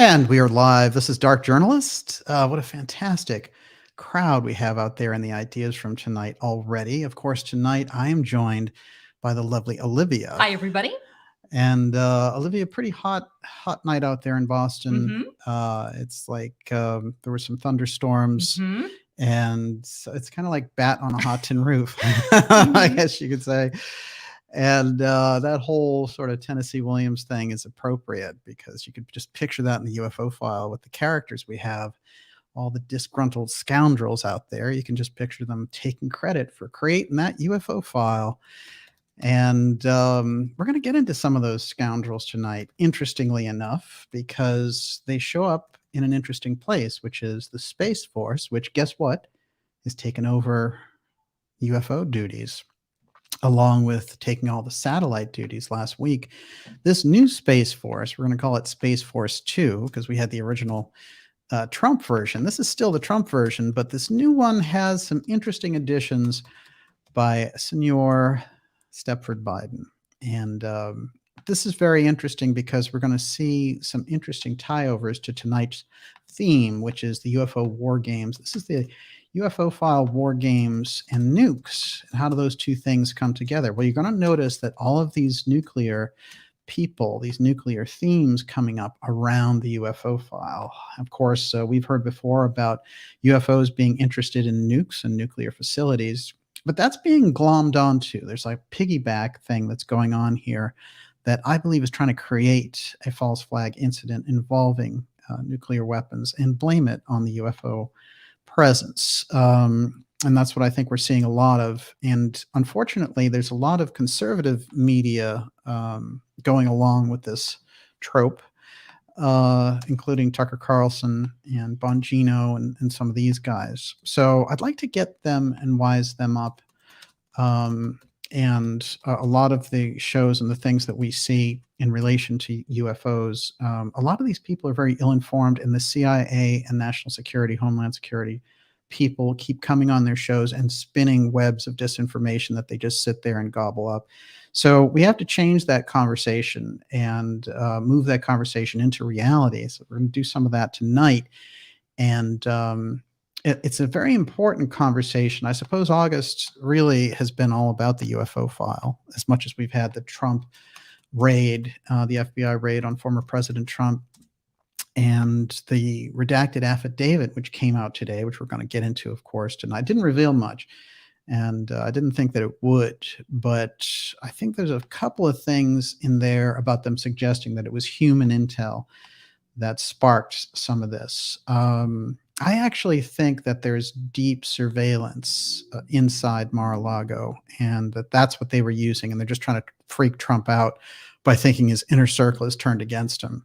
And we are live. This is Dark Journalist. What a fantastic crowd we have out there in the ideas from tonight already. Of course, tonight I am joined by the lovely Olivia. Hi, everybody. And Olivia, pretty hot night out there in Boston. It's like there were some thunderstorms, and so it's kind of like bat on a hot tin roof, I guess you could say. And that whole sort of Tennessee Williams thing is appropriate because you could just picture that in the UFO file with the characters we have, all the disgruntled scoundrels out there. You can just picture them taking credit for creating that UFO file. And we're going to get into some of those scoundrels tonight, interestingly enough, because they show up in an interesting place, which is the Space Force, which, guess what, is taking over UFO duties, along with taking all the satellite duties last week. This new Space Force, we're going to call it Space Force 2, because we had the original Trump version. This is still the Trump version, but this new one has some interesting additions by Senor Stepford Biden. And this is very interesting because we're going to see some interesting tie-overs to tonight's theme, which is the UFO war games. This is the UFO file, war games, and nukes. And how do those two things come together? Well, you're going to notice that all of these nuclear people, these nuclear themes coming up around the UFO file. Of course, we've heard before about UFOs being interested in nukes and nuclear facilities, but that's being glommed onto. There's like a piggyback thing that's going on here that I believe is trying to create a false flag incident involving nuclear weapons and blame it on the UFO presence. And that's what I think we're seeing a lot of. And unfortunately, there's a lot of conservative media going along with this trope, including Tucker Carlson and Bongino and some of these guys. So I'd like to get them and wise them up. And a lot of the shows and the things that we see in relation to UFOs, a lot of these people are very ill-informed, and the CIA and National Security, Homeland Security people keep coming on their shows and spinning webs of disinformation that they just sit there and gobble up. So we have to change that conversation and move that conversation into reality. So we're going to do some of that tonight. And it's a very important conversation. I suppose August really has been all about the UFO file, as much as we've had the Trump raid, the FBI raid on former President Trump, and the redacted affidavit, which came out today, which we're going to get into, of course, tonight. Didn't reveal much, and I didn't think that it would, but I think there's a couple of things in there about them suggesting that it was human intel that sparked some of this. I actually think that there's deep surveillance inside Mar-a-Lago, and that's what they were using, and they're just trying to freak Trump out by thinking his inner circle is turned against him.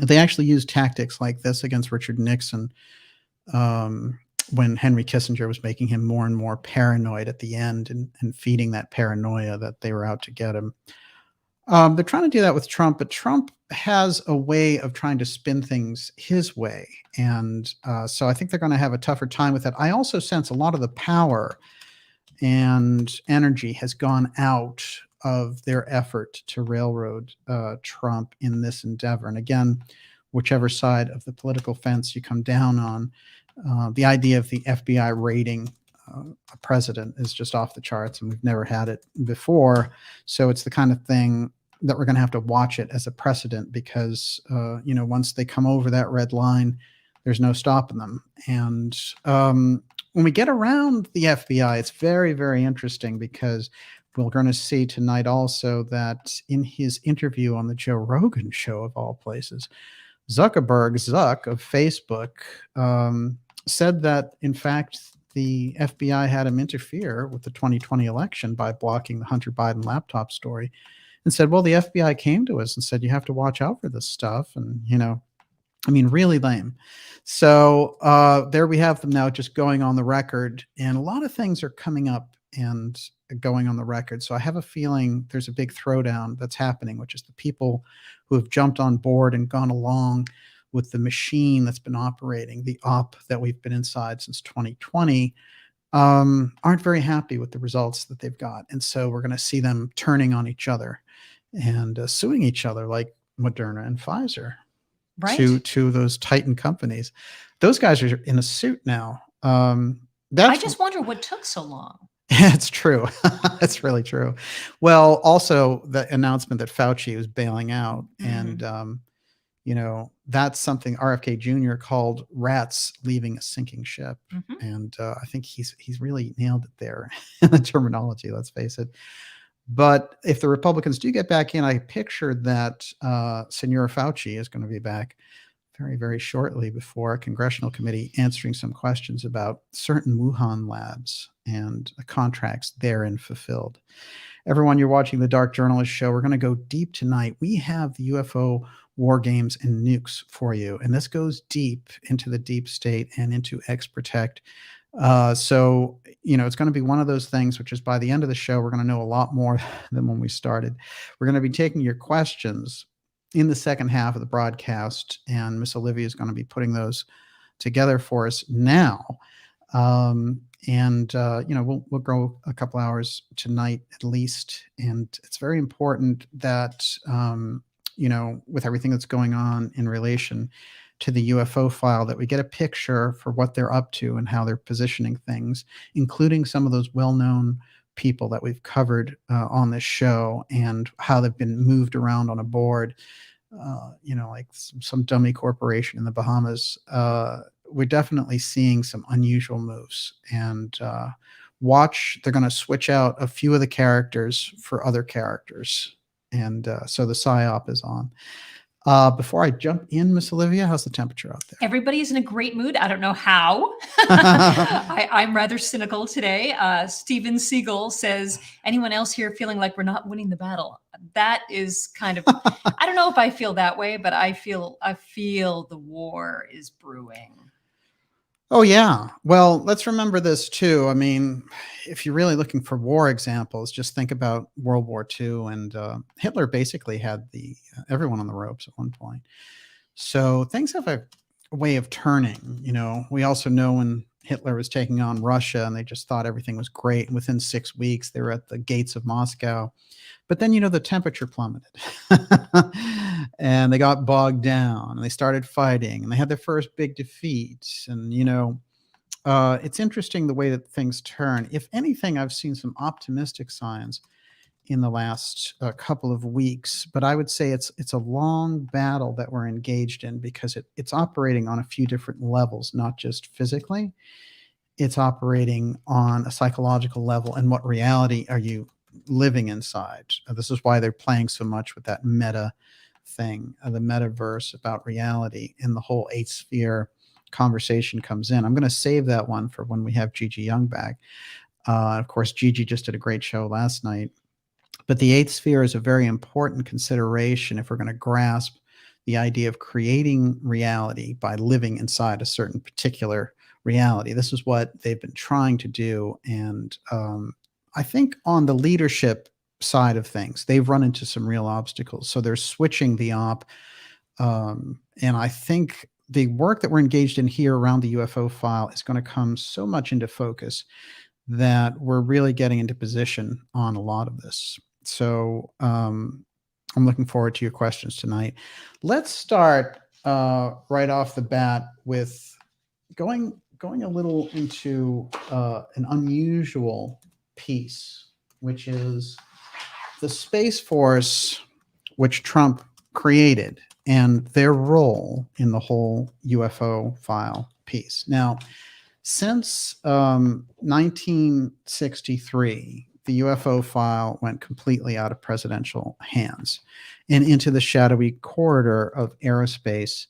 They actually used tactics like this against Richard Nixon when Henry Kissinger was making him more and more paranoid at the end and feeding that paranoia that they were out to get him. They're trying to do that with Trump, but Trump has a way of trying to spin things his way. And so I think they're going to have a tougher time with that. I also sense a lot of the power and energy has gone out of their effort to railroad Trump in this endeavor. And again, whichever side of the political fence you come down on, the idea of the FBI raiding a president is just off the charts, and we've never had it before. So it's the kind of thing that we're going to have to watch it as a precedent because, once they come over that red line, there's no stopping them. And when we get around the FBI, it's very, very interesting because we're going to see tonight also that in his interview on the Joe Rogan show, of all places, Zuck of Facebook, said that, in fact, the FBI had him interfere with the 2020 election by blocking the Hunter Biden laptop story, and said, well, the FBI came to us and said, you have to watch out for this stuff. And, really lame. So there we have them now just going on the record, and a lot of things are coming up and going on the record. So I have a feeling there's a big throwdown that's happening, which is the people who have jumped on board and gone along with the machine that's been operating, the op that we've been inside since 2020, aren't very happy with the results that they've got. And so we're going to see them turning on each other and suing each other like Moderna and Pfizer. to those Titan companies. Those guys are in a suit now. I just wonder what took so long. It's true. It's really true. Well, also the announcement that Fauci was bailing out, and you know, that's something RFK Jr. called "rats leaving a sinking ship," and I think he's really nailed it there in the terminology. Let's face it. But if the Republicans do get back in, I picture that Senor Fauci is going to be back very, very shortly before a congressional committee answering some questions about certain Wuhan labs and the contracts therein fulfilled. Everyone, you're watching the Dark Journalist Show. We're going to go deep tonight. We have the UFO WarGames and nukes for you, and this goes deep into the deep state and into X-Protect. So, you know, it's going to be one of those things, which is by the end of the show, we're going to know a lot more than when we started. We're going to be taking your questions in the second half of the broadcast, and Miss Olivia is going to be putting those together for us now. You know, we'll go a couple hours tonight at least. And it's very important that, you know, with everything that's going on in relation to the UFO file, that we get a picture for what they're up to and how they're positioning things, including some of those well-known people that we've covered on this show and how they've been moved around on a board, you know, like some dummy corporation in the Bahamas. We're definitely seeing some unusual moves, and watch, they're going to switch out a few of the characters for other characters. And so the PSYOP is on. Before I jump in, Miss Olivia, how's the temperature out there? Everybody's in a great mood. I don't know how. I'm rather cynical today. Steven Siegel says, anyone else here feeling like we're not winning the battle? That is kind of, I don't know if I feel that way, but I feel the war is brewing. Oh, yeah. Well, let's remember this, too. I mean, if you're really looking for war examples, just think about World War II. And Hitler basically had everyone on the ropes at one point. So things have a way of turning. You know, we also know when Hitler was taking on Russia and they just thought everything was great. And within 6 weeks, they were at the gates of Moscow. But then, you know, the temperature plummeted and they got bogged down and they started fighting and they had their first big defeats. And, you know, it's interesting the way that things turn. If anything, I've seen some optimistic signs in the last couple of weeks, but I would say it's a long battle that we're engaged in, because it's operating on a few different levels, not just physically. It's operating on a psychological level. And what reality are you living inside? This is why they're playing so much with that meta thing, the metaverse about reality, and the whole 8th sphere conversation comes in. I'm going to save that one for when we have Gigi Young back. Of course, Gigi just did a great show last night. But the 8th sphere is a very important consideration if we're going to grasp the idea of creating reality by living inside a certain particular reality. This is what they've been trying to do. And I think on the leadership side of things, they've run into some real obstacles. So they're switching the op. And I think the work that we're engaged in here around the UFO file is going to come so much into focus that we're really getting into position on a lot of this. So I'm looking forward to your questions tonight. Let's start right off the bat with going a little into an unusual piece, which is the Space Force, which Trump created, and their role in the whole UFO file piece. Now, since 1963, the UFO file went completely out of presidential hands and into the shadowy corridor of aerospace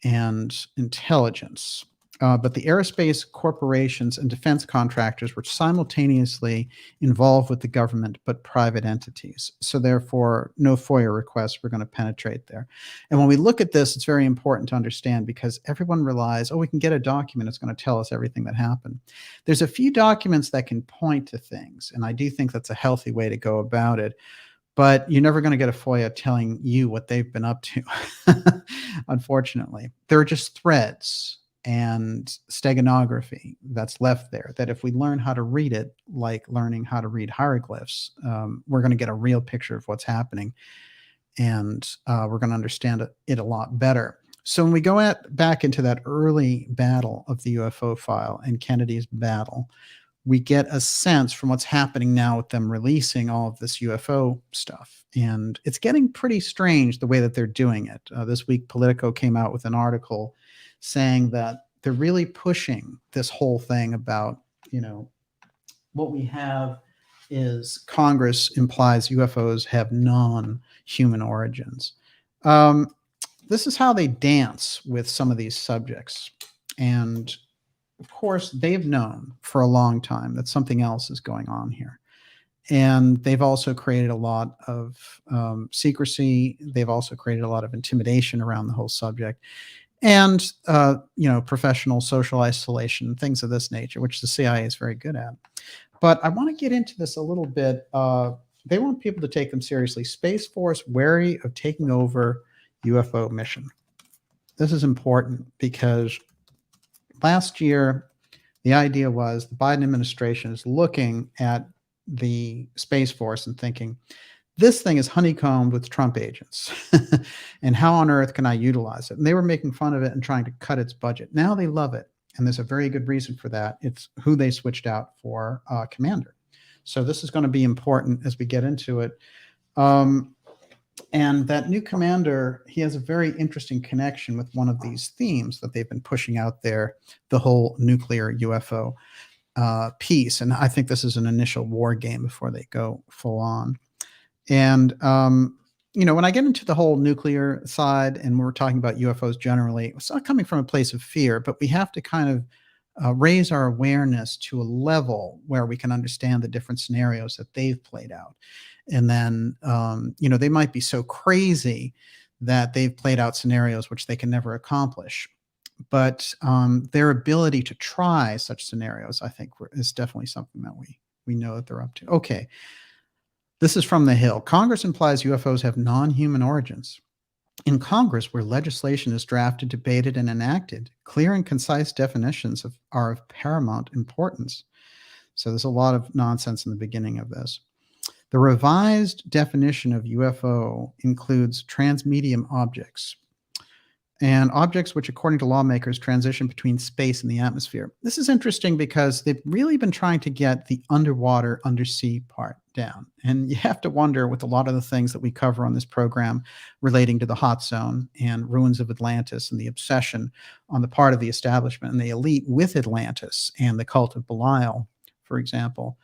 and intelligence. But the aerospace corporations and defense contractors were simultaneously involved with the government, but private entities. So therefore, no FOIA requests were going to penetrate there. And when we look at this, it's very important to understand, because everyone relies, oh, we can get a document, it's going to tell us everything that happened. There's a few documents that can point to things, and I do think that's a healthy way to go about it. But you're never going to get a FOIA telling you what they've been up to, unfortunately. There are just threads and steganography that's left there, that if we learn how to read it, like learning how to read hieroglyphs, we're going to get a real picture of what's happening, and we're going to understand it a lot better. So when we go back into that early battle of the UFO file and Kennedy's battle, we get a sense from what's happening now with them releasing all of this UFO stuff. And it's getting pretty strange the way that they're doing it. This week, Politico came out with an article saying that they're really pushing this whole thing about, what we have is Congress implies UFOs have non-human origins. This is how they dance with some of these subjects. And of course, they've known for a long time that something else is going on here. And they've also created a lot of secrecy. They've also created a lot of intimidation around the whole subject. And, professional social isolation, things of this nature, which the CIA is very good at. But I want to get into this a little bit. They want people to take them seriously. Space Force wary of taking over UFO mission. This is important because last year, the idea was the Biden administration is looking at the Space Force and thinking, this thing is honeycombed with Trump agents. And how on earth can I utilize it? And they were making fun of it and trying to cut its budget. Now they love it. And there's a very good reason for that. It's who they switched out for commander. So this is going to be important as we get into it. And that new commander, he has a very interesting connection with one of these themes that they've been pushing out there, the whole nuclear UFO piece. And I think this is an initial war game before they go full on. And, when I get into the whole nuclear side and we're talking about UFOs generally, it's not coming from a place of fear, but we have to kind of raise our awareness to a level where we can understand the different scenarios that they've played out. And then, they might be so crazy that they've played out scenarios which they can never accomplish. But their ability to try such scenarios, I think, is definitely something that we know that they're up to. Okay. This is from The Hill. Congress implies UFOs have non-human origins. In Congress, where legislation is drafted, debated, and enacted, clear and concise definitions are of paramount importance. So there's a lot of nonsense in the beginning of this. The revised definition of UFO includes transmedium objects and objects which, according to lawmakers, transition between space and the atmosphere. This is interesting because they've really been trying to get the underwater, undersea part down. And you have to wonder, with a lot of the things that we cover on this program relating to the hot zone and ruins of Atlantis and the obsession on the part of the establishment and the elite with Atlantis and the cult of Belial, for example,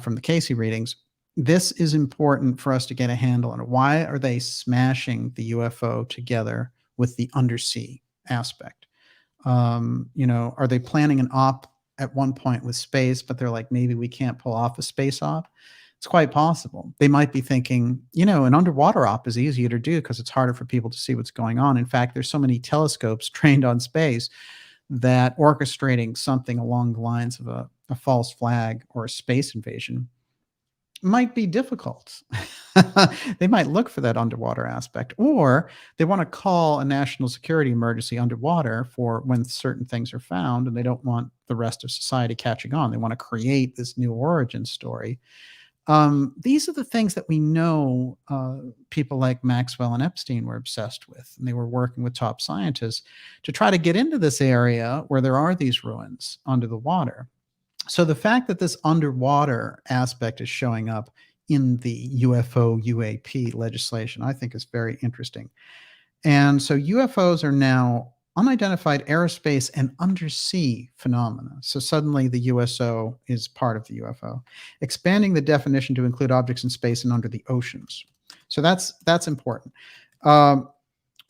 from the Casey readings, this is important for us to get a handle on it. Why are they smashing the UFO together with the undersea aspect? Are they planning an op at one point with space, but they're like, maybe we can't pull off a space op? It's quite possible. They might be thinking, an underwater op is easier to do because it's harder for people to see what's going on. In fact, there's so many telescopes trained on space that orchestrating something along the lines of a false flag or a space invasion might be difficult. They might look for that underwater aspect, or they want to call a national security emergency underwater for when certain things are found, and they don't want the rest of society catching on. They want to create this new origin story. These are the things that we know people like Maxwell and Epstein were obsessed with, and they were working with top scientists to try to get into this area where there are these ruins under the water. So the fact that this underwater aspect is showing up in the UFO UAP legislation, I think, is very interesting. And so UFOs are now unidentified aerospace and undersea phenomena. So suddenly the USO is part of the UFO, expanding the definition to include objects in space and under the oceans. So that's important.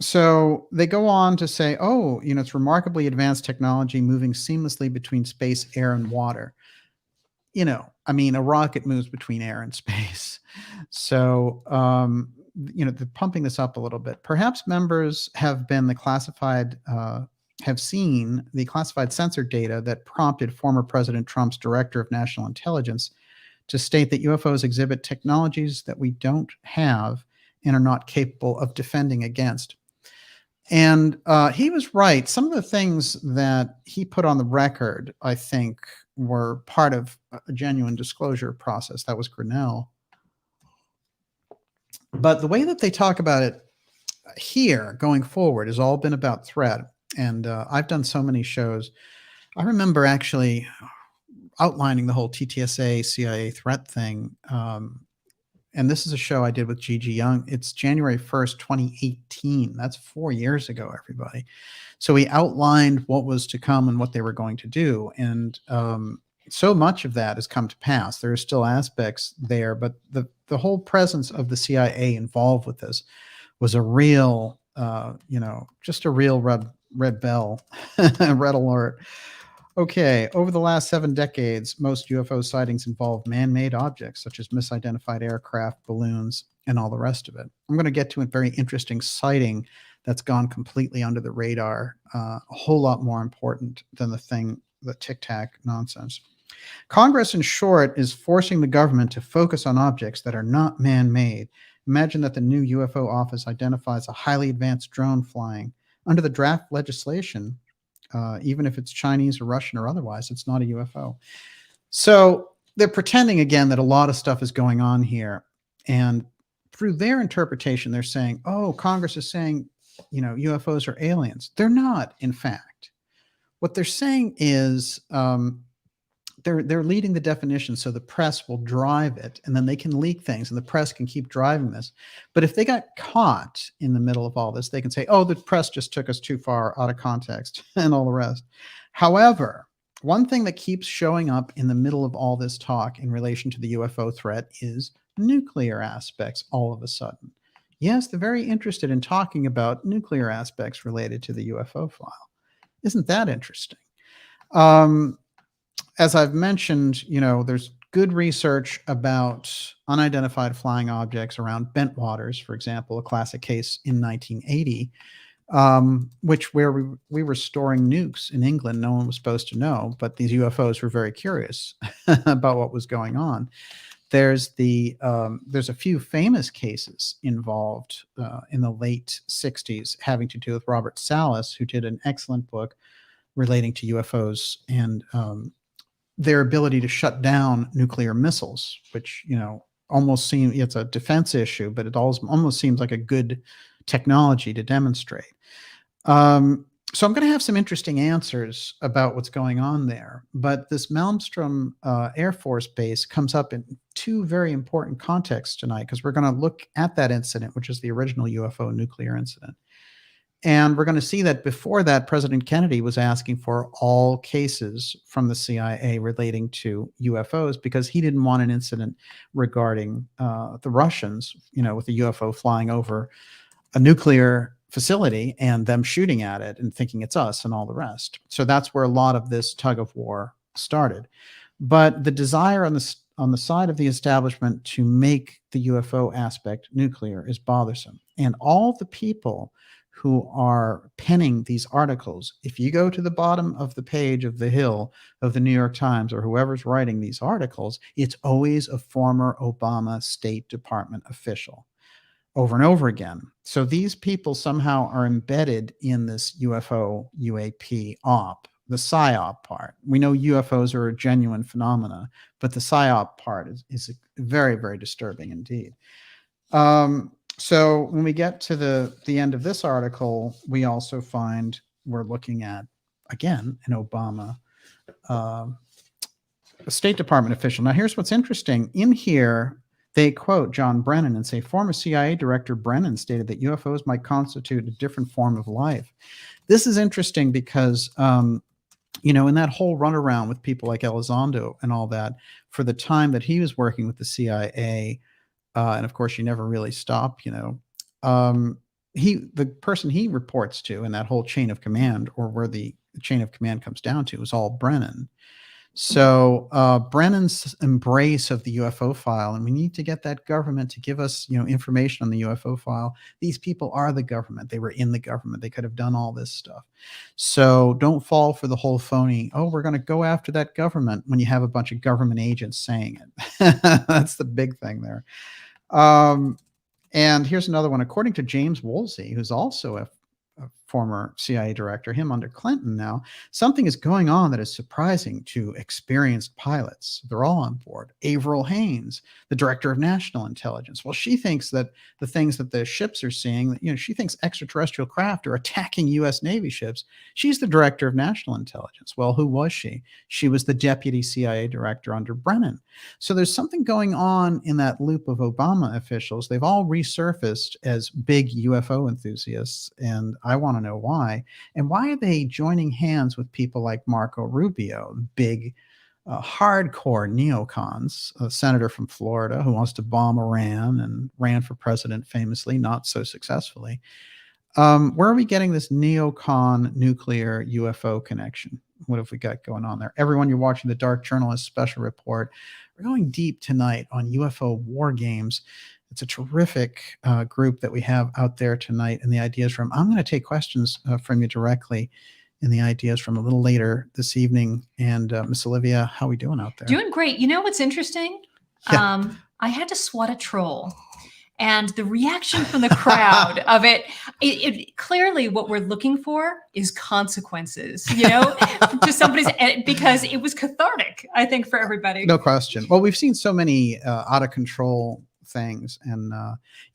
So they go on to say, it's remarkably advanced technology moving seamlessly between space, air, and water. A rocket moves between air and space. So, they're pumping this up a little bit. Perhaps members have been have seen the classified sensor data that prompted former President Trump's director of national intelligence to state that UFOs exhibit technologies that we don't have and are not capable of defending against. And he was right. Some of the things that he put on the record, I think, were part of a genuine disclosure process. That was Grinnell. But the way that they talk about it, here going forward has all been about threat. And I've done so many shows. I remember actually outlining the whole TTSA CIA threat thing. And this is a show I did with Gigi Young. It's January 1st, 2018. That's 4 years ago, everybody. So we outlined what was to come and what they were going to do. And so much of that has come to pass. There are still aspects there, but the whole presence of the CIA involved with this was a real, just a real red bell, red alert. Okay, over the last 7 decades, most UFO sightings involve man-made objects such as misidentified aircraft, balloons, and all the rest of it. I'm going to get to a very interesting sighting that's gone completely under the radar, a whole lot more important than the tic-tac nonsense. Congress, in short, is forcing the government to focus on objects that are not man-made. Imagine that the new UFO office identifies a highly advanced drone flying. Under the draft legislation, even if it's Chinese or Russian or otherwise, it's not a UFO. So they're pretending again that a lot of stuff is going on here. And through their interpretation, they're saying, oh, Congress is saying, UFOs are aliens. They're not, in fact. What they're saying is they're leading the definition so the press will drive it, and then they can leak things and the press can keep driving this. But if they got caught in the middle of all this, they can say, oh, the press just took us too far out of context and all the rest. However, one thing that keeps showing up in the middle of all this talk in relation to the UFO threat is nuclear aspects all of a sudden. Yes, they're very interested in talking about nuclear aspects related to the UFO file. Isn't that interesting? As I've mentioned, there's good research about unidentified flying objects around Bentwaters, for example, a classic case in 1980, where we were storing nukes in England. No one was supposed to know, but these UFOs were very curious about what was going on. There's a few famous cases involved in the late 60s having to do with Robert Salas, who did an excellent book relating to UFOs and their ability to shut down nuclear missiles, which, almost seems, it's a defense issue, but it almost seems like a good technology to demonstrate. So I'm going to have some interesting answers about what's going on there. But this Malmstrom Air Force Base comes up in 2 very important contexts tonight, because we're going to look at that incident, which is the original UFO nuclear incident. And we're going to see that before that, President Kennedy was asking for all cases from the CIA relating to UFOs, because he didn't want an incident regarding the Russians, with a UFO flying over a nuclear facility and them shooting at it and thinking it's us and all the rest. So that's where a lot of this tug of war started. But the desire on the side of the establishment to make the UFO aspect nuclear is bothersome. And all the people who are penning these articles, if you go to the bottom of the page of the Hill of the New York Times or whoever's writing these articles, it's always a former Obama State Department official over and over again. So these people somehow are embedded in this UFO UAP op, the PSYOP part. We know UFOs are a genuine phenomena, but the PSYOP part is very, very disturbing indeed. So when we get to the end of this article, we also find we're looking at, again, an Obama a State Department official. Now, here's what's interesting. In here, they quote John Brennan and say, former CIA Director Brennan stated that UFOs might constitute a different form of life. This is interesting because, in that whole runaround with people like Elizondo and all that, for the time that he was working with the CIA, and of course, you never really stop, the person he reports to in that whole chain of command, or where the chain of command comes down to, is all Brennan. So Brennan's embrace of the UFO file, and we need to get that government to give us, information on the UFO file. These people are the government. They were in the government. They could have done all this stuff. So don't fall for the whole phony, oh, we're going to go after that government, when you have a bunch of government agents saying it. That's the big thing there. And here's another one. According to James Woolsey, who's also a former CIA director, him under Clinton now. Something is going on that is surprising to experienced pilots. They're all on board. Avril Haines, the director of national intelligence. Well, she thinks that the things that the ships are seeing, she thinks extraterrestrial craft are attacking U.S. Navy ships. She's the director of national intelligence. Well, who was she? She was the deputy CIA director under Brennan. So there's something going on in that loop of Obama officials. They've all resurfaced as big UFO enthusiasts, and I want to know why. And why are they joining hands with people like Marco Rubio, big hardcore neocons, a senator from Florida who wants to bomb Iran and ran for president famously, not so successfully? Where are we getting this neocon nuclear UFO connection? What have we got going on there? Everyone, you're watching the Dark Journalist special report. We're going deep tonight on UFO WarGames. It's a terrific group that we have out there tonight in the ideas room. I'm going to take questions from you directly in the ideas room a little later this evening. And Miss Olivia, how are we doing out there? Doing great. You know what's interesting? Yeah. I had to swat a troll. And the reaction from the crowd of it clearly what we're looking for is consequences, to somebody's, because it was cathartic, I think, for everybody. No question. Well, we've seen so many out of control things, and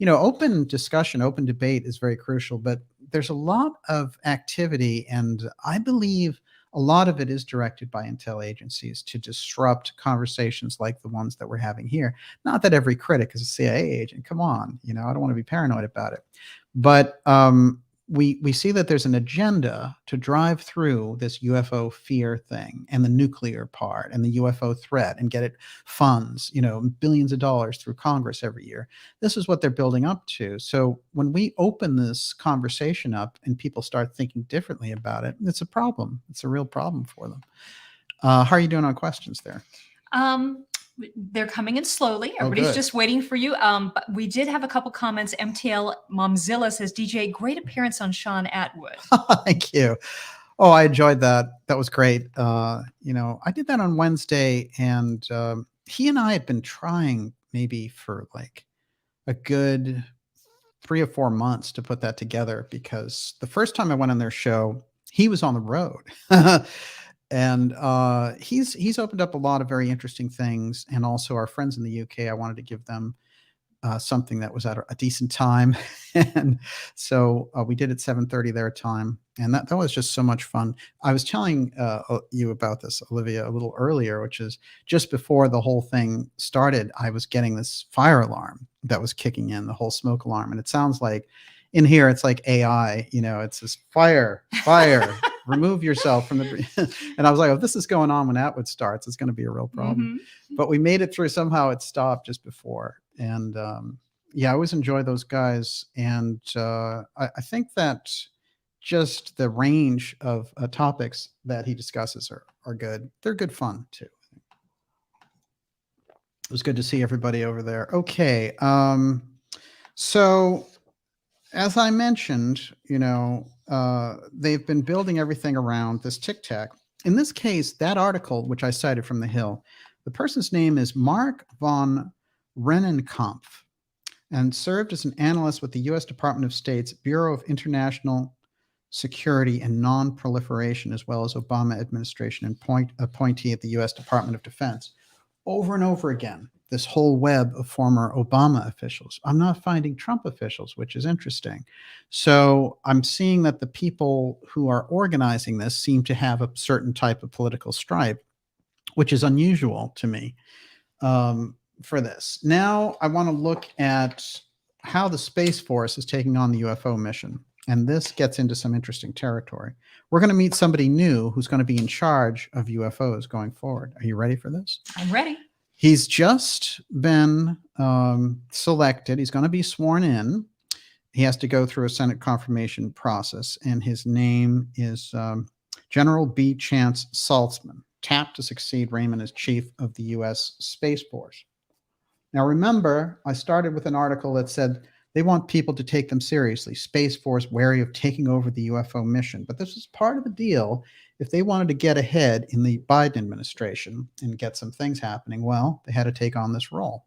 open discussion, open debate is very crucial, but there's a lot of activity, and I believe a lot of it is directed by intel agencies to disrupt conversations like the ones that we're having here. Not that every critic is a CIA agent. Come on, I don't want to be paranoid about it. But we see that there's an agenda to drive through this UFO fear thing and the nuclear part and the UFO threat and get it funds, billions of dollars through Congress every year. This is what they're building up to. So when we open this conversation up and people start thinking differently about it, it's a problem. It's a real problem for them. How are you doing on questions there? They're coming in slowly. Everybody's just waiting for you. But we did have a couple comments. MTL Momzilla says, DJ, great appearance on Shaun Attwood. Thank you. Oh, I enjoyed that. That was great. I did that on Wednesday, and he and I had been trying maybe for like a good 3 or 4 months to put that together, because the first time I went on their show, he was on the road. And he's opened up a lot of very interesting things. And also our friends in the UK, I wanted to give them something that was at a decent time. And so we did it 7:30 their time. And that was just so much fun. I was telling you about this, Olivia, a little earlier, which is just before the whole thing started, I was getting this fire alarm that was kicking in, the whole smoke alarm. And it sounds like in here, it's like AI, it's this fire, remove yourself from the, and I was like, oh, this is going on when Attwood starts. It's going to be a real problem. Mm-hmm. But we made it through. Somehow it stopped just before. And I always enjoy those guys. And I think that just the range of topics that he discusses are good. They're good fun too. It was good to see everybody over there. Okay. So as I mentioned, they've been building everything around this Tic Tac. In this case, that article, which I cited from The Hill, the person's name is Mark von Rennenkampf, and served as an analyst with the U.S. Department of State's Bureau of International Security and Non-Proliferation, as well as Obama administration and appointee at the U.S. Department of Defense. Over and over again, this whole web of former Obama officials. I'm not finding Trump officials, which is interesting. So I'm seeing that the people who are organizing this seem to have a certain type of political stripe, which is unusual to me for this. Now I want to look at how the Space Force is taking on the UFO mission. And this gets into some interesting territory. We're going to meet somebody new who's going to be in charge of UFOs going forward. Are you ready for this? I'm ready. He's just been selected. He's going to be sworn in. He has to go through a Senate confirmation process, and his name is General B. Chance Saltzman, tapped to succeed Raymond as chief of the U.S. Space Force. Now, remember, I started with an article that said they want people to take them seriously. Space Force wary of taking over the UFO mission. But this was part of the deal. If they wanted to get ahead in the Biden administration and get some things happening, well, they had to take on this role.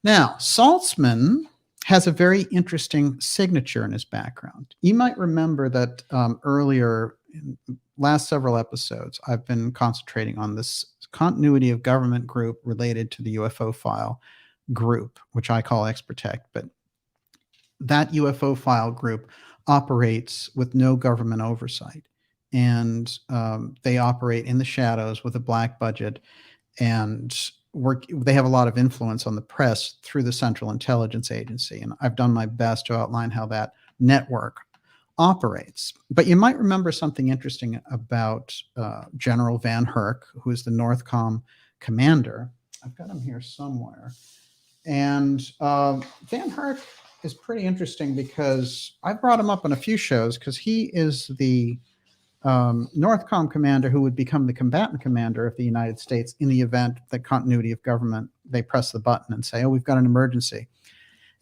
Now, Saltzman has a very interesting signature in his background. You might remember that earlier, in last several episodes, I've been concentrating on this continuity of government group related to the UFO file group, which I call X-Protect. But that UFO file group operates with no government oversight. And they operate in the shadows with a black budget, and they have a lot of influence on the press through the Central Intelligence Agency. And I've done my best to outline how that network operates. But you might remember something interesting about General Van Herk, who is the Northcom commander. I've got him here somewhere. And Van Herk is pretty interesting because I brought him up on a few shows because he is the Northcom commander who would become the combatant commander of the United States in the event that continuity of government, they press the button and say, oh, we've got an emergency.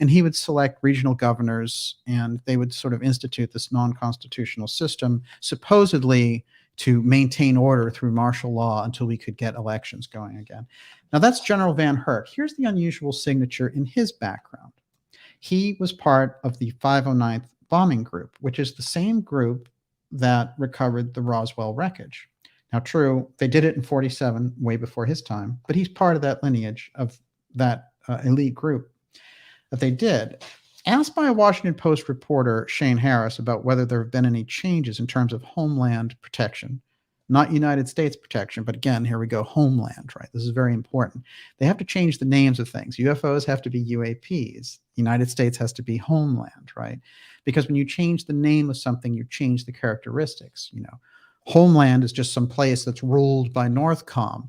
And he would select regional governors, and they would sort of institute this non-constitutional system, supposedly to maintain order through martial law until we could get elections going again. Now, that's General Van Herk. Here's the unusual signature in his background. He was part of the 509th Bombing Group, which is the same group that recovered the Roswell wreckage. Now, true, they did it in 47, way before his time, but he's part of that lineage of that elite group that they did. Asked by a Washington Post reporter, Shane Harris, about whether there have been any changes in terms of homeland protection, not United States protection, but again, here we go, homeland, right? This is very important. They have to change the names of things. UFOs have to be UAPs. United States has to be homeland, right? Because when you change the name of something, you change the characteristics. You know, homeland is just some place that's ruled by Northcom.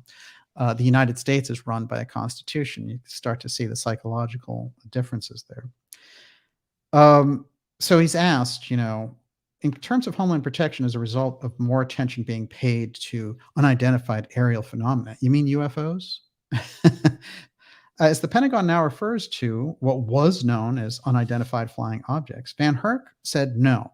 The United States is run by a constitution. You start to see the psychological differences there. So he's asked, you know, in terms of homeland protection as a result of more attention being paid to unidentified aerial phenomena, you mean UFOs? As the Pentagon now refers to what was known as unidentified flying objects, Van Herk said no.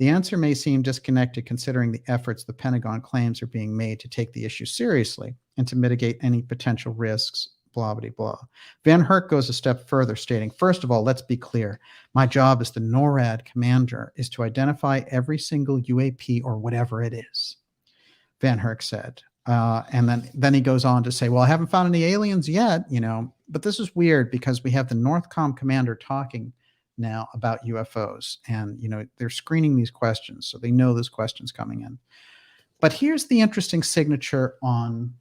The answer may seem disconnected considering the efforts the Pentagon claims are being made to take the issue seriously and to mitigate any potential risks, blah, blah, blah. Van Herk goes a step further, stating, first of all, let's be clear. My job as the NORAD commander is to identify every single UAP or whatever it is, Van Herk said. And then he goes on to say, well, I haven't found any aliens yet, you know, but this is weird because we have the Northcom commander talking now about UFOs, and, you know, they're screening these questions, so they know there's questions coming in. But here's the interesting signature on,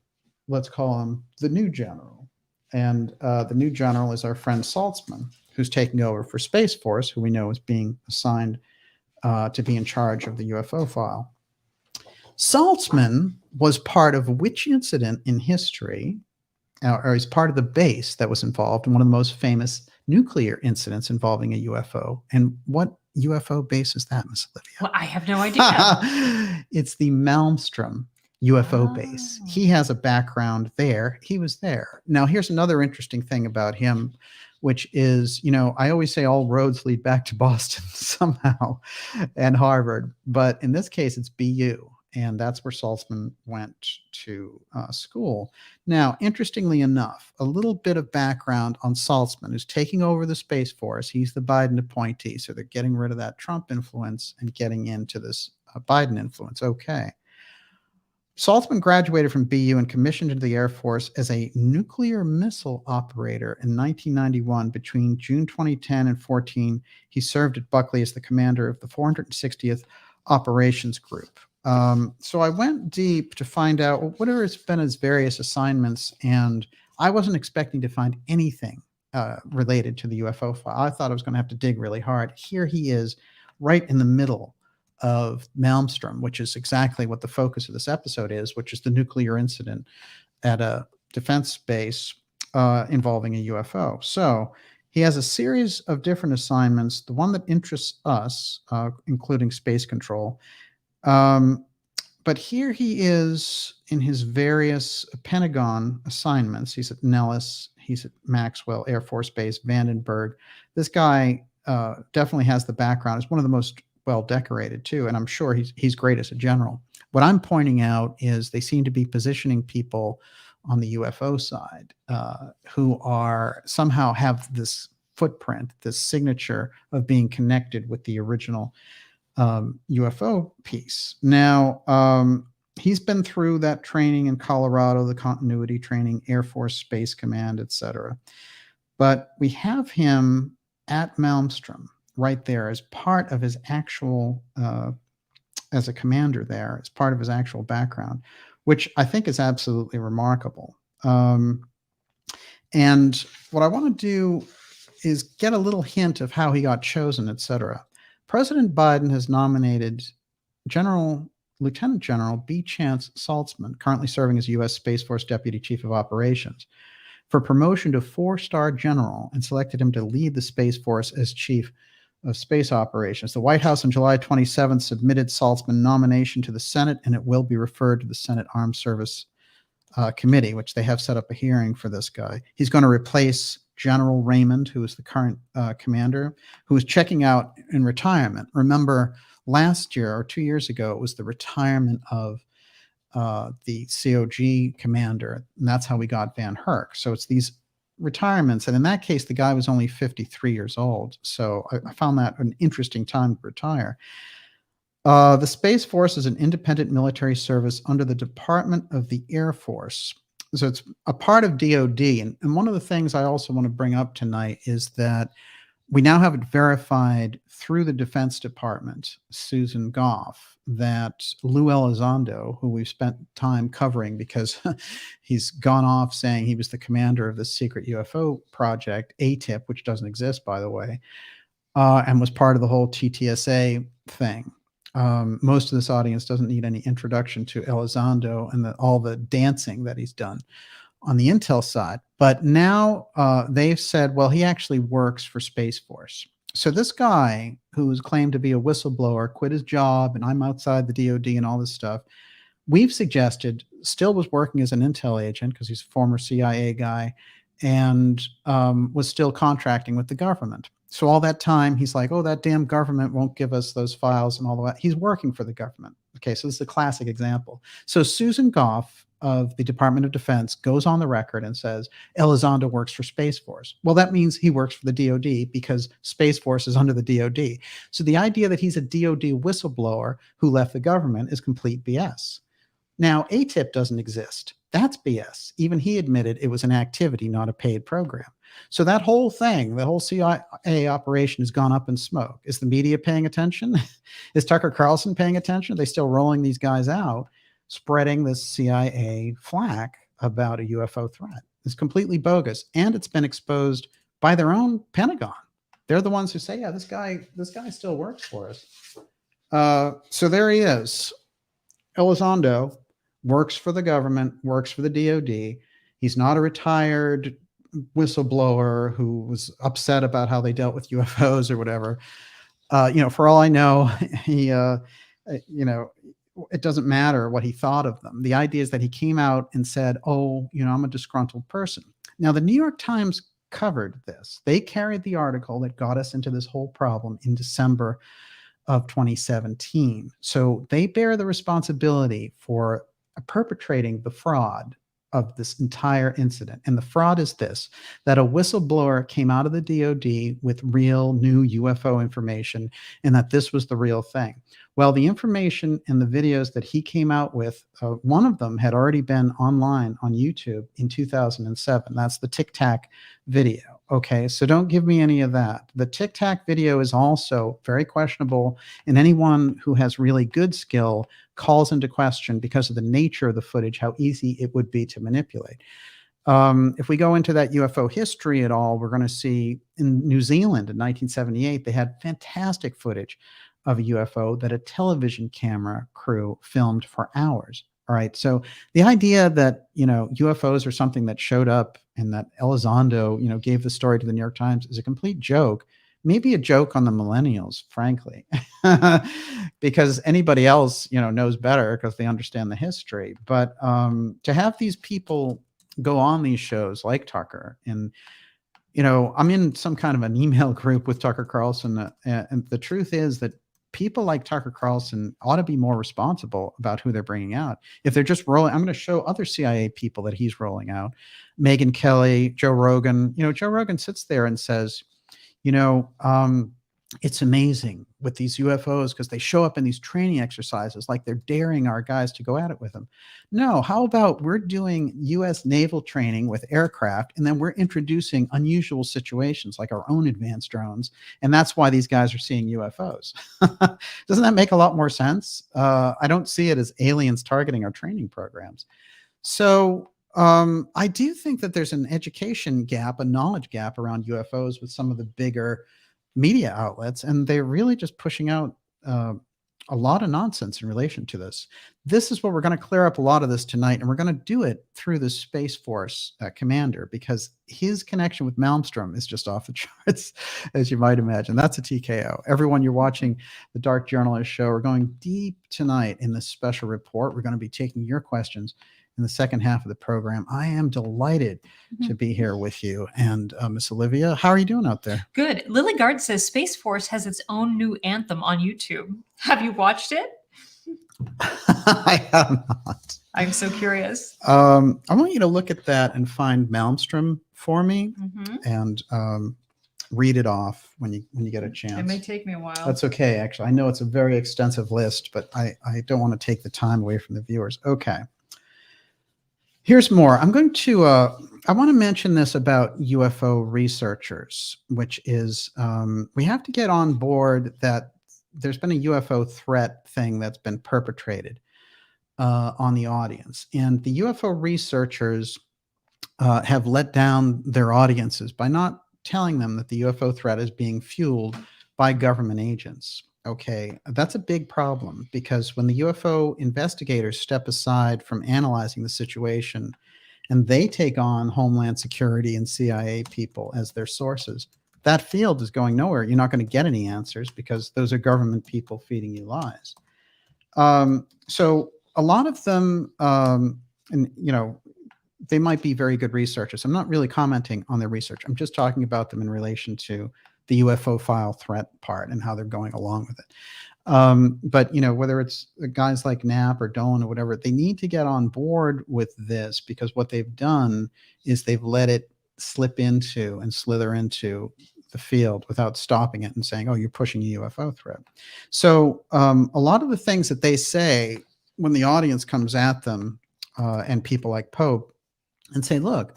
let's call him the new general. And the new general is our friend Saltzman, who's taking over for Space Force, who we know is being assigned to be in charge of the UFO file. Saltzman was part of which incident in history, or he's part of the base that was involved in one of the most famous nuclear incidents involving a UFO. And what UFO base is that, Miss Olivia? Well, I have no idea. It's the Malmstrom UFO base. He has a background there. He was there. Now, here's another interesting thing about him, which is, you know, I always say all roads lead back to Boston somehow and Harvard, but in this case, it's BU. And that's where Saltzman went to school. Now, interestingly enough, a little bit of background on Saltzman, who's taking over the Space Force. He's the Biden appointee, so they're getting rid of that Trump influence and getting into this Biden influence. Okay. Saltzman graduated from BU and commissioned into the Air Force as a nuclear missile operator in 1991. Between June 2010 and 14, he served at Buckley as the commander of the 460th Operations Group. So I went deep to find out what has been his various assignments, and I wasn't expecting to find anything related to the UFO file. I thought I was going to have to dig really hard. Here he is, right in the middle of Malmstrom, which is exactly what the focus of this episode is, which is the nuclear incident at a defense base involving a UFO. So he has a series of different assignments. The one that interests us, including space control. But here he is in his various Pentagon assignments. He's at Nellis. He's at Maxwell Air Force Base, Vandenberg. This guy definitely has the background. He's one of the most well decorated too, and I'm sure he's great as a general. What I'm pointing out is they seem to be positioning people on the UFO side who are somehow have this footprint, this signature of being connected with the original UFO piece. Now, he's been through that training in Colorado, the continuity training, Air Force Space Command, etc. But we have him at Malmstrom right there as part of his actual, as a commander there, as part of his actual background, which I think is absolutely remarkable. And what I want to do is get a little hint of how he got chosen, etc. President Biden has nominated Lieutenant General B. Chance Saltzman, currently serving as U.S. Space Force Deputy Chief of Operations, for promotion to 4-star general and selected him to lead the Space Force as Chief of Space Operations. The White House on July 27th submitted Saltzman nomination to the Senate, and it will be referred to the Senate Armed Service Committee, which they have set up a hearing for this guy. He's going to replace General Raymond, who is the current commander, who is checking out in retirement. Remember, last year or 2 years ago, it was the retirement of the COG commander, and that's how we got Van Herk. So it's these retirements, and in that case, the guy was only 53 years old. So I found that an interesting time to retire. The Space Force is an independent military service under the Department of the Air Force. So it's a part of DOD. And one of the things I also want to bring up tonight is that we now have it verified through the Defense Department, Susan Goff, that Lou Elizondo, who we've spent time covering because he's gone off saying he was the commander of the secret UFO project, ATIP, which doesn't exist, by the way, and was part of the whole TTSA thing. Most of this audience doesn't need any introduction to Elizondo and all the dancing that he's done on the intel side. But now they've said, well, he actually works for Space Force. So this guy who was claimed to be a whistleblower quit his job, and I'm outside the DOD and all this stuff. We've suggested still was working as an intel agent because he's a former CIA guy and was still contracting with the government. So all that time, he's like, oh, that damn government won't give us those files and all that. He's working for the government. Okay, so this is a classic example. So Susan Goff of the Department of Defense goes on the record and says, Elizondo works for Space Force. Well, that means he works for the DOD because Space Force is under the DOD. So the idea that he's a DOD whistleblower who left the government is complete BS. Now, ATIP doesn't exist. That's BS. Even he admitted it was an activity, not a paid program. So that whole thing, the whole CIA operation has gone up in smoke. Is the media paying attention? Is Tucker Carlson paying attention? Are they still rolling these guys out, spreading this CIA flack about a UFO threat? It's completely bogus. And it's been exposed by their own Pentagon. They're the ones who say, yeah, this guy still works for us. So there he is. Elizondo works for the government, works for the DOD. He's not a retired whistleblower who was upset about how they dealt with UFOs or whatever. For all I know, he, it doesn't matter what he thought of them. The idea is that he came out and said, oh, I'm a disgruntled person. Now, the New York Times covered this. They carried the article that got us into this whole problem in December of 2017. So they bear the responsibility for perpetrating the fraud of this entire incident. And the fraud is this, that a whistleblower came out of the DOD with real new UFO information and that this was the real thing. Well, the information and the videos that he came out with, one of them had already been online on YouTube in 2007. That's the Tic Tac video. Okay, so don't give me any of that. The Tic Tac video is also very questionable, and anyone who has really good skill calls into question, because of the nature of the footage, how easy it would be to manipulate. If we go into that UFO history at all, we're going to see in New Zealand in 1978, they had fantastic footage of a UFO that a television camera crew filmed for hours. All right. So the idea that, UFOs are something that showed up and that Elizondo, gave the story to the New York Times is a complete joke. Maybe a joke on the millennials, frankly, because anybody else, knows better because they understand the history. But to have these people go on these shows like Tucker, and, I'm in some kind of an email group with Tucker Carlson. And the truth is that people like Tucker Carlson ought to be more responsible about who they're bringing out. If they're just rolling, I'm going to show other CIA people that he's rolling out. Megyn Kelly, Joe Rogan. Joe Rogan sits there and says, You know, it's amazing with these UFOs because they show up in these training exercises like they're daring our guys to go at it with them. No, how about we're doing U.S. naval training with aircraft, and then we're introducing unusual situations like our own advanced drones, and that's why these guys are seeing UFOs. Doesn't that make a lot more sense? I don't see it as aliens targeting our training programs. So I do think that there's an education gap, a knowledge gap around UFOs with some of the bigger media outlets, and they're really just pushing out a lot of nonsense in relation to this. This is what we're going to clear up a lot of this tonight, and we're going to do it through the Space Force commander, because his connection with Malmstrom is just off the charts, as you might imagine. That's a TKO. Everyone, you're watching the Dark Journalist show. We're going deep tonight in this special report. We're going to be taking your questions in the second half of the program. I am delighted to be here with you. And Miss Olivia, how are you doing out there? Good. Lilligard says Space Force has its own new anthem on YouTube. Have you watched it? I have not. I'm so curious. I want you to look at that and find Malmstrom for me, and read it off when you get a chance. It may take me a while. That's okay, actually. I know it's a very extensive list, but I don't want to take the time away from the viewers. Okay. Here's more. I'm going to, I want to mention this about UFO researchers, which is we have to get on board that there's been a UFO threat thing that's been perpetrated on the audience. And the UFO researchers have let down their audiences by not telling them that the UFO threat is being fueled by government agents. Okay, that's a big problem, because when the UFO investigators step aside from analyzing the situation and they take on Homeland Security and CIA people as their sources, that field is going nowhere. You're not going to get any answers because those are government people feeding you lies. So a lot of them, and you know, they might be very good researchers. I'm not really commenting on their research. I'm just talking about them in relation to the UFO file threat part and how they're going along with it. But, you know, whether it's guys like Knapp or Dolan or whatever, they need to get on board with this, because what they've done is they've let it slip into and slither into the field without stopping it and saying, oh, you're pushing a UFO threat. So a lot of the things that they say when the audience comes at them and people like Pope and say, look,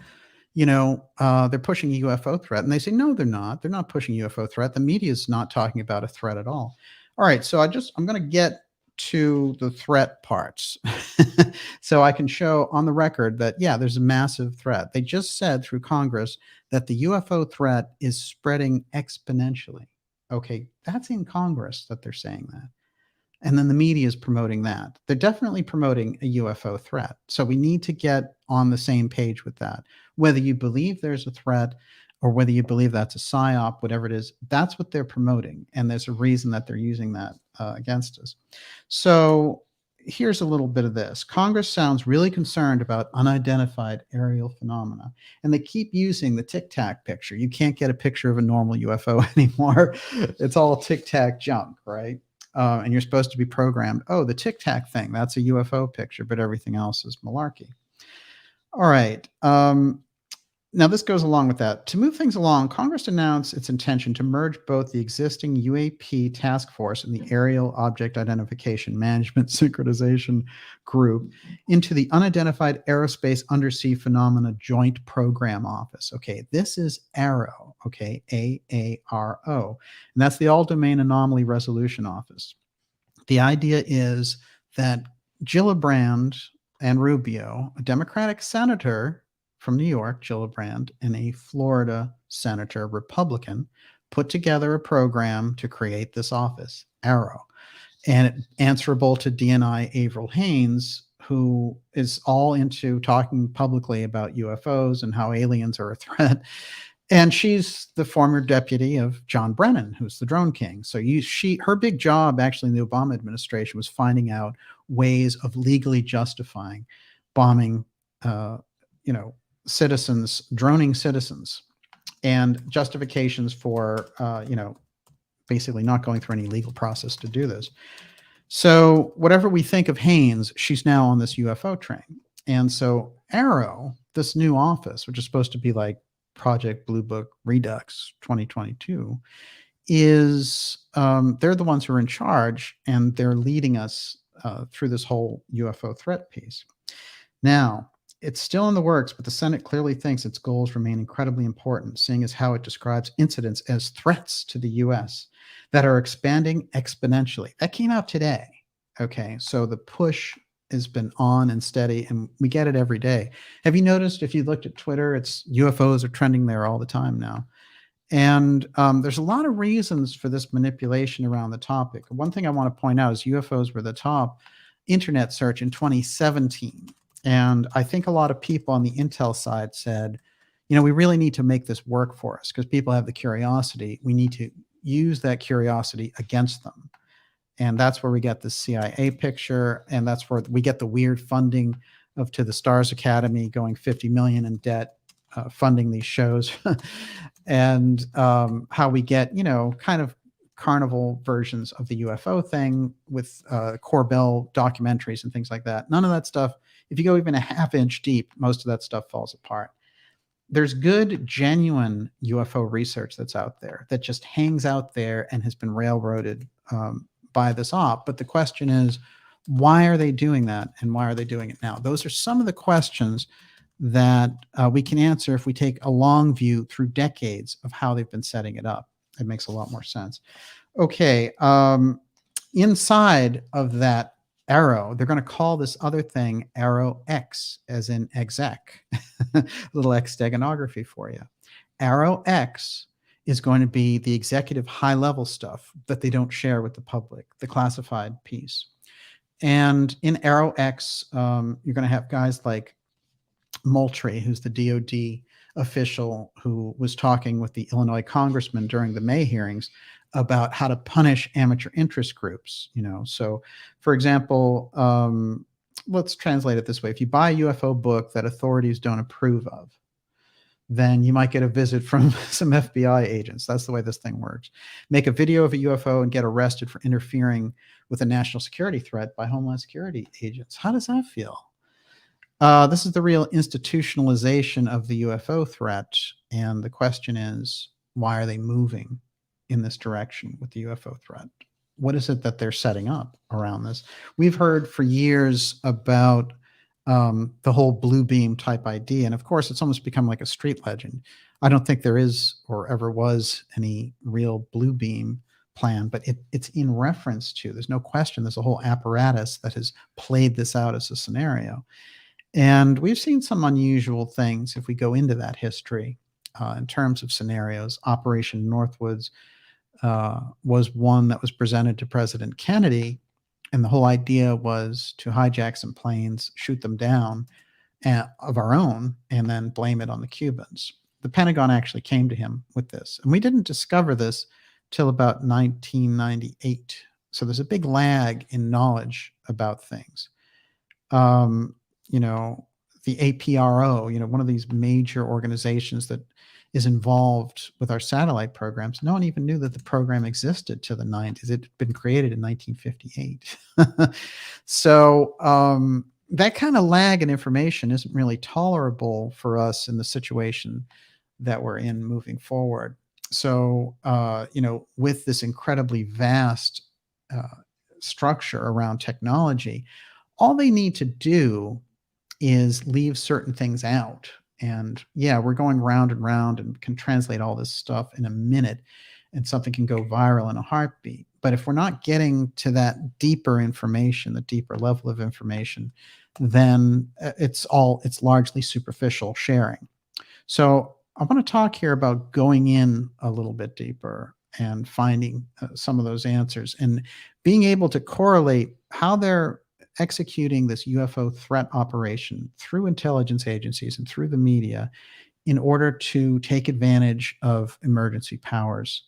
you know, they're pushing a UFO threat. And they say, no, they're not. They're not pushing a UFO threat. The media is not talking about a threat at all. All right, so I'm going to get to the threat parts. So I can show on the record that, yeah, there's a massive threat. They just said through Congress that the UFO threat is spreading exponentially. Okay, that's in Congress that they're saying that. And then the media is promoting that. They're definitely promoting a UFO threat. So we need to get on the same page with that. Whether you believe there's a threat or whether you believe that's a psyop, whatever it is, that's what they're promoting. And there's a reason that they're using that against us. So here's a little bit of this. Congress sounds really concerned about unidentified aerial phenomena. And they keep using the Tic Tac picture. You can't get a picture of a normal UFO anymore. It's all Tic Tac junk, right? And you're supposed to be programmed, oh, the Tic Tac thing, that's a UFO picture, but everything else is malarkey. All right. Now, this goes along with that. To move things along, Congress announced its intention to merge both the existing UAP task force and the Aerial Object Identification Management Synchronization Group into the Unidentified Aerospace Undersea Phenomena Joint Program Office. Okay, this is AARO, okay, AARO, and that's the All-Domain Anomaly Resolution Office. The idea is that Gillibrand and Rubio, a Democratic senator from New York, Gillibrand, and a Florida senator, Republican, put together a program to create this office, AARO, and answerable to DNI Avril Haines, who is all into talking publicly about UFOs and how aliens are a threat. And she's the former deputy of John Brennan, who's the drone king. So her big job actually in the Obama administration was finding out ways of legally justifying bombing, citizens, droning citizens, and justifications for, basically not going through any legal process to do this. So whatever we think of Haines, she's now on this UFO train. And so AARO, this new office, which is supposed to be like Project Blue Book Redux 2022, is they're the ones who are in charge, and they're leading us through this whole UFO threat piece. Now, it's still in the works, but the Senate clearly thinks its goals remain incredibly important, seeing as how it describes incidents as threats to the U.S. that are expanding exponentially. That came out today. Okay, so the push has been on and steady, and we get it every day. Have you noticed, if you looked at Twitter, it's UFOs are trending there all the time now. And there's a lot of reasons for this manipulation around the topic. One thing I want to point out is UFOs were the top internet search in 2017. And I think a lot of people on the Intel side said, you know, we really need to make this work for us because people have the curiosity. We need to use that curiosity against them. And that's where we get the CIA picture. And that's where we get the weird funding of To the Stars Academy going 50 million in debt, funding these shows. And how we get, you know, kind of carnival versions of the UFO thing with Corbell documentaries and things like that. None of that stuff, if you go even a half-inch deep, most of that stuff falls apart. There's good, genuine UFO research that's out there that just hangs out there and has been railroaded by this op. But the question is, why are they doing that, and why are they doing it now? Those are some of the questions that we can answer if we take a long view through decades of how they've been setting it up. It makes a lot more sense. Okay, inside of that arrow, they're going to call this other thing Arrow X, as in exec. Little X steganography for you. Arrow X is going to be the executive high-level stuff that they don't share with the public, the classified piece. And in Arrow X, you're going to have guys like Moultrie, who's the DOD official who was talking with the Illinois congressman during the May hearings about how to punish amateur interest groups. You know, so for example, let's translate it this way. If you buy a UFO book that authorities don't approve of, then you might get a visit from some FBI agents. That's the way this thing works. Make a video of a UFO and get arrested for interfering with a national security threat by Homeland Security agents. How does that feel? This is the real institutionalization of the UFO threat. And the question is, why are they moving in this direction with the UFO threat? What is it that they're setting up around this? We've heard for years about the whole blue beam type idea. And of course, it's almost become like a street legend. I don't think there is or ever was any real blue beam plan, but it's in reference to, there's no question, there's a whole apparatus that has played this out as a scenario. And we've seen some unusual things if we go into that history in terms of scenarios. Operation Northwoods was one that was presented to President Kennedy. And the whole idea was to hijack some planes, shoot them down of our own, and then blame it on the Cubans. The Pentagon actually came to him with this. And we didn't discover this till about 1998. So there's a big lag in knowledge about things. You know, the APRO, you know, one of these major organizations that is involved with our satellite programs. No one even knew that the program existed till the 90s. It had been created in 1958. So that kind of lag in information isn't really tolerable for us in the situation that we're in moving forward. So, you know, with this incredibly vast structure around technology, all they need to do is leave certain things out. And yeah, we're going round and round and can translate all this stuff in a minute, and something can go viral in a heartbeat. But if we're not getting to that deeper information, the deeper level of information, then it's largely superficial sharing. So I want to talk here about going in a little bit deeper and finding some of those answers and being able to correlate how they're executing this UFO threat operation through intelligence agencies and through the media in order to take advantage of emergency powers.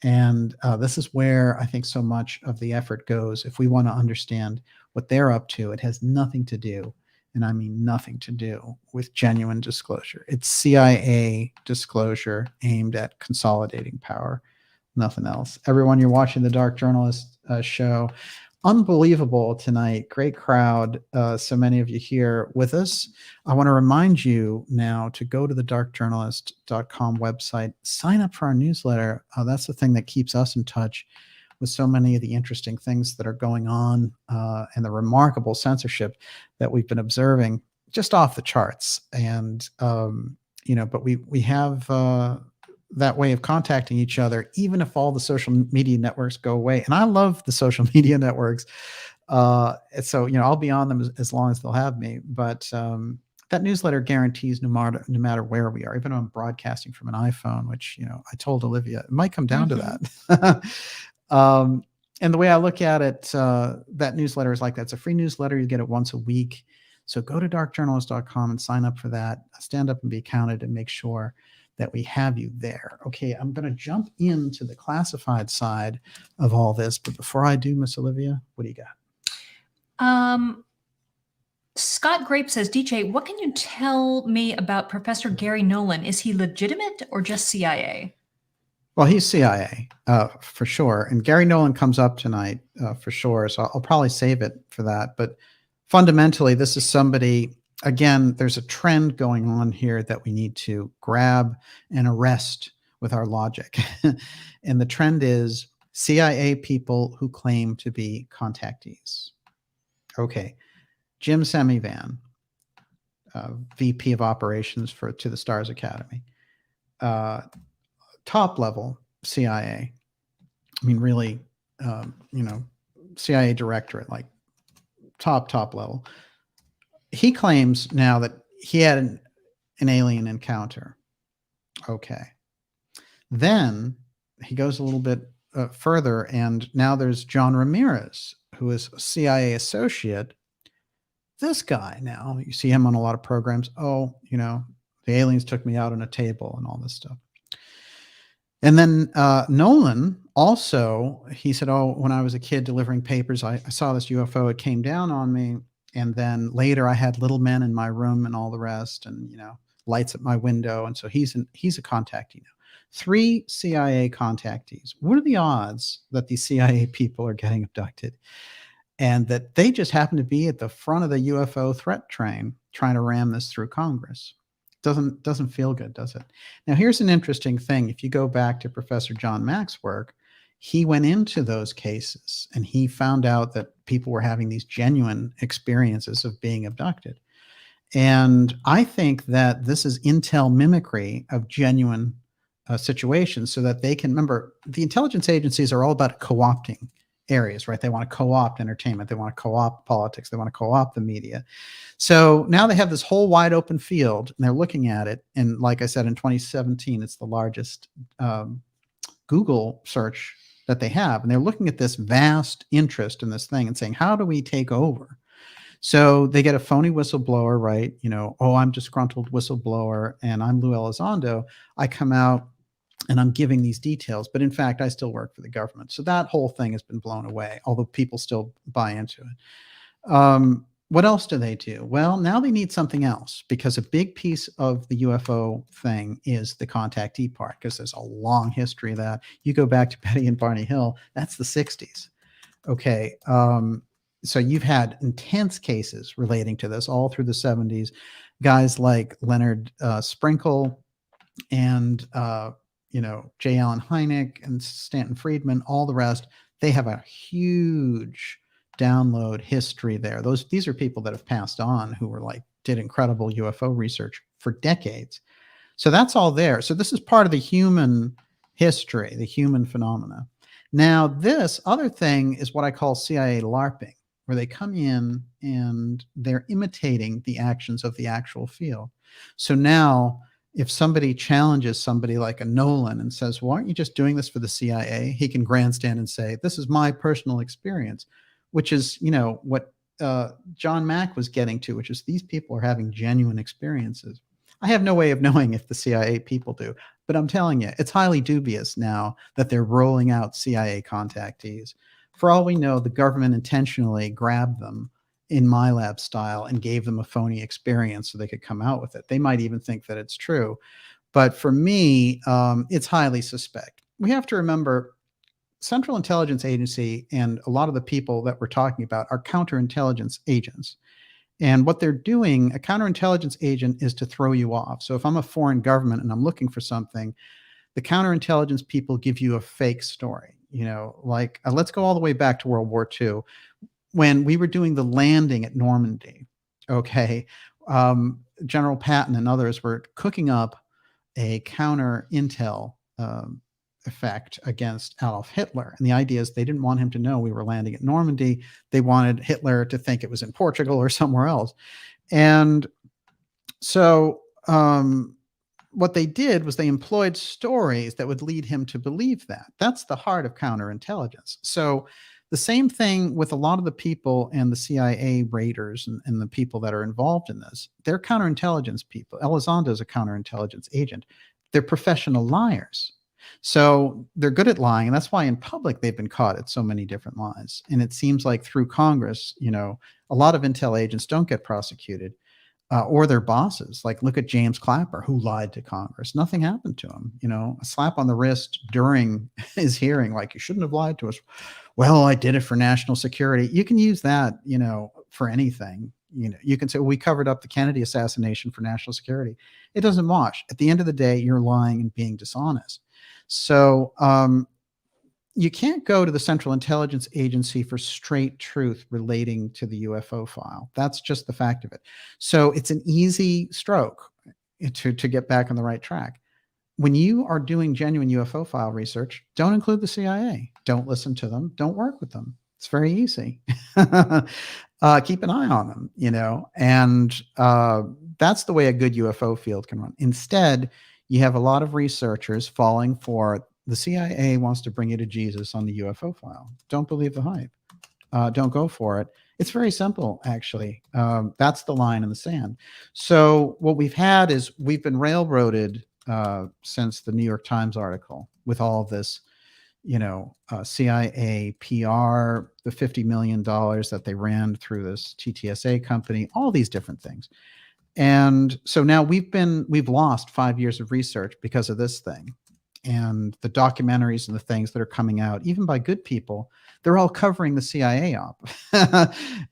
And this is where I think so much of the effort goes. If we want to understand what they're up to, it has nothing to do, and I mean nothing to do, with genuine disclosure. It's CIA disclosure aimed at consolidating power, nothing else. Everyone, you're watching the Dark Journalist show. unbelievable tonight. Great crowd. So many of you here with us. I want to remind you now to go to the darkjournalist.com website, sign up for our newsletter. That's the thing that keeps us in touch with so many of the interesting things that are going on and the remarkable censorship that we've been observing, just off the charts. And, but we have that way of contacting each other, even if all the social media networks go away. And I love the social media networks. So, I'll be on them as long as they'll have me. But that newsletter guarantees no matter where we are, even though I'm broadcasting from an iPhone, which, I told Olivia, it might come down to that. And the way I look at it, that newsletter is like that. It's a free newsletter. You get it once a week. So go to darkjournalist.com and sign up for that. Stand up and be counted and make sure that we have you there. Okay, I'm going to jump into the classified side of all this. But before I do, Miss Olivia, what do you got? Scott Grape says, DJ, what can you tell me about Professor Gary Nolan? Is he legitimate or just CIA? Well, he's CIA for sure. And Gary Nolan comes up tonight for sure. So I'll probably save it for that. But fundamentally, this is somebody, again, there's a trend going on here that we need to grab and arrest with our logic. And the trend is CIA people who claim to be contactees. Okay. Jim Semivan, VP of Operations to the Stars Academy. Top level CIA. I mean, really, CIA directorate, like top level. He claims now that he had an alien encounter. Okay. Then he goes a little bit further, and now there's John Ramirez, who is a CIA associate. This guy now, you see him on a lot of programs. Oh, the aliens took me out on a table and all this stuff. And then Nolan also, he said, oh, when I was a kid delivering papers, I saw this UFO. It came down on me. And then later I had little men in my room and all the rest, and, lights at my window. And so he's a contactee now. 3 CIA contactees. What are the odds that these CIA people are getting abducted and that they just happen to be at the front of the UFO threat train trying to ram this through Congress? Doesn't feel good, does it? Now, here's an interesting thing. If you go back to Professor John Mack's work, he went into those cases and he found out that people were having these genuine experiences of being abducted. And I think that this is intel mimicry of genuine situations so that they can remember the intelligence agencies are all about co-opting areas, right? They want to co-opt entertainment. They want to co-opt politics. They want to co-opt the media. So now they have this whole wide open field and they're looking at it. And like I said, in 2017, it's the largest Google search that they have. And they're looking at this vast interest in this thing and saying, how do we take over? So they get a phony whistleblower, right? Oh, I'm disgruntled whistleblower and I'm Lou Elizondo. I come out and I'm giving these details, but in fact, I still work for the government. So that whole thing has been blown away, although people still buy into it. What else do they do? Well, now they need something else because a big piece of the UFO thing is the contactee part, because there's a long history of that. You go back to Betty and Barney Hill, that's the 60s. Okay. So you've had intense cases relating to this all through the 70s. Guys like Leonard Sprinkle and J. Allen Hynek and Stanton Friedman, all the rest, they have a huge download history there. These are people that have passed on who were did incredible UFO research for decades. So that's all there. So this is part of the human history, the human phenomena. Now, this other thing is what I call CIA LARPing, where they come in and they're imitating the actions of the actual field. So now, if somebody challenges somebody like a Nolan and says, well, aren't you just doing this for the CIA? He can grandstand and say, this is my personal experience, which is, what John Mack was getting to, which is these people are having genuine experiences. I have no way of knowing if the CIA people do, but I'm telling you, it's highly dubious now that they're rolling out CIA contactees. For all we know, the government intentionally grabbed them in MyLab style and gave them a phony experience so they could come out with it. They might even think that it's true. But for me, it's highly suspect. We have to remember Central Intelligence Agency and a lot of the people that we're talking about are counterintelligence agents. And what they're doing, a counterintelligence agent, is to throw you off. So if I'm a foreign government and I'm looking for something, the counterintelligence people give you a fake story. You know, like let's go all the way back to World War II when we were doing the landing at Normandy. Okay. General Patton and others were cooking up a counter intel effect against Adolf Hitler. And the idea is they didn't want him to know we were landing at Normandy. They wanted Hitler to think it was in Portugal or somewhere else. And so what they did was they employed stories that would lead him to believe that. That's the heart of counterintelligence. So the same thing with a lot of the people and the CIA raiders and the people that are involved in this. They're counterintelligence people. Elizondo is a counterintelligence agent. They're professional liars. So they're good at lying. And that's why in public they've been caught at so many different lies. And it seems like through Congress, you know, a lot of intel agents don't get prosecuted. Or their bosses. Like, look at James Clapper, who lied to Congress. Nothing happened to him. You know, a slap on the wrist during his hearing, like, you shouldn't have lied to us. Well, I did it for national security. You can use that, you know, for anything. You know, you can say, well, we covered up the Kennedy assassination for national security. It doesn't wash. At the end of the day, you're lying and being dishonest. So you can't go to the Central Intelligence Agency for straight truth relating to the UFO file. That's just the fact of it. So it's an easy stroke to get back on the right track. When you are doing genuine UFO file research, don't include the CIA. Don't listen to them. Don't work with them. It's very easy. Keep an eye on them, you know, and that's the way a good UFO field can run. Instead, you have a lot of researchers falling for the CIA wants to bring you to Jesus on the UFO file. Don't believe the hype. Don't go for it. It's very simple, actually. That's the line in the sand. So what we've had is we've been railroaded since the New York Times article with all of this, you know, CIA PR, the $50 million that they ran through this TTSA company, all these different things. And so now we've lost 5 years of research because of this thing. And the documentaries and the things that are coming out, even by good people, they're all covering the CIA op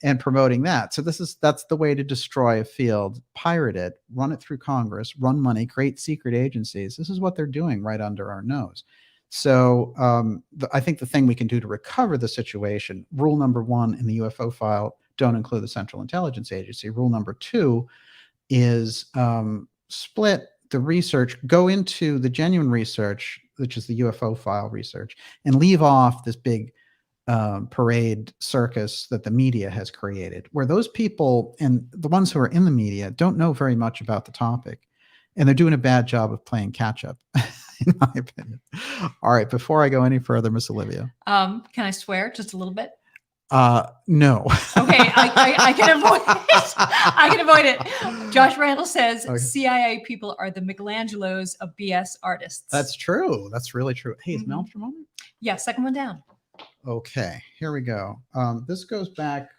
and promoting that. So that's the way to destroy a field: pirate it, run it through Congress, run money, create secret agencies. This is what they're doing right under our nose. So I think the thing we can do to recover the situation: rule number 1 in the UFO file, don't include the Central Intelligence Agency. Rule number 2 is split the research, go into the genuine research, which is the UFO file research, and leave off this big parade circus that the media has created, where those people and the ones who are in the media don't know very much about the topic, and they're doing a bad job of playing catch up, in my opinion. All right, before I go any further, Miss Olivia. Can I swear just a little bit? No. Okay, I can avoid it. I can avoid it. Josh Randall says CIA people are the Michelangelos of BS artists. That's true. That's really true. Hey, is Malmstrom on it? Yeah, second one down. Okay, here we go. This goes back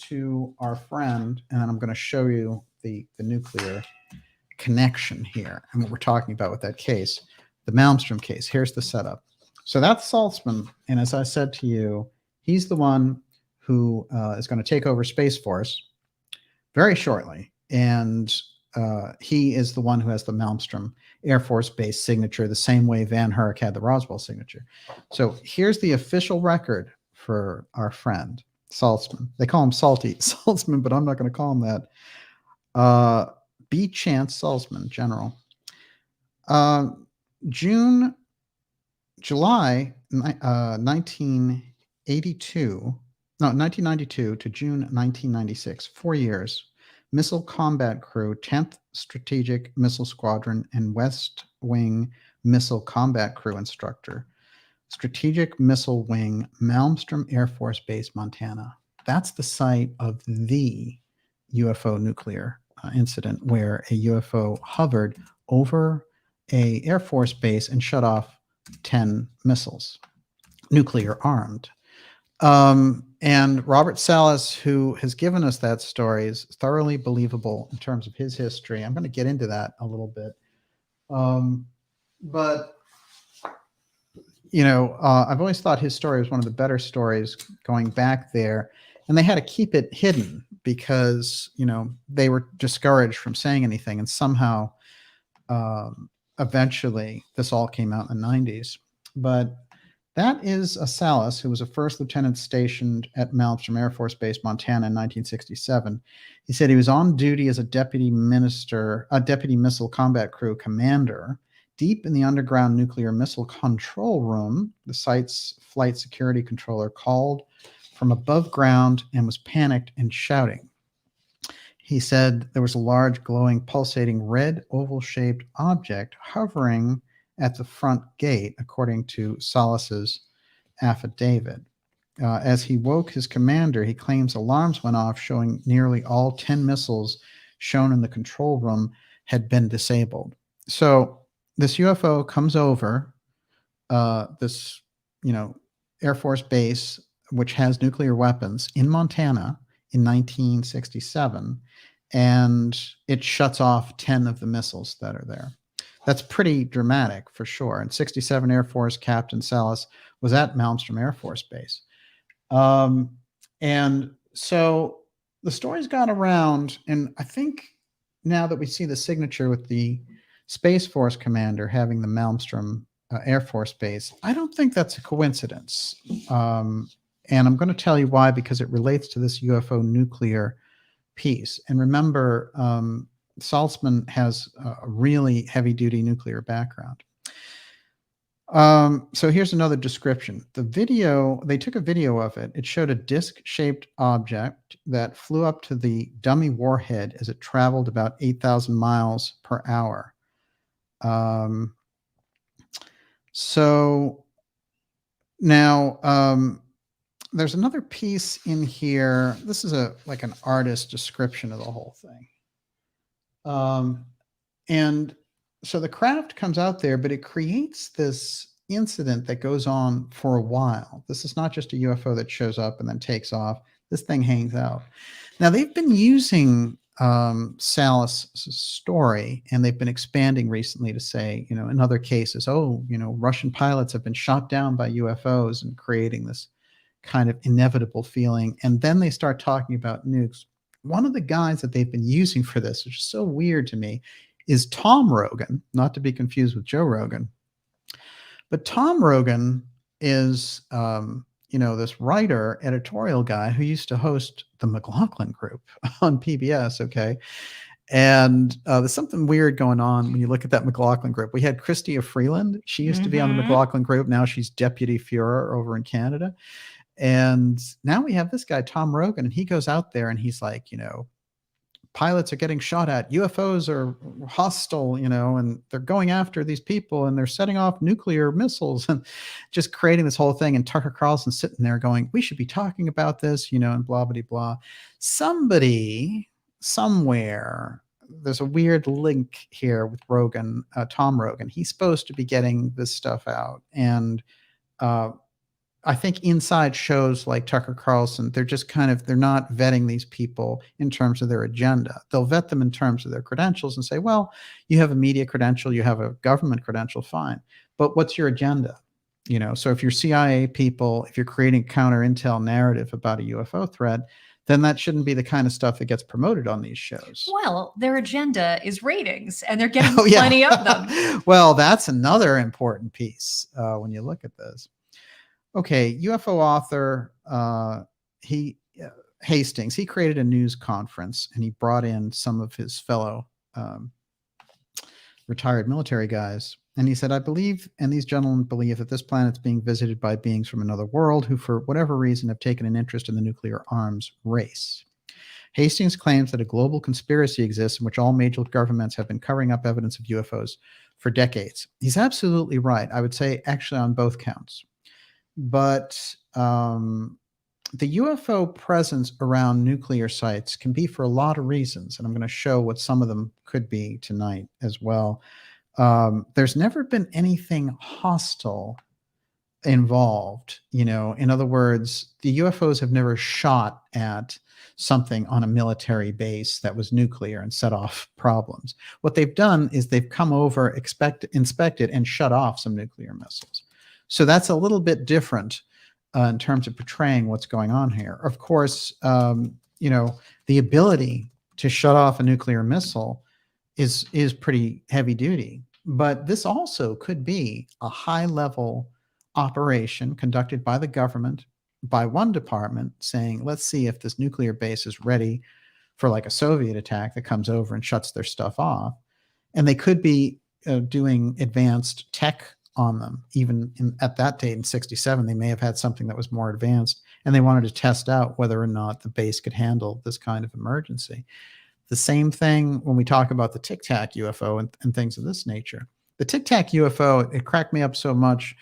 to our friend, and then I'm going to show you the nuclear connection here and what we're talking about with that case, the Malmstrom case. Here's the setup. So that's Saltzman, and as I said to you, he's the one who is going to take over Space Force very shortly. And he is the one who has the Malmstrom Air Force Base signature, the same way Van Herk had the Roswell signature. So here's the official record for our friend, Saltzman. They call him Salty Saltzman, but I'm not going to call him that. B. Chance Saltzman, General. July 1992 to June 1996, 4 years. Missile Combat Crew, 10th Strategic Missile Squadron, and West Wing Missile Combat Crew Instructor. Strategic Missile Wing, Malmstrom Air Force Base, Montana. That's the site of the UFO nuclear incident, where a UFO hovered over a Air Force base and shut off 10 missiles, nuclear armed. And Robert Salas, who has given us that story, is thoroughly believable in terms of his history. I'm going to get into that a little bit. But you know, I've always thought his story was one of the better stories going back there, and they had to keep it hidden because, you know, they were discouraged from saying anything, and somehow eventually this all came out in the 90s. But that is a Salas, who was a first lieutenant stationed at Malmstrom Air Force Base, Montana in 1967. He said he was on duty as a deputy missile combat crew commander deep in the underground nuclear missile control room. The site's flight security controller called from above ground and was panicked and shouting. He said there was a large, glowing, pulsating, red, oval-shaped object hovering at the front gate, according to Salas's affidavit. As he woke his commander, he claims alarms went off, showing nearly all 10 missiles shown in the control room had been disabled. So this UFO comes over this, you know, Air Force base, which has nuclear weapons, in Montana in 1967, and it shuts off 10 of the missiles that are there. That's pretty dramatic for sure. And 67 Air Force Captain Salas was at Malmstrom Air Force Base. And so the story's gone around, and I think now that we see the signature with the Space Force commander having the Malmstrom Air Force Base, I don't think that's a coincidence. And I'm going to tell you why, because it relates to this UFO nuclear piece. And remember, Saltzman has a really heavy-duty nuclear background. So here's another description. The video, they took a video of it. It showed a disc-shaped object that flew up to the dummy warhead as it traveled about 8,000 miles per hour. So now there's another piece in here. This is like an artist description of the whole thing. And so the craft comes out there, but it creates this incident that goes on for a while. This is not just a UFO that shows up and then takes off. This thing hangs out. Now, they've been using Salas' story, and they've been expanding recently to say, you know, in other cases, oh, you know, Russian pilots have been shot down by UFOs, and creating this kind of inevitable feeling. And then they start talking about nukes. One of the guys that they've been using for this, which is so weird to me, is Tom Rogan, not to be confused with Joe Rogan. But Tom Rogan is, you know, this writer, editorial guy who used to host the McLaughlin Group on PBS, okay? And there's something weird going on when you look at that McLaughlin Group. We had Chrystia Freeland. She used to be on the McLaughlin Group. Now she's Deputy Führer over in Canada. And now we have this guy, Tom Rogan, and he goes out there and he's like, you know, pilots are getting shot at, UFOs are hostile, you know, and they're going after these people and they're setting off nuclear missiles and just creating this whole thing. And Tucker Carlson sitting there going, we should be talking about this, you know, and blah, blah, blah. Somebody, somewhere, there's a weird link here with Rogan, Tom Rogan. He's supposed to be getting this stuff out. And I think inside shows like Tucker Carlson, they're just kind of, they're not vetting these people in terms of their agenda. They'll vet them in terms of their credentials and say, well, you have a media credential, you have a government credential, fine. But what's your agenda? You know, so if you're CIA people, if you're creating counter intel narrative about a UFO threat, then that shouldn't be the kind of stuff that gets promoted on these shows. Well, their agenda is ratings, and they're getting plenty of them. Well, that's another important piece when you look at this. Okay, UFO author Hastings, he created a news conference, and he brought in some of his fellow retired military guys. And he said, I believe, and these gentlemen believe, that this planet's being visited by beings from another world who, for whatever reason, have taken an interest in the nuclear arms race. Hastings claims that a global conspiracy exists in which all major governments have been covering up evidence of UFOs for decades. He's absolutely right. I would say actually on both counts. But the UFO presence around nuclear sites can be for a lot of reasons, and I'm going to show what some of them could be tonight as well. There's never been anything hostile involved, you know. In other words, the UFOs have never shot at something on a military base that was nuclear and set off problems. What they've done is they've come over, inspected, and shut off some nuclear missiles. So that's a little bit different in terms of portraying what's going on here. Of course, the ability to shut off a nuclear missile is pretty heavy duty. But this also could be a high-level operation conducted by the government, by one department, saying, let's see if this nuclear base is ready for like a Soviet attack that comes over and shuts their stuff off. And they could be doing advanced tech on them. Even at that date in 67, they may have had something that was more advanced, and they wanted to test out whether or not the base could handle this kind of emergency. The same thing when we talk about the Tic Tac UFO and things of this nature. The Tic Tac UFO, it cracked me up so much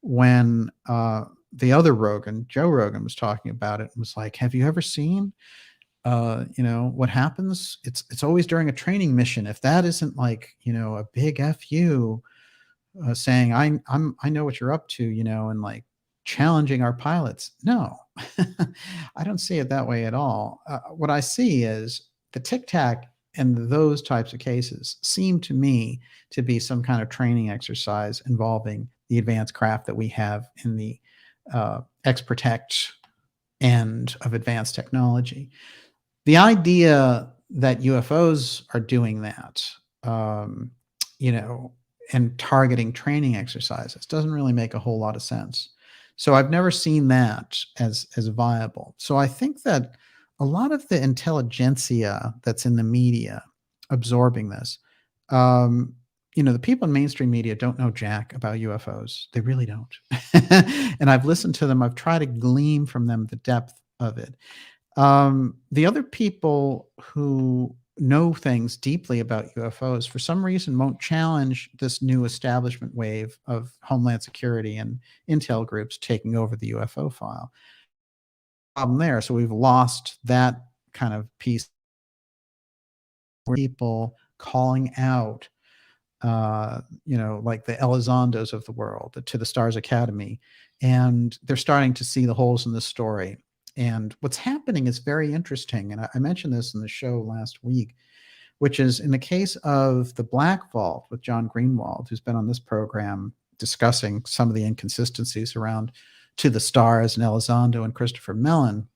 when the other Rogan, Joe Rogan, was talking about it and was like, have you ever seen what happens? It's always during a training mission. If that isn't like, a big FU saying, I know what you're up to, and like challenging our pilots. No, I don't see it that way at all. What I see is the Tic Tac and those types of cases seem to me to be some kind of training exercise involving the advanced craft that we have in the X-Protect end of advanced technology. The idea that UFOs are doing that, and targeting training exercises doesn't really make a whole lot of sense. So I've never seen that as viable. So I think that a lot of the intelligentsia that's in the media absorbing this, the people in mainstream media don't know jack about UFOs. They really don't. And I've listened to them. I've tried to glean from them the depth of it. The other people who know things deeply about UFOs, for some reason, won't challenge this new establishment wave of Homeland Security and intel groups taking over the UFO file. Problem there. So we've lost that kind of piece. People calling out, like the Elizondos of the world, to the Stars Academy, and they're starting to see the holes in the story. And what's happening is very interesting. And I mentioned this in the show last week, which is in the case of the Black Vault with John Greenwald, who's been on this program discussing some of the inconsistencies around To the Stars and Elizondo and Christopher Mellon.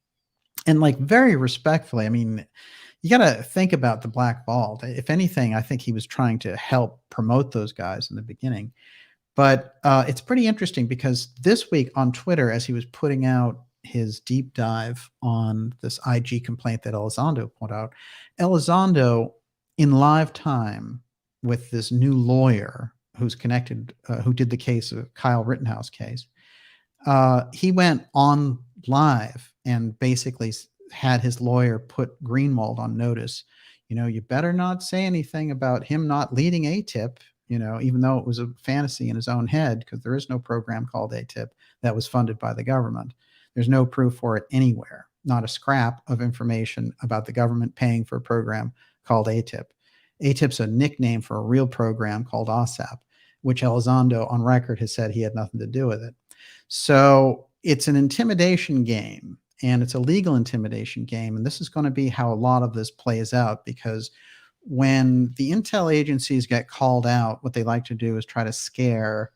And like very respectfully, I mean, you got to think about the Black Vault. If anything, I think he was trying to help promote those guys in the beginning. But it's pretty interesting because this week on Twitter, as he was putting out his deep dive on this IG complaint that Elizondo put out, Elizondo, in live time with this new lawyer who's connected, who did the case of Kyle Rittenhouse case, he went on live and basically had his lawyer put Greenwald on notice. You better not say anything about him not leading ATIP, even though it was a fantasy in his own head, because there is no program called ATIP that was funded by the government. There's no proof for it anywhere, not a scrap of information about the government paying for a program called ATIP. ATIP's a nickname for a real program called OSAP, which Elizondo on record has said he had nothing to do with it. So it's an intimidation game, and it's a legal intimidation game. And this is going to be how a lot of this plays out, because when the intel agencies get called out, what they like to do is try to scare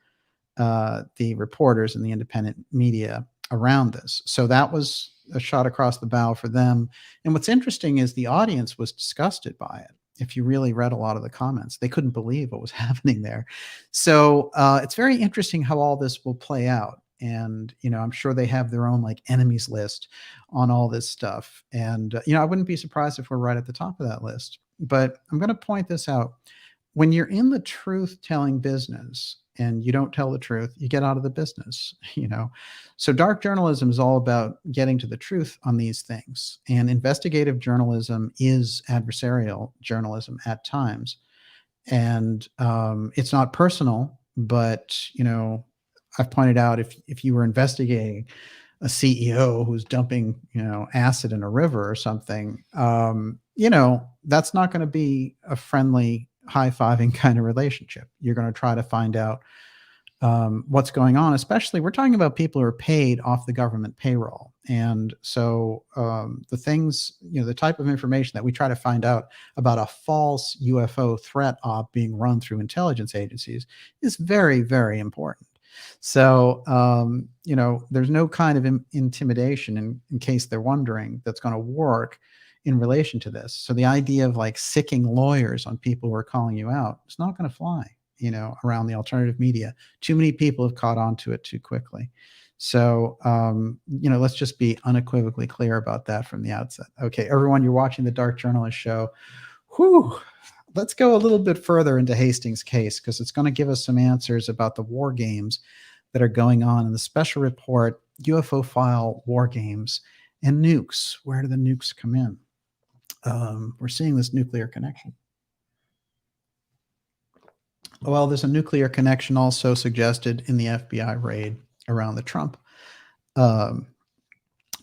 the reporters and the independent media around this. So that was a shot across the bow for them. And what's interesting is the audience was disgusted by it. If you really read a lot of the comments, they couldn't believe what was happening there. So it's very interesting how all this will play out. And, I'm sure they have their own like enemies list on all this stuff. And, I wouldn't be surprised if we're right at the top of that list. But I'm going to point this out. When you're in the truth-telling business and you don't tell the truth, you get out of the business, So dark journalism is all about getting to the truth on these things. And investigative journalism is adversarial journalism at times. And it's not personal, but, I've pointed out if you were investigating a CEO who's dumping, acid in a river or something, that's not going to be a friendly, high-fiving kind of relationship. You're going to try to find out what's going on, especially we're talking about people who are paid off the government payroll. And so the things, the type of information that we try to find out about a false UFO threat op being run through intelligence agencies is very, very important. So, you know, there's no kind of intimidation, in case they're wondering, that's going to work in relation to this. So the idea of like sicking lawyers on people who are calling you out, it's not going to fly, you know, around the alternative media. Too many people have caught on to it too quickly. So, you know, let's just be unequivocally clear about that from the outset. Okay, everyone, you're watching the Dark Journalist Show. Whew. Let's go a little bit further into Hastings' case, because it's going to give us some answers about the war games that are going on in the special report, UFO File War Games, and nukes. Where do the nukes come in? We're seeing this nuclear connection. Well, there's a nuclear connection also suggested in the FBI raid around the Trump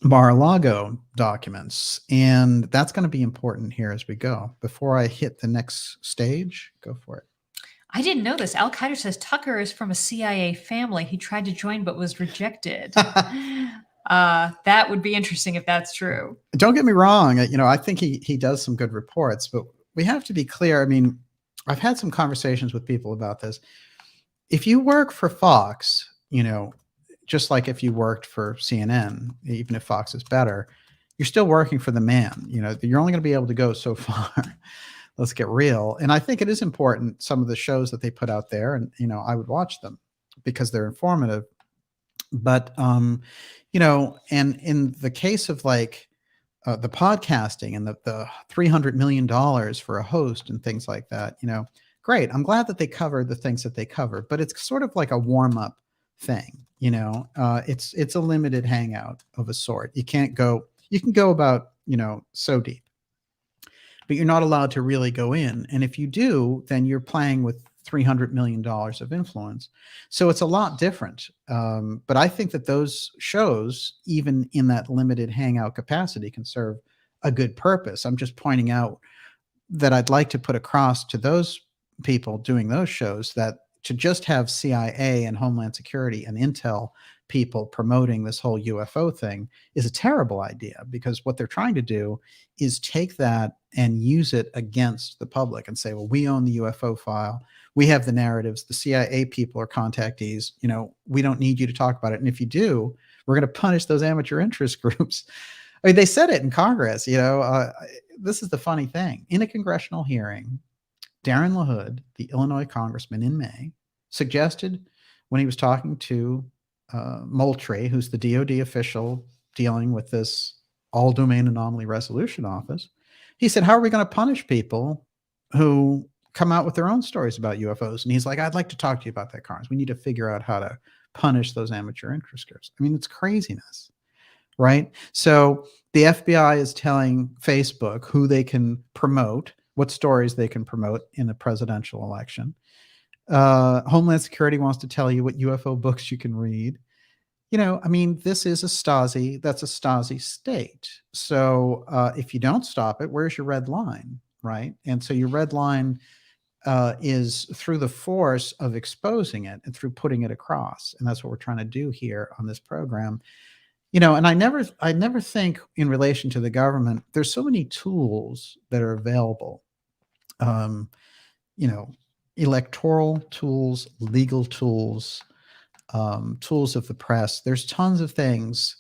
Mar-a-Lago documents. And that's going to be important here as we go. Before I hit the next stage, go for it. I didn't know this. Al Qaeda says Tucker is from a CIA family. He tried to join but was rejected. That would be interesting if that's true. Don't get me wrong. You know, I think he does some good reports, but we have to be clear. I mean, I've had some conversations with people about this. If you work for Fox, you know, just like if you worked for CNN, even if Fox is better, you're still working for the man. You know, you're only going to be able to go so far. Let's get real. And I think it is important, some of the shows that they put out there, and, you know, I would watch them because they're informative. But, you know, and in the case of like the podcasting and the $300 million for a host and things like that, you know, great. I'm glad that they covered the things that they cover, but it's sort of like a warm-up thing. You know, it's a limited hangout of a sort. You can go about, you know, so deep, but you're not allowed to really go in. And if you do, then you're playing with $300 million of influence. So it's a lot different. But I think that those shows, even in that limited hangout capacity, can serve a good purpose. I'm just pointing out that I'd like to put across to those people doing those shows that to just have CIA and Homeland Security and Intel people promoting this whole UFO thing is a terrible idea, because what they're trying to do is take that and use it against the public and say, well, we own the UFO file. We have the narratives. The CIA people are contactees. You know, we don't need you to talk about it. And if you do, we're going to punish those amateur interest groups. I mean, they said it in Congress, you know. This is the funny thing. In a congressional hearing, Darren LaHood, the Illinois congressman in May, suggested when he was talking to Moultrie, who's the DOD official dealing with this all-domain anomaly resolution office, he said, how are we going to punish people who come out with their own stories about UFOs? And he's like, I'd like to talk to you about that, Carnes. We need to figure out how to punish those amateur interest groups. I mean, it's craziness, right? So the FBI is telling Facebook who they can promote, what stories they can promote in a presidential election. Homeland Security wants to tell you what UFO books you can read. You know, I mean, this is a Stasi. That's a Stasi state. So if you don't stop it, where's your red line, right? And so your red line is through the force of exposing it and through putting it across. And that's what we're trying to do here on this program. You know, and I never think in relation to the government, there's so many tools that are available. You know, electoral tools, legal tools, tools of the press. There's tons of things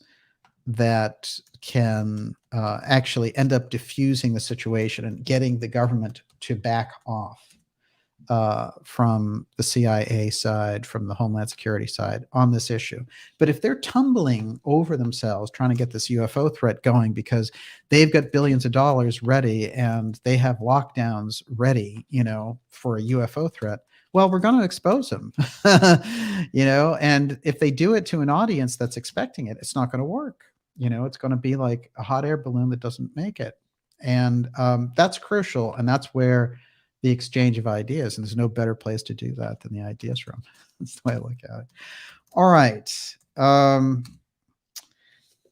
that can actually end up diffusing the situation and getting the government to back off from the CIA side, from the Homeland Security side on this issue. But if they're tumbling over themselves trying to get this UFO threat going because they've got billions of dollars ready and they have lockdowns ready, you know, for a UFO threat, well, we're going to expose them, you know, and if they do it to an audience that's expecting it, it's not going to work. You know, it's going to be like a hot air balloon that doesn't make it. And that's crucial. And that's where the exchange of ideas, and there's no better place to do that than the ideas room. That's the way I look at it. All right.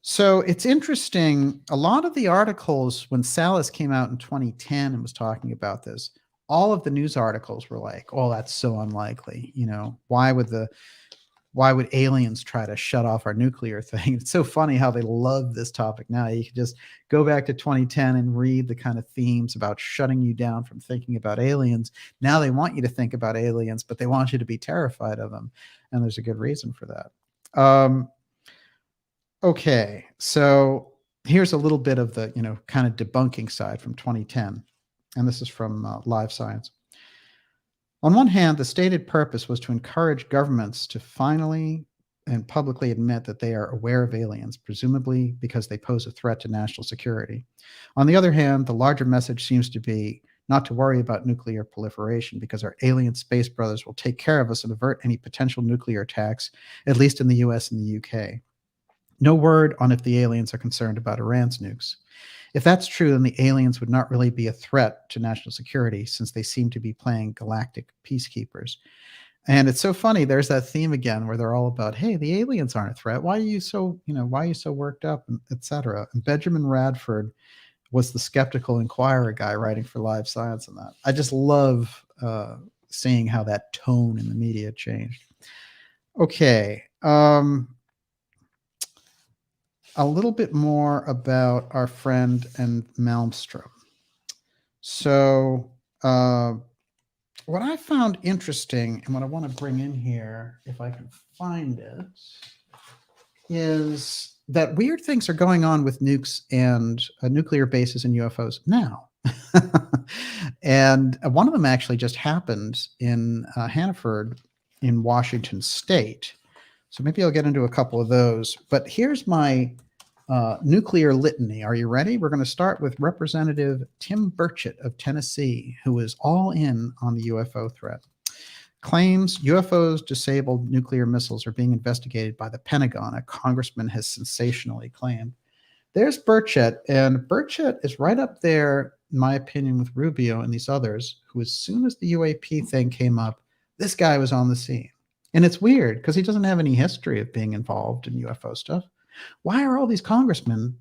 So it's interesting. A lot of the articles, when Salas came out in 2010 and was talking about this, all of the news articles were like, oh, that's so unlikely. You know, why would aliens try to shut off our nuclear thing? It's so funny how they love this topic now. You can just go back to 2010 and read the kind of themes about shutting you down from thinking about aliens. Now they want you to think about aliens, but they want you to be terrified of them. and there's a good reason for that. Okay, so here's a little bit of the, kind of debunking side from 2010, and this is from Live Science. On one hand, the stated purpose was to encourage governments to finally and publicly admit that they are aware of aliens, presumably because they pose a threat to national security. On the other hand, the larger message seems to be not to worry about nuclear proliferation because our alien space brothers will take care of us and avert any potential nuclear attacks, at least in the US and the UK. No word on if the aliens are concerned about Iran's nukes. If that's true, then the aliens would not really be a threat to national security since they seem to be playing galactic peacekeepers. And it's so funny. There's that theme again where they're all about, hey, the aliens aren't a threat. Why are you so, why are you so worked up, etc. And Benjamin Radford was the skeptical Inquirer guy writing for Live Science and that. I just love seeing how that tone in the media changed. Okay. A little bit more about our friend and Malmstrom. So what I found interesting and what I want to bring in here, if I can find it, is that weird things are going on with nukes and nuclear bases and UFOs now. And one of them actually just happened in Hanford in Washington State. So maybe I'll get into a couple of those. But here's my nuclear litany. Are you ready? We're going to start with Representative Tim Burchett of Tennessee, who is all in on the UFO threat. Claims UFOs disabled nuclear missiles are being investigated by the Pentagon, a congressman has sensationally claimed. There's Burchett, and Burchett is right up there, in my opinion, with Rubio and these others, who as soon as the UAP thing came up, this guy was on the scene. And it's weird because he doesn't have any history of being involved in UFO stuff. Why are all these congressmen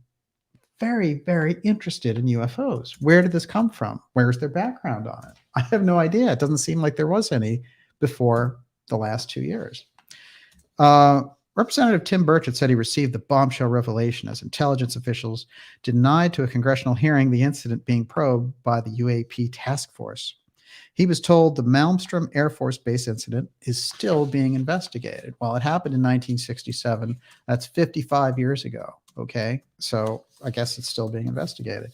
very, very interested in UFOs? Where did this come from? Where's their background on it? I have no idea. It doesn't seem like there was any before the last 2 years. Representative Tim Burchett said he received the bombshell revelation as intelligence officials denied to a congressional hearing the incident being probed by the UAP task force. He was told the Malmstrom Air Force Base incident is still being investigated. Well, it happened in 1967. That's 55 years ago. Okay, so I guess it's still being investigated.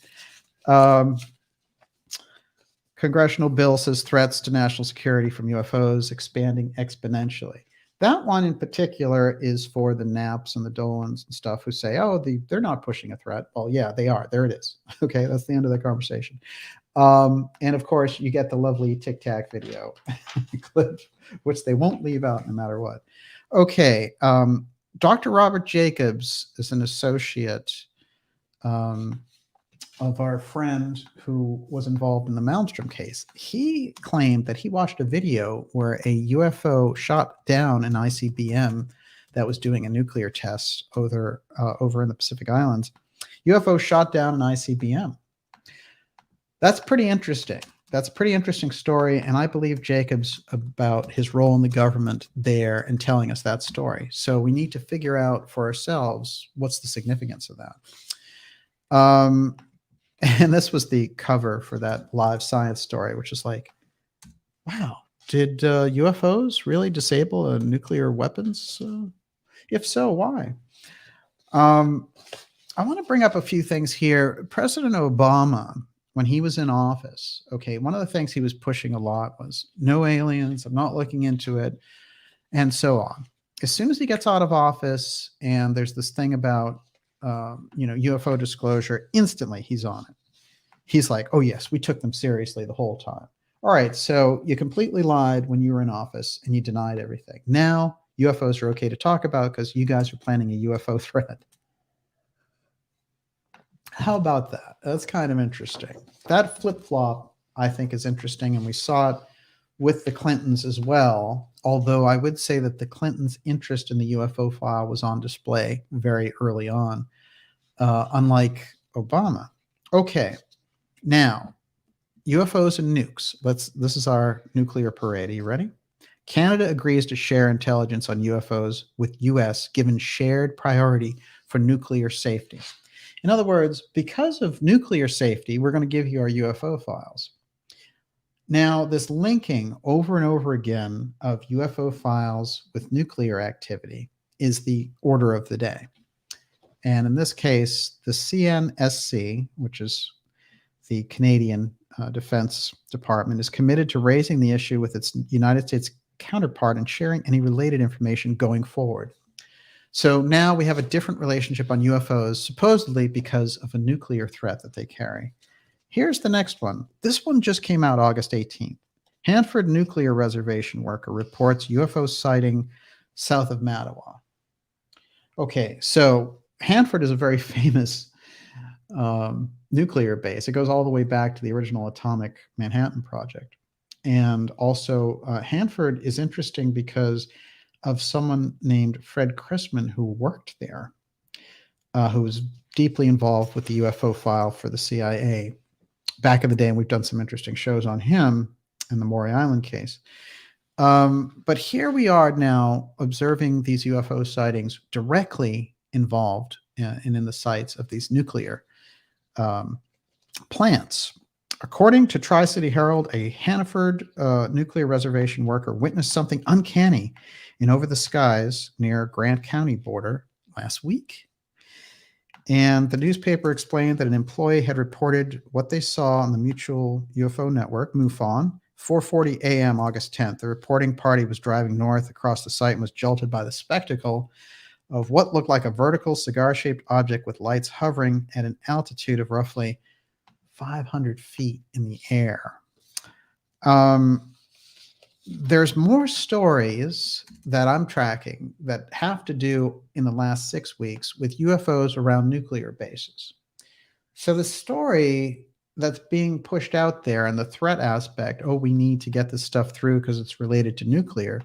Congressional bill says threats to national security from UFOs expanding exponentially. That one in particular is for the Naps and the Dolans and stuff who say, oh, they're not pushing a threat. Well, yeah, they are. There it is. Okay, that's the end of the conversation. And of course, you get the lovely Tic Tac video clip, which they won't leave out no matter what. Okay, Dr. Robert Jacobs is an associate of our friend who was involved in the Malmstrom case. He claimed that he watched a video where a UFO shot down an ICBM that was doing a nuclear test over in the Pacific Islands. UFO shot down an ICBM. That's pretty interesting. That's a pretty interesting story, and I believe Jacobs about his role in the government there and telling us that story. So we need to figure out for ourselves what's the significance of that. And this was the cover for that Live Science story, which is like, wow, did UFOs really disable nuclear weapons? If so, why? I want to bring up a few things here. President Obama, when he was in office, okay, one of the things he was pushing a lot was no aliens, I'm not looking into it, and so on. As soon as he gets out of office and there's this thing about UFO disclosure, instantly he's on it. He's like, oh yes, we took them seriously the whole time. All right, so you completely lied when you were in office and you denied everything. Now UFOs are okay to talk about because you guys are planning a UFO threat. How about that? That's kind of interesting. That flip-flop, I think, is interesting, and we saw it with the Clintons as well, although I would say that the Clintons' interest in the UFO file was on display very early on, unlike Obama. Okay, now, UFOs and nukes. This is our nuclear parade. Are you ready? Canada agrees to share intelligence on UFOs with US given shared priority for nuclear safety. In other words, because of nuclear safety, we're going to give you our UFO files. Now, this linking over and over again of UFO files with nuclear activity is the order of the day. And in this case, the CNSC, which is the Canadian Defense Department, is committed to raising the issue with its United States counterpart and sharing any related information going forward. So now we have a different relationship on UFOs, supposedly because of a nuclear threat that they carry. Here's the next one. This one just came out August 18th. Hanford Nuclear Reservation worker reports UFO sighting south of Mattawa. Okay, so Hanford is a very famous nuclear base. It goes all the way back to the original atomic Manhattan Project. And also Hanford is interesting because of someone named Fred Chrisman who worked there, who was deeply involved with the UFO file for the CIA back in the day, and we've done some interesting shows on him in the Maury Island case. But here we are now observing these UFO sightings directly involved and in the sites of these nuclear plants. According to Tri-City Herald, a Hanford nuclear reservation worker witnessed something uncanny in over the skies near Grant County border last week. And the newspaper explained that an employee had reported what they saw on the Mutual UFO Network, MUFON, 4:40 a.m. August 10th. The reporting party was driving north across the site and was jolted by the spectacle of what looked like a vertical cigar-shaped object with lights hovering at an altitude of roughly 500 feet in the air. There's more stories that I'm tracking that have to do in the last 6 weeks with UFOs around nuclear bases. So the story that's being pushed out there and the threat aspect, oh, we need to get this stuff through because it's related to nuclear.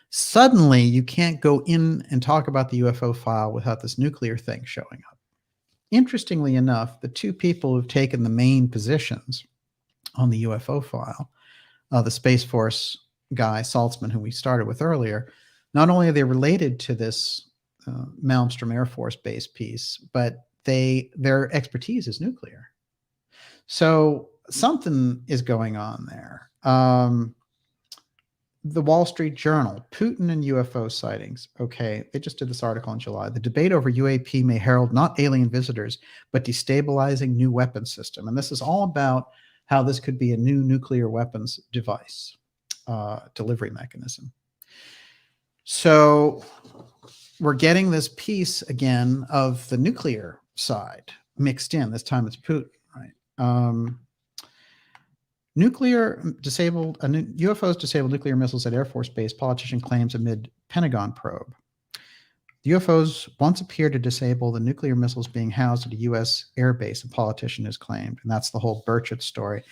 Suddenly, you can't go in and talk about the UFO file without this nuclear thing showing up. Interestingly enough, the two people who've taken the main positions on the UFO file, the Space Force guy, Saltzman, who we started with earlier, not only are they related to this Malmstrom Air Force Base piece, but their expertise is nuclear. So something is going on there. The Wall Street Journal, Putin and UFO sightings. Okay, they just did this article in July. The debate over UAP may herald not alien visitors, but destabilizing new weapons system. And this is all about how this could be a new nuclear weapons device, delivery mechanism. So we're getting this piece again of the nuclear side mixed in. This time it's Putin, right? UFOs disabled nuclear missiles at Air Force Base, politician claims amid Pentagon probe. The UFOs once appeared to disable the nuclear missiles being housed at a U.S. air base, a politician has claimed, and that's the whole Burchett story.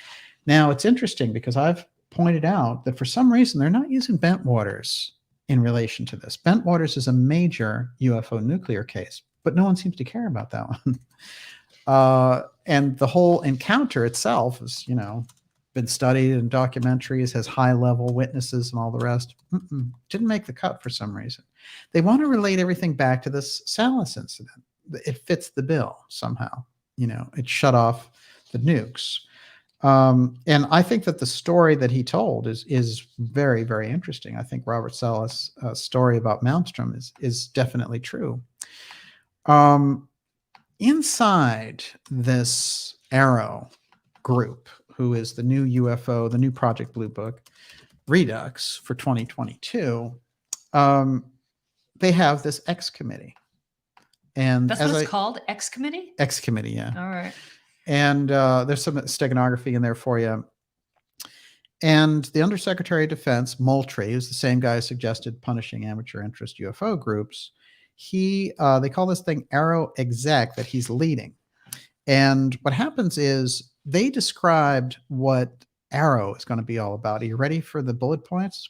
Now, it's interesting because I've pointed out that for some reason they're not using Bentwaters in relation to this. Bentwaters is a major UFO nuclear case, but no one seems to care about that one. And the whole encounter itself is, been studied in documentaries, has high-level witnesses and all the rest. Didn't make the cut for some reason. They want to relate everything back to this Salas incident. It fits the bill somehow. It shut off the nukes. And I think that the story that he told is very, very interesting. I think Robert Salas' story about Malmstrom is definitely true. Inside this Arrow group, who is the new UFO, the new Project Blue Book Redux for 2022, they have this X committee. And that's what it's called, X committee? X committee, yeah. All right. And there's some steganography in there for you. And the Undersecretary of Defense, Moultrie, who's the same guy who suggested punishing amateur interest UFO groups, they call this thing Arrow Exec that he's leading. And what happens is they described what Arrow is going to be all about. Are you ready for the bullet points?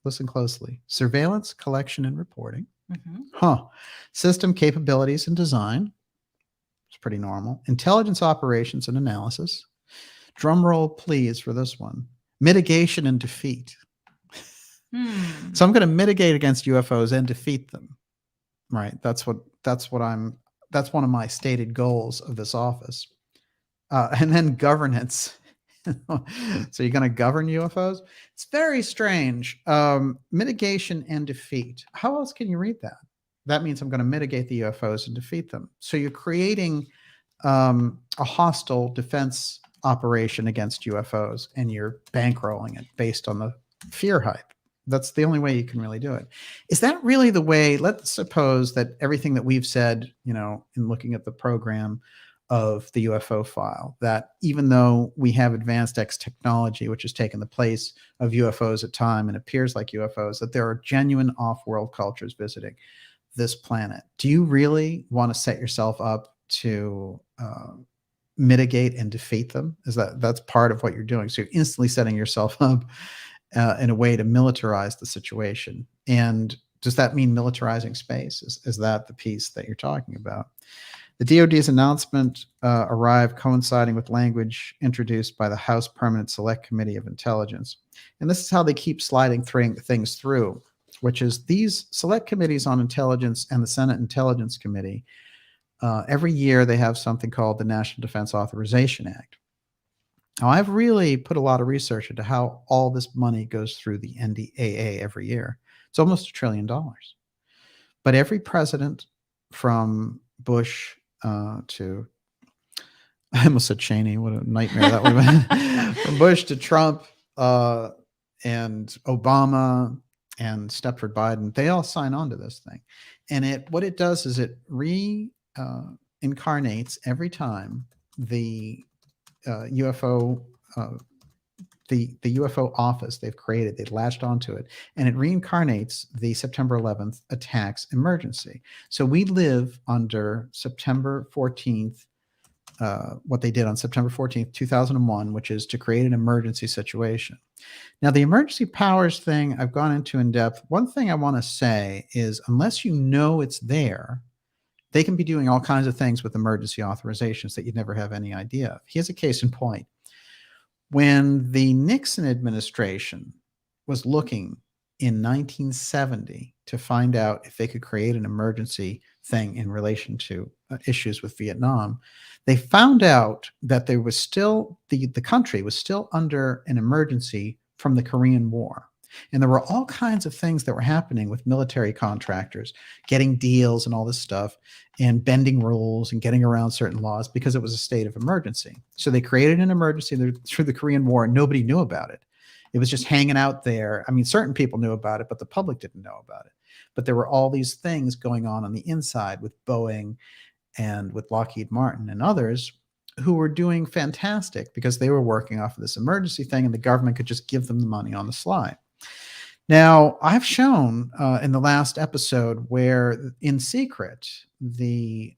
Listen closely. Surveillance, collection, and reporting. System capabilities and design. It's pretty normal. Intelligence operations and analysis. Drum roll, please, for this one. Mitigation and defeat. So I'm going to mitigate against UFOs and defeat them. Right. That's one of my stated goals of this office. And then governance So you're going to govern UFOs? It's very strange. Mitigation and defeat. How else can you read that? That means I'm going to mitigate the UFOs and defeat them. So you're creating a hostile defense operation against UFOs, and you're bankrolling it based on the fear hype. That's the only way you can really do it. Is that really the way? Let's suppose that everything that we've said, in looking at the program of the UFO file, that even though we have advanced X technology, which has taken the place of UFOs at time and appears like UFOs, that there are genuine off-world cultures visiting this planet. Do you really want to set yourself up to mitigate and defeat them? That's part of what you're doing? So you're instantly setting yourself up in a way to militarize the situation. And does that mean militarizing space? Is that the piece that you're talking about? The DoD's announcement arrived coinciding with language introduced by the House Permanent Select Committee of Intelligence. And this is how they keep sliding things through, which is these select committees on intelligence and the Senate Intelligence Committee. Every year they have something called the National Defense Authorization Act. Now, I've really put a lot of research into how all this money goes through the NDAA every year. It's almost $1 trillion. But every president, from Bush to, I almost said Cheney, what a nightmare that would have been, from Bush to Trump and Obama and Stepford Biden, they all sign on to this thing. And what it does is it incarnates every time the UFO, the UFO office they've created, they've latched onto it, and it reincarnates the September 11th attacks emergency. So we live under September 14th, what they did on September 14th, 2001, which is to create an emergency situation. Now, the emergency powers thing I've gone into in depth. One thing I want to say is, unless you know it's there, they can be doing all kinds of things with emergency authorizations that you'd never have any idea of. Here's a case in point. When the Nixon administration was looking in 1970 to find out if they could create an emergency thing in relation to issues with Vietnam, they found out that there was still, the country was still under an emergency from the Korean War. And there were all kinds of things that were happening with military contractors, getting deals and all this stuff, and bending rules and getting around certain laws because it was a state of emergency. So they created an emergency through the Korean War, and nobody knew about it. It was just hanging out there. I mean, certain people knew about it, but the public didn't know about it. But there were all these things going on the inside with Boeing and with Lockheed Martin and others who were doing fantastic because they were working off of this emergency thing, and the government could just give them the money on the sly. Now, I've shown in the last episode where, in secret, the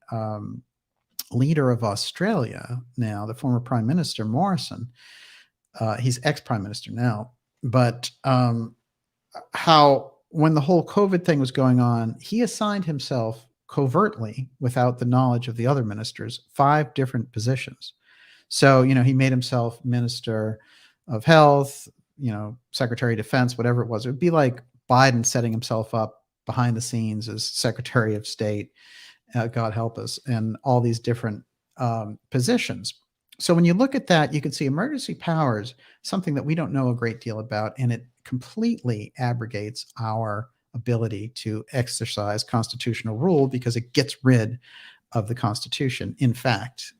leader of Australia now, the former Prime Minister Morrison, he's ex-Prime Minister now, but how when the whole COVID thing was going on, he assigned himself covertly, without the knowledge of the other ministers, 5 different positions. So, he made himself Minister of Health, Secretary of Defense, whatever it was. It would be like Biden setting himself up behind the scenes as Secretary of State, God help us, and all these different positions. So when you look at that, you can see emergency powers, something that we don't know a great deal about, and it completely abrogates our ability to exercise constitutional rule because it gets rid of the Constitution. In fact,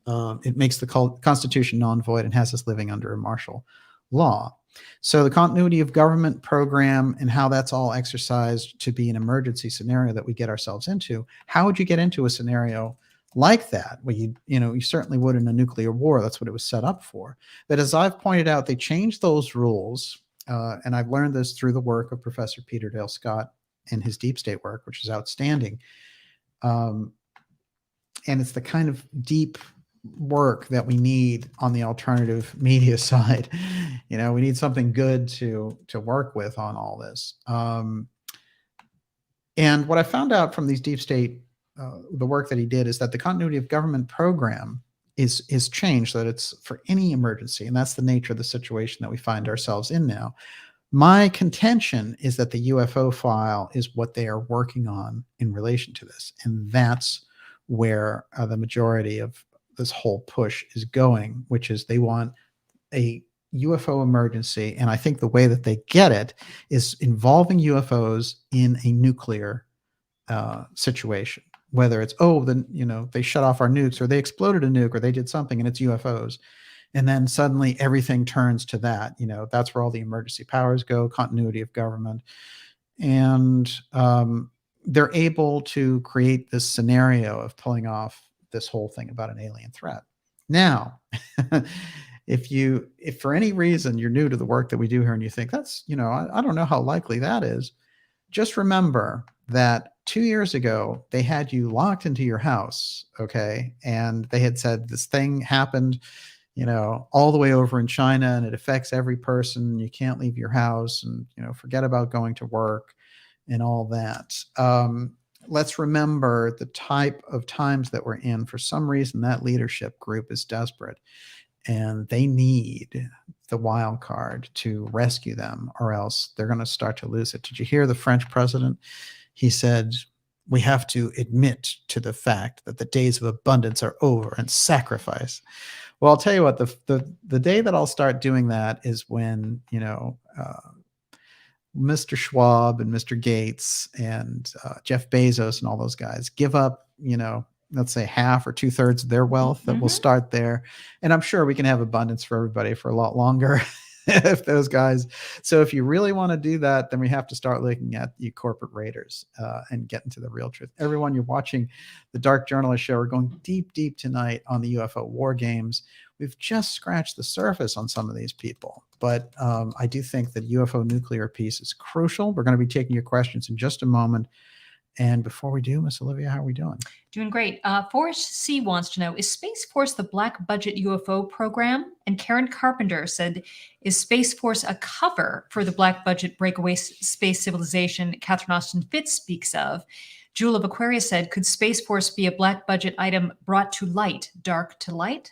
it makes the Constitution non-void and has us living under a martial law. So the continuity of government program and how that's all exercised to be an emergency scenario that we get ourselves into. How would you get into a scenario like that? Well, you certainly would in a nuclear war. That's what it was set up for. But as I've pointed out, they changed those rules. And I've learned this through the work of Professor Peter Dale Scott and his deep state work, which is outstanding. And it's the kind of deep work that we need on the alternative media side. We need something good to work with on all this. And what I found out from these deep state, the work that he did, is that the continuity of government program is changed, so that it's for any emergency. And that's the nature of the situation that we find ourselves in now. My contention is that the UFO file is what they are working on in relation to this. And that's where the majority of this whole push is going, which is they want a UFO emergency, and I think the way that they get it is involving UFOs in a nuclear situation. Whether it's, oh, then, you know, they shut off our nukes, or they exploded a nuke, or they did something and it's UFOs. And then suddenly everything turns to that. You know, that's where all the emergency powers go, continuity of government. And they're able to create this scenario of pulling off this whole thing about an alien threat. Now, if for any reason you're new to the work that we do here and you think that's, you know, I don't know how likely that is, just remember that 2 years ago, they had you locked into your house, okay? And they had said this thing happened, you know, all the way over in China, and it affects every person. You can't leave your house, and, you know, forget about going to work and all that. Let's remember the type of times that we're in. For some reason, that leadership group is desperate, and they need the wild card to rescue them, or else they're going to start to lose it. Did you hear the French president? He said, we have to admit to the fact that the days of abundance are over and sacrifice. Well, I'll tell you what, the day that I'll start doing that is when, you know, Mr. Schwab and Mr. Gates and Jeff Bezos and all those guys give up, you know, let's say half or 2/3 of their wealth, that will start there. And I'm sure we can have abundance for everybody for a lot longer if those guys. So if you really want to do that, then we have to start looking at you corporate raiders and get into the real truth. Everyone, you're watching the Dark Journalist Show. We're going deep, deep tonight on the UFO war games. We've just scratched the surface on some of these people, but I do think that UFO nuclear piece is crucial. We're going to be taking your questions in just a moment. And before we do, Miss Olivia, how are we doing? Doing great. Forrest C wants to know, is Space Force the black budget UFO program? And Karen Carpenter said, is Space Force a cover for the black budget breakaway space civilization Catherine Austin Fitts speaks of? Jewel of Aquarius said, could Space Force be a black budget item brought to light, dark to light?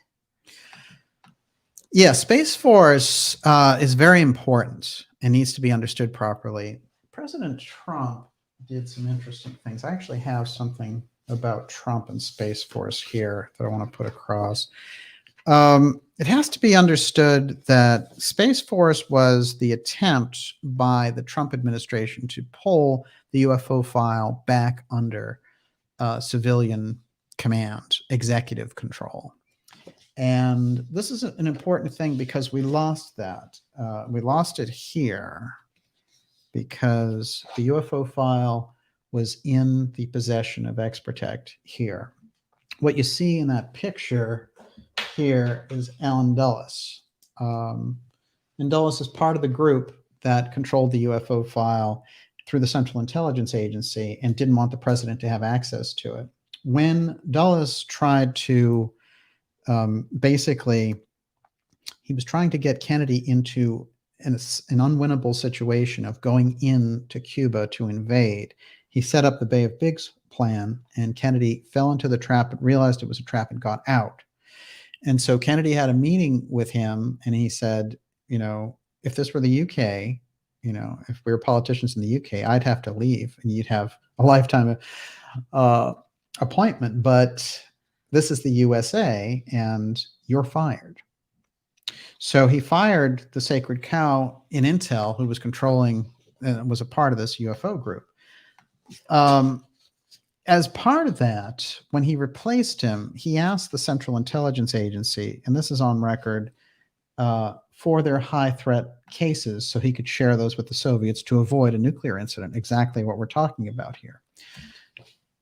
Yeah, Space Force is very important and needs to be understood properly. President Trump did some interesting things. I actually have something about Trump and Space Force here that I want to put across. It has to be understood that Space Force was the attempt by the Trump administration to pull the UFO file back under civilian command, executive control. And this is an important thing because we lost that. We lost it here because the UFO file was in the possession of X-Protect here. What you see in that picture here is Alan Dulles. And Dulles is part of the group that controlled the UFO file through the Central Intelligence Agency and didn't want the president to have access to it. When Dulles tried to basically, he was trying to get Kennedy into an unwinnable situation of going into Cuba to invade. He set up the Bay of Pigs plan, and Kennedy fell into the trap and realized it was a trap and got out. And so Kennedy had a meeting with him, and he said, you know, if this were the UK, you know, if we were politicians in the UK, I'd have to leave and you'd have a lifetime appointment. But this is the USA and you're fired. So he fired the sacred cow in Intel, who was controlling and was a part of this UFO group. As part of that, when he replaced him, he asked the Central Intelligence Agency, and this is on record, for their high threat cases so he could share those with the Soviets to avoid a nuclear incident, exactly what we're talking about here.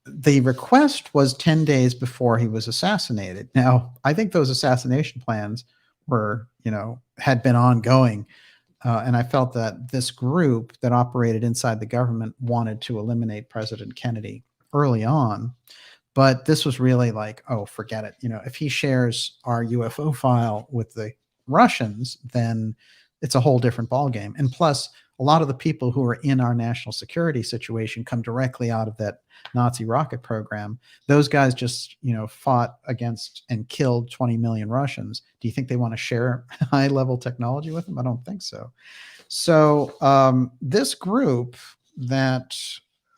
The request was 10 days before he was assassinated. Now, I think those assassination plans were, you know, had been ongoing. And I felt that this group that operated inside the government wanted to eliminate President Kennedy early on. But this was really like, oh, forget it. You know, if he shares our UFO file with the Russians, then it's a whole different ballgame. And plus, a lot of the people who are in our national security situation come directly out of that Nazi rocket program. Those guys just, you know, fought against and killed 20 million Russians. Do you think they want to share high-level technology with them? I don't think so. So this group that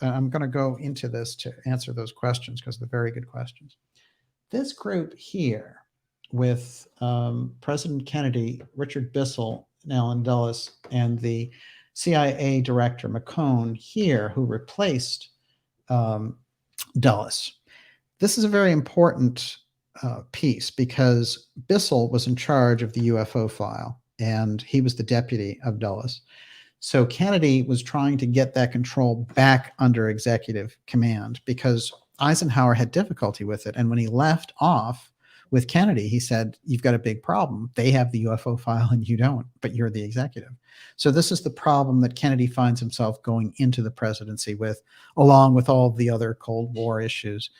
I'm going to go into this to answer those questions because they're very good questions. This group here with President Kennedy, Richard Bissell, and Allen Dulles, and the CIA director McCone here, who replaced Dulles. This is a very important piece because Bissell was in charge of the UFO file, and he was the deputy of Dulles. So Kennedy was trying to get that control back under executive command because Eisenhower had difficulty with it. And when he left off with Kennedy, he said, you've got a big problem. They have the UFO file and you don't, but you're the executive. So this is the problem that Kennedy finds himself going into the presidency with, along with all the other Cold War issues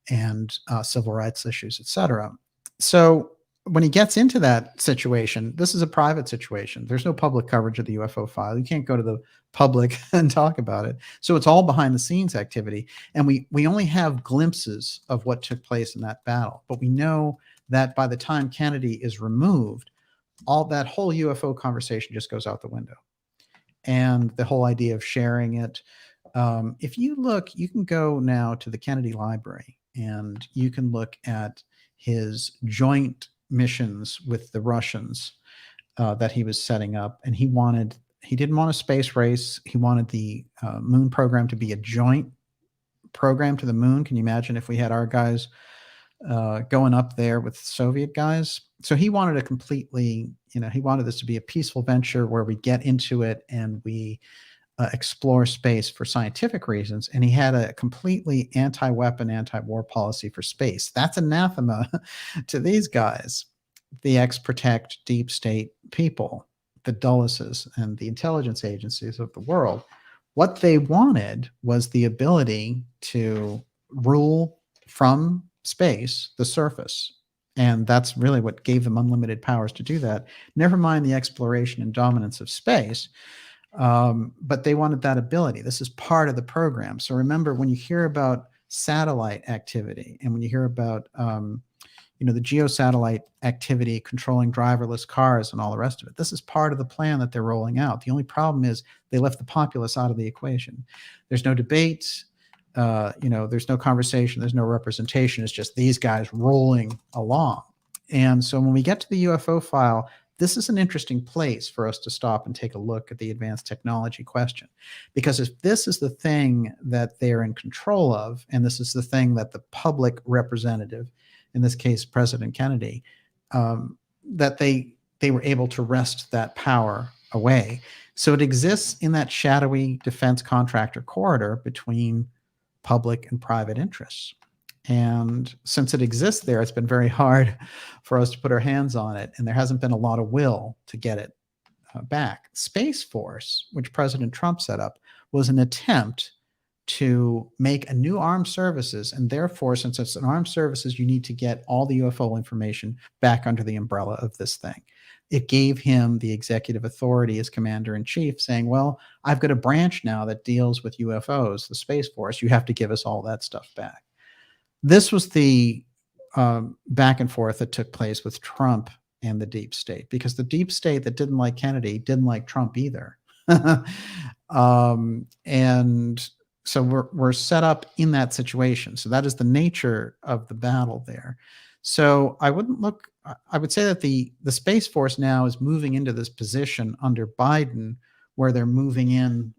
and civil rights issues, et cetera. So when he gets into that situation, this is a private situation. There's no public coverage of the UFO file. You can't go to the public and talk about it. So it's all behind the scenes activity. And we only have glimpses of what took place in that battle. But we know that by the time Kennedy is removed, all that whole UFO conversation just goes out the window. And the whole idea of sharing it. If you look, you can go now to the Kennedy Library and you can look at his joint missions with the Russians that he was setting up. And he didn't want a space race. He wanted the moon program to be a joint program to the moon. Can you imagine if we had our guys going up there with Soviet guys? So he wanted a completely, he wanted this to be a peaceful venture where we get into it and we explore space for scientific reasons. And he had a completely anti-weapon, anti-war policy for space. That's anathema to these guys, the ex-protect deep state people, the Dulleses and the intelligence agencies of the world. What they wanted was the ability to rule from space, the surface. And that's really what gave them unlimited powers to do that. Never mind the exploration and dominance of space. But they wanted that ability. This is part of the program. So remember, when you hear about satellite activity and when you hear about, the geosatellite activity controlling driverless cars and all the rest of it, this is part of the plan that they're rolling out. The only problem is they left the populace out of the equation. There's no debate. There's no conversation. There's no representation. It's just these guys rolling along. And so when we get to the UFO file, this is an interesting place for us to stop and take a look at the advanced technology question. Because if this is the thing that they're in control of, and this is the thing that the public representative, in this case, President Kennedy, that they were able to wrest that power away. So it exists in that shadowy defense contractor corridor between public and private interests. And since it exists there, it's been very hard for us to put our hands on it. And there hasn't been a lot of will to get it back. Space Force, which President Trump set up, was an attempt to make a new armed services. And therefore, since it's an armed services, you need to get all the UFO information back under the umbrella of this thing. It gave him the executive authority as commander in chief, saying, well, I've got a branch now that deals with UFOs, the Space Force. You have to give us all that stuff back. This was the back and forth that took place with Trump and the deep state, because the deep state that didn't like Kennedy didn't like Trump either. And so we're set up in that situation. So that is the nature of the battle there. So I would say that the Space Force now is moving into this position under Biden where they're moving in,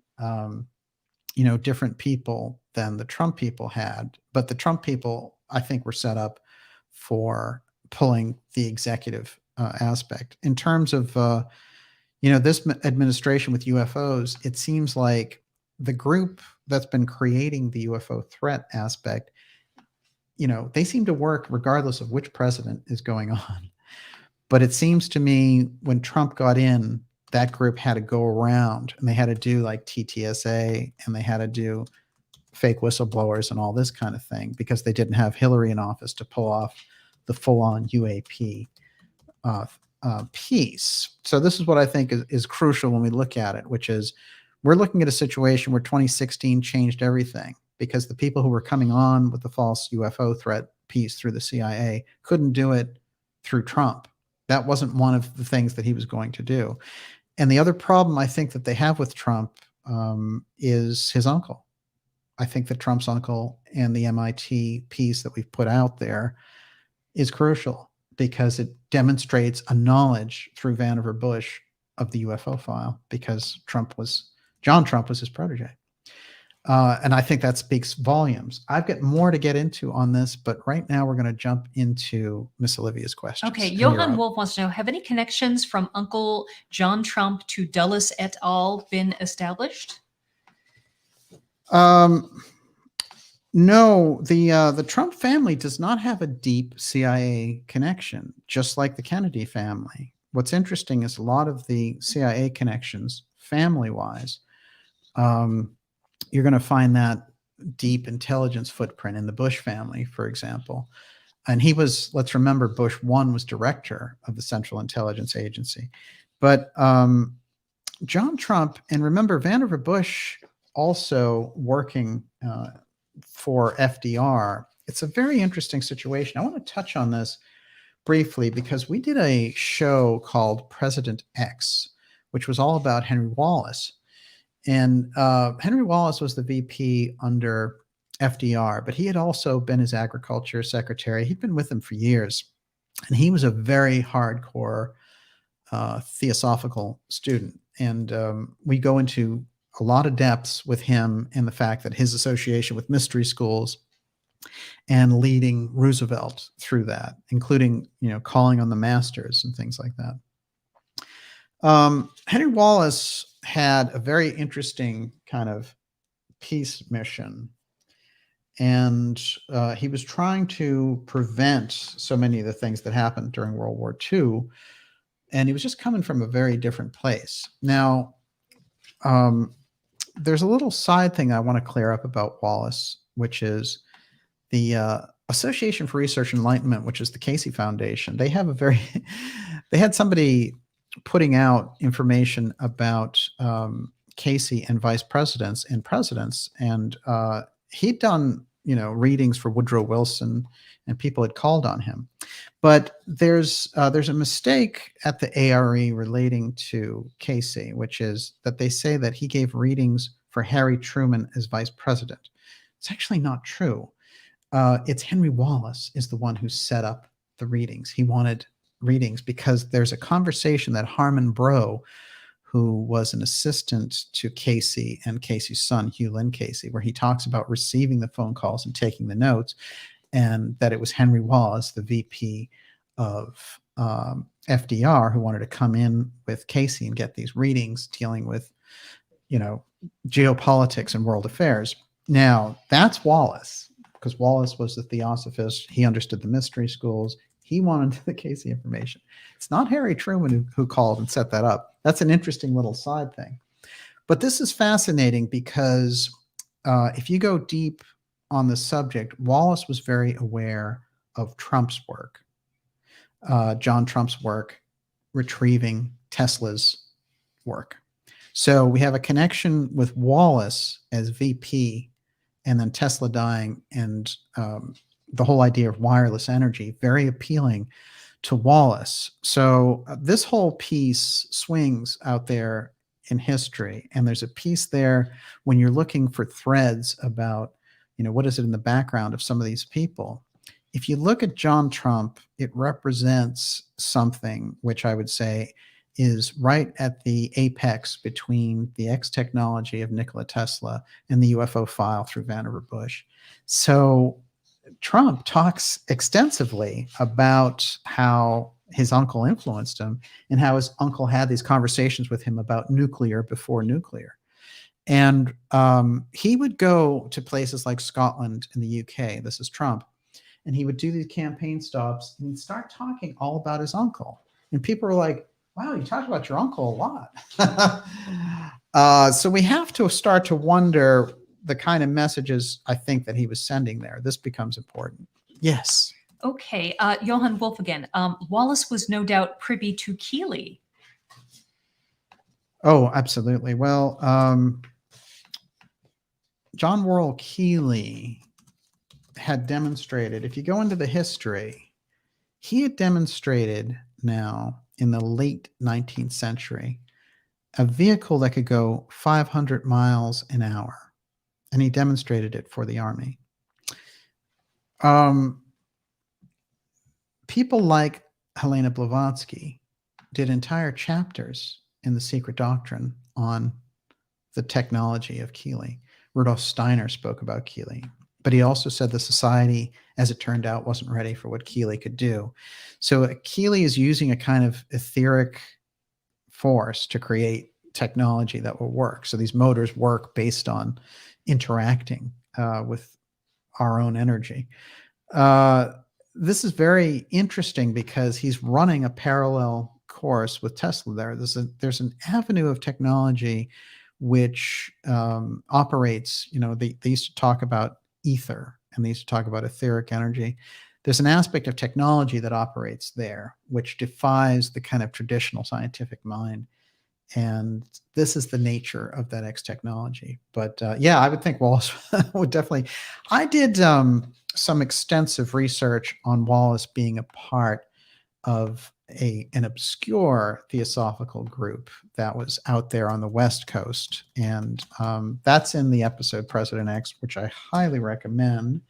different people than the Trump people had. But the Trump people, I think, were set up for pulling the executive aspect. In terms of, this administration with UFOs, it seems like the group that's been creating the UFO threat aspect, they seem to work regardless of which president is going on. But it seems to me when Trump got in, that group had to go around and they had to do like TTSA and they had to do fake whistleblowers and all this kind of thing because they didn't have Hillary in office to pull off the full-on UAP piece. So this is what I think is crucial when we look at it, which is we're looking at a situation where 2016 changed everything because the people who were coming on with the false UFO threat piece through the CIA couldn't do it through Trump. That wasn't one of the things that he was going to do. And the other problem I think that they have with Trump is his uncle. I think that Trump's uncle and the MIT piece that we've put out there is crucial. because it demonstrates a knowledge through Vannevar Bush of the UFO file, because John Trump was his protege. And I think that speaks volumes. I've got more to get into on this, but right now we're going to jump into Miss Olivia's questions. Okay, Johann Wolf wants to know, have any connections from Uncle John Trump to Dulles et al. Been established? No, the Trump family does not have a deep CIA connection, just like the Kennedy family. What's interesting is a lot of the CIA connections, family-wise, you're going to find that deep intelligence footprint in the Bush family, for example. And he was, let's remember, Bush 1 was director of the Central Intelligence Agency. But John Trump, and remember, Vannevar Bush also working for FDR. It's a very interesting situation. I want to touch on this briefly because we did a show called President X, which was all about Henry Wallace. And Henry Wallace was the VP under FDR, but he had also been his agriculture secretary. He'd been with him for years, and he was a very hardcore theosophical student. And we go into a lot of depths with him and the fact that his association with mystery schools and leading Roosevelt through that, including, calling on the masters and things like that. Henry Wallace had a very interesting kind of peace mission, and he was trying to prevent so many of the things that happened during World War II, and he was just coming from a very different place. Now, there's a little side thing I want to clear up about Wallace, which is the Association for Research and Enlightenment, which is the Casey Foundation. They have they had somebody putting out information about Casey and vice presidents and presidents, and he'd done readings for Woodrow Wilson, and people had called on him. But there's a mistake at the ARE relating to Casey, which is that they say that he gave readings for Harry Truman as vice president. It's actually not true. It's Henry Wallace is the one who set up the readings. He wanted readings because there's a conversation that Harmon Brough, who was an assistant to Casey and Casey's son, Hugh Lynn Casey, where he talks about receiving the phone calls and taking the notes, and that it was Henry Wallace, the VP of FDR, who wanted to come in with Casey and get these readings dealing with, geopolitics and world affairs. Now, that's Wallace, because Wallace was the theosophist. He understood the mystery schools. He wanted the Casey information. It's not Harry Truman who called and set that up. That's an interesting little side thing. But this is fascinating because if you go deep on the subject, Wallace was very aware of Trump's work, John Trump's work, retrieving Tesla's work. So we have a connection with Wallace as VP, and then Tesla dying, and the whole idea of wireless energy, very appealing to Wallace. So this whole piece swings out there in history, and there's a piece there when you're looking for threads about, what is it in the background of some of these people. If you look at John Trump, it represents something which I would say is right at the apex between the X technology of Nikola Tesla and the UFO file through Vannevar Bush. So Trump talks extensively about how his uncle influenced him and how his uncle had these conversations with him about nuclear before nuclear. And he would go to places like Scotland and the UK, this is Trump, and he would do these campaign stops and he'd start talking all about his uncle. And people were like, wow, you talk about your uncle a lot. So we have to start to wonder the kind of messages I think that he was sending there. This becomes important. Yes. Okay. Johann Wolf again. Wallace was no doubt privy to Keeley. Oh, absolutely. Well, John Worrell Keeley had demonstrated, if you go into the history, he had demonstrated now in the late 19th century, a vehicle that could go 500 miles an hour. And he demonstrated it for the Army. people like Helena Blavatsky did entire chapters in The Secret Doctrine on the technology of Keeley. Rudolf Steiner spoke about Keeley, but he also said the society, as it turned out, wasn't ready for what Keeley could do. So Keeley is using a kind of etheric force to create technology that will work. So these motors work based on interacting with our own energy. This is very interesting because he's running a parallel course with Tesla there. There's an avenue of technology which operates, they used to talk about ether and they used to talk about etheric energy. There's an aspect of technology that operates there, which defies the kind of traditional scientific mind. And this is the nature of that X technology. But yeah, I would think Wallace would definitely. I did some extensive research on Wallace being a part of an obscure theosophical group that was out there on the West Coast. And that's in the episode President X, which I highly recommend.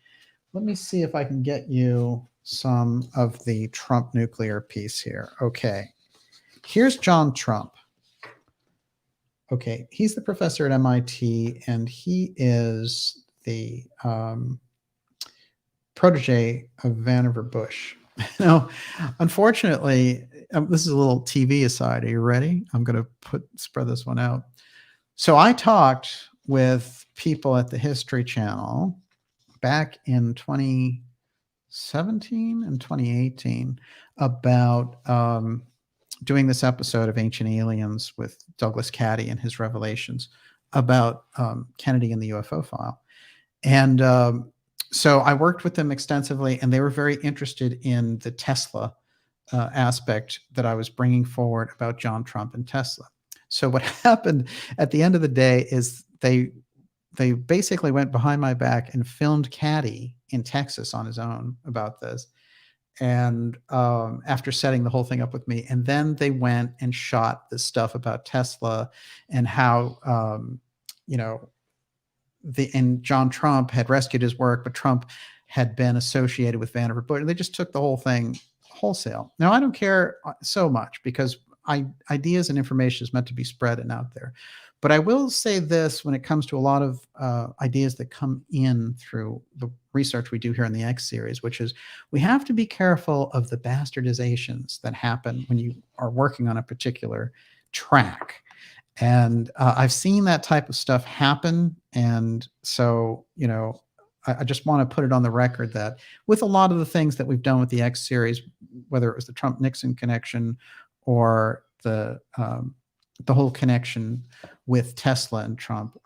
Let me see if I can get you some of the Trump nuclear piece here. Okay. Here's John Trump. Okay. He's the professor at MIT, and he is the protege of Vannevar Bush. Now, unfortunately, this is a little TV aside. Are you ready? I'm going to spread this one out. So I talked with people at the History Channel back in 2017 and 2018 about doing this episode of Ancient Aliens with Douglas Caddy and his revelations about Kennedy and the UFO file. And so I worked with them extensively, and they were very interested in the Tesla aspect that I was bringing forward about John Trump and Tesla. So what happened at the end of the day is they basically went behind my back and filmed Caddy in Texas on his own about this. And after setting the whole thing up with me, and then they went and shot this stuff about Tesla and how, and John Trump had rescued his work, but Trump had been associated with Vannevar Bush. And they just took the whole thing wholesale. Now, I don't care so much because ideas and information is meant to be spread and out there. But I will say this when it comes to a lot of ideas that come in through the research we do here in the X series, which is we have to be careful of the bastardizations that happen when you are working on a particular track. And I've seen that type of stuff happen. And so, I just want to put it on the record that with a lot of the things that we've done with the X series, whether it was the Trump-Nixon connection or the whole connection with Tesla and Trump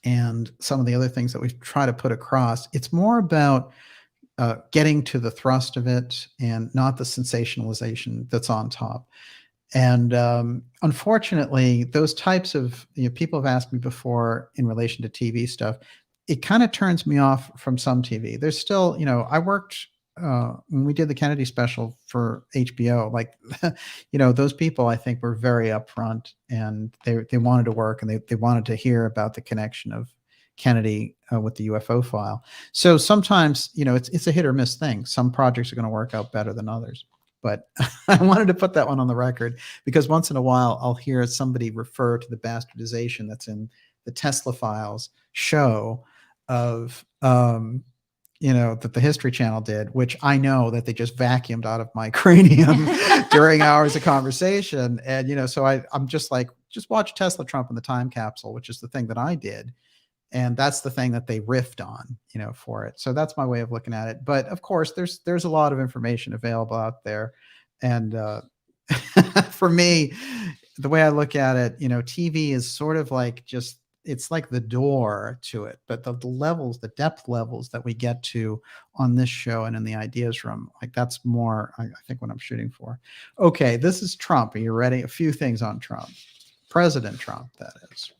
and some of the other things that we try to put across, it's more about getting to the thrust of it and not the sensationalization that's on top. And unfortunately, those types of, people have asked me before in relation to TV stuff, it kind of turns me off from some TV. There's still, I worked when we did the Kennedy special for HBO, like, those people I think were very upfront and they wanted to work and they wanted to hear about the connection of Kennedy with the UFO file. So sometimes, it's a hit or miss thing. Some projects are going to work out better than others. But I wanted to put that one on the record because once in a while I'll hear somebody refer to the bastardization that's in the Tesla Files show of, that the History Channel did, which I know that they just vacuumed out of my cranium during hours of conversation. And, so I'm just like, just watch Tesla Trump in the time capsule, which is the thing that I did. And that's the thing that they riffed on, for it. So that's my way of looking at it. But of course, there's a lot of information available out there. And for me, the way I look at it, TV is sort of like it's like the door to it. But the levels, the depth levels that we get to on this show and in the ideas room, like that's more, I think, what I'm shooting for. Okay, this is Trump. Are you ready? A few things on Trump. President Trump, that is.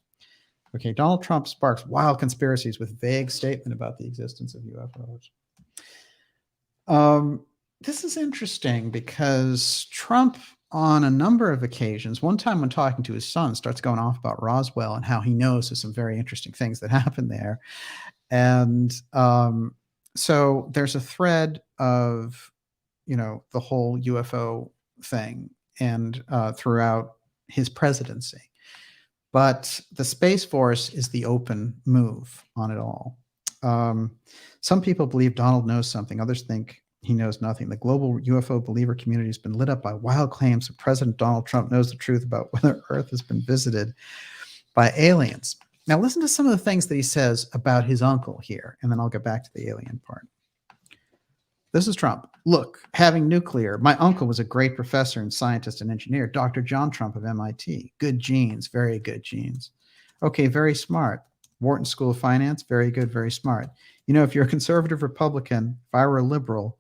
Okay, Donald Trump sparks wild conspiracies with vague statement about the existence of UFOs. This is interesting because Trump, on a number of occasions, one time when talking to his son, starts going off about Roswell and how he knows there's some very interesting things that happened there. And so there's a thread of the whole UFO thing and throughout his presidency. But the Space Force is the open move on it all. Some people believe Donald knows something. Others think he knows nothing. The global UFO believer community has been lit up by wild claims that President Donald Trump knows the truth about whether Earth has been visited by aliens. Now, listen to some of the things that he says about his uncle here, and then I'll get back to the alien part. This is Trump. Look, having nuclear. My uncle was a great professor and scientist and engineer, Dr. John Trump of MIT. Good genes, very good genes. Okay, very smart. Wharton School of Finance, very good, very smart. If you're a conservative Republican, if I were a liberal,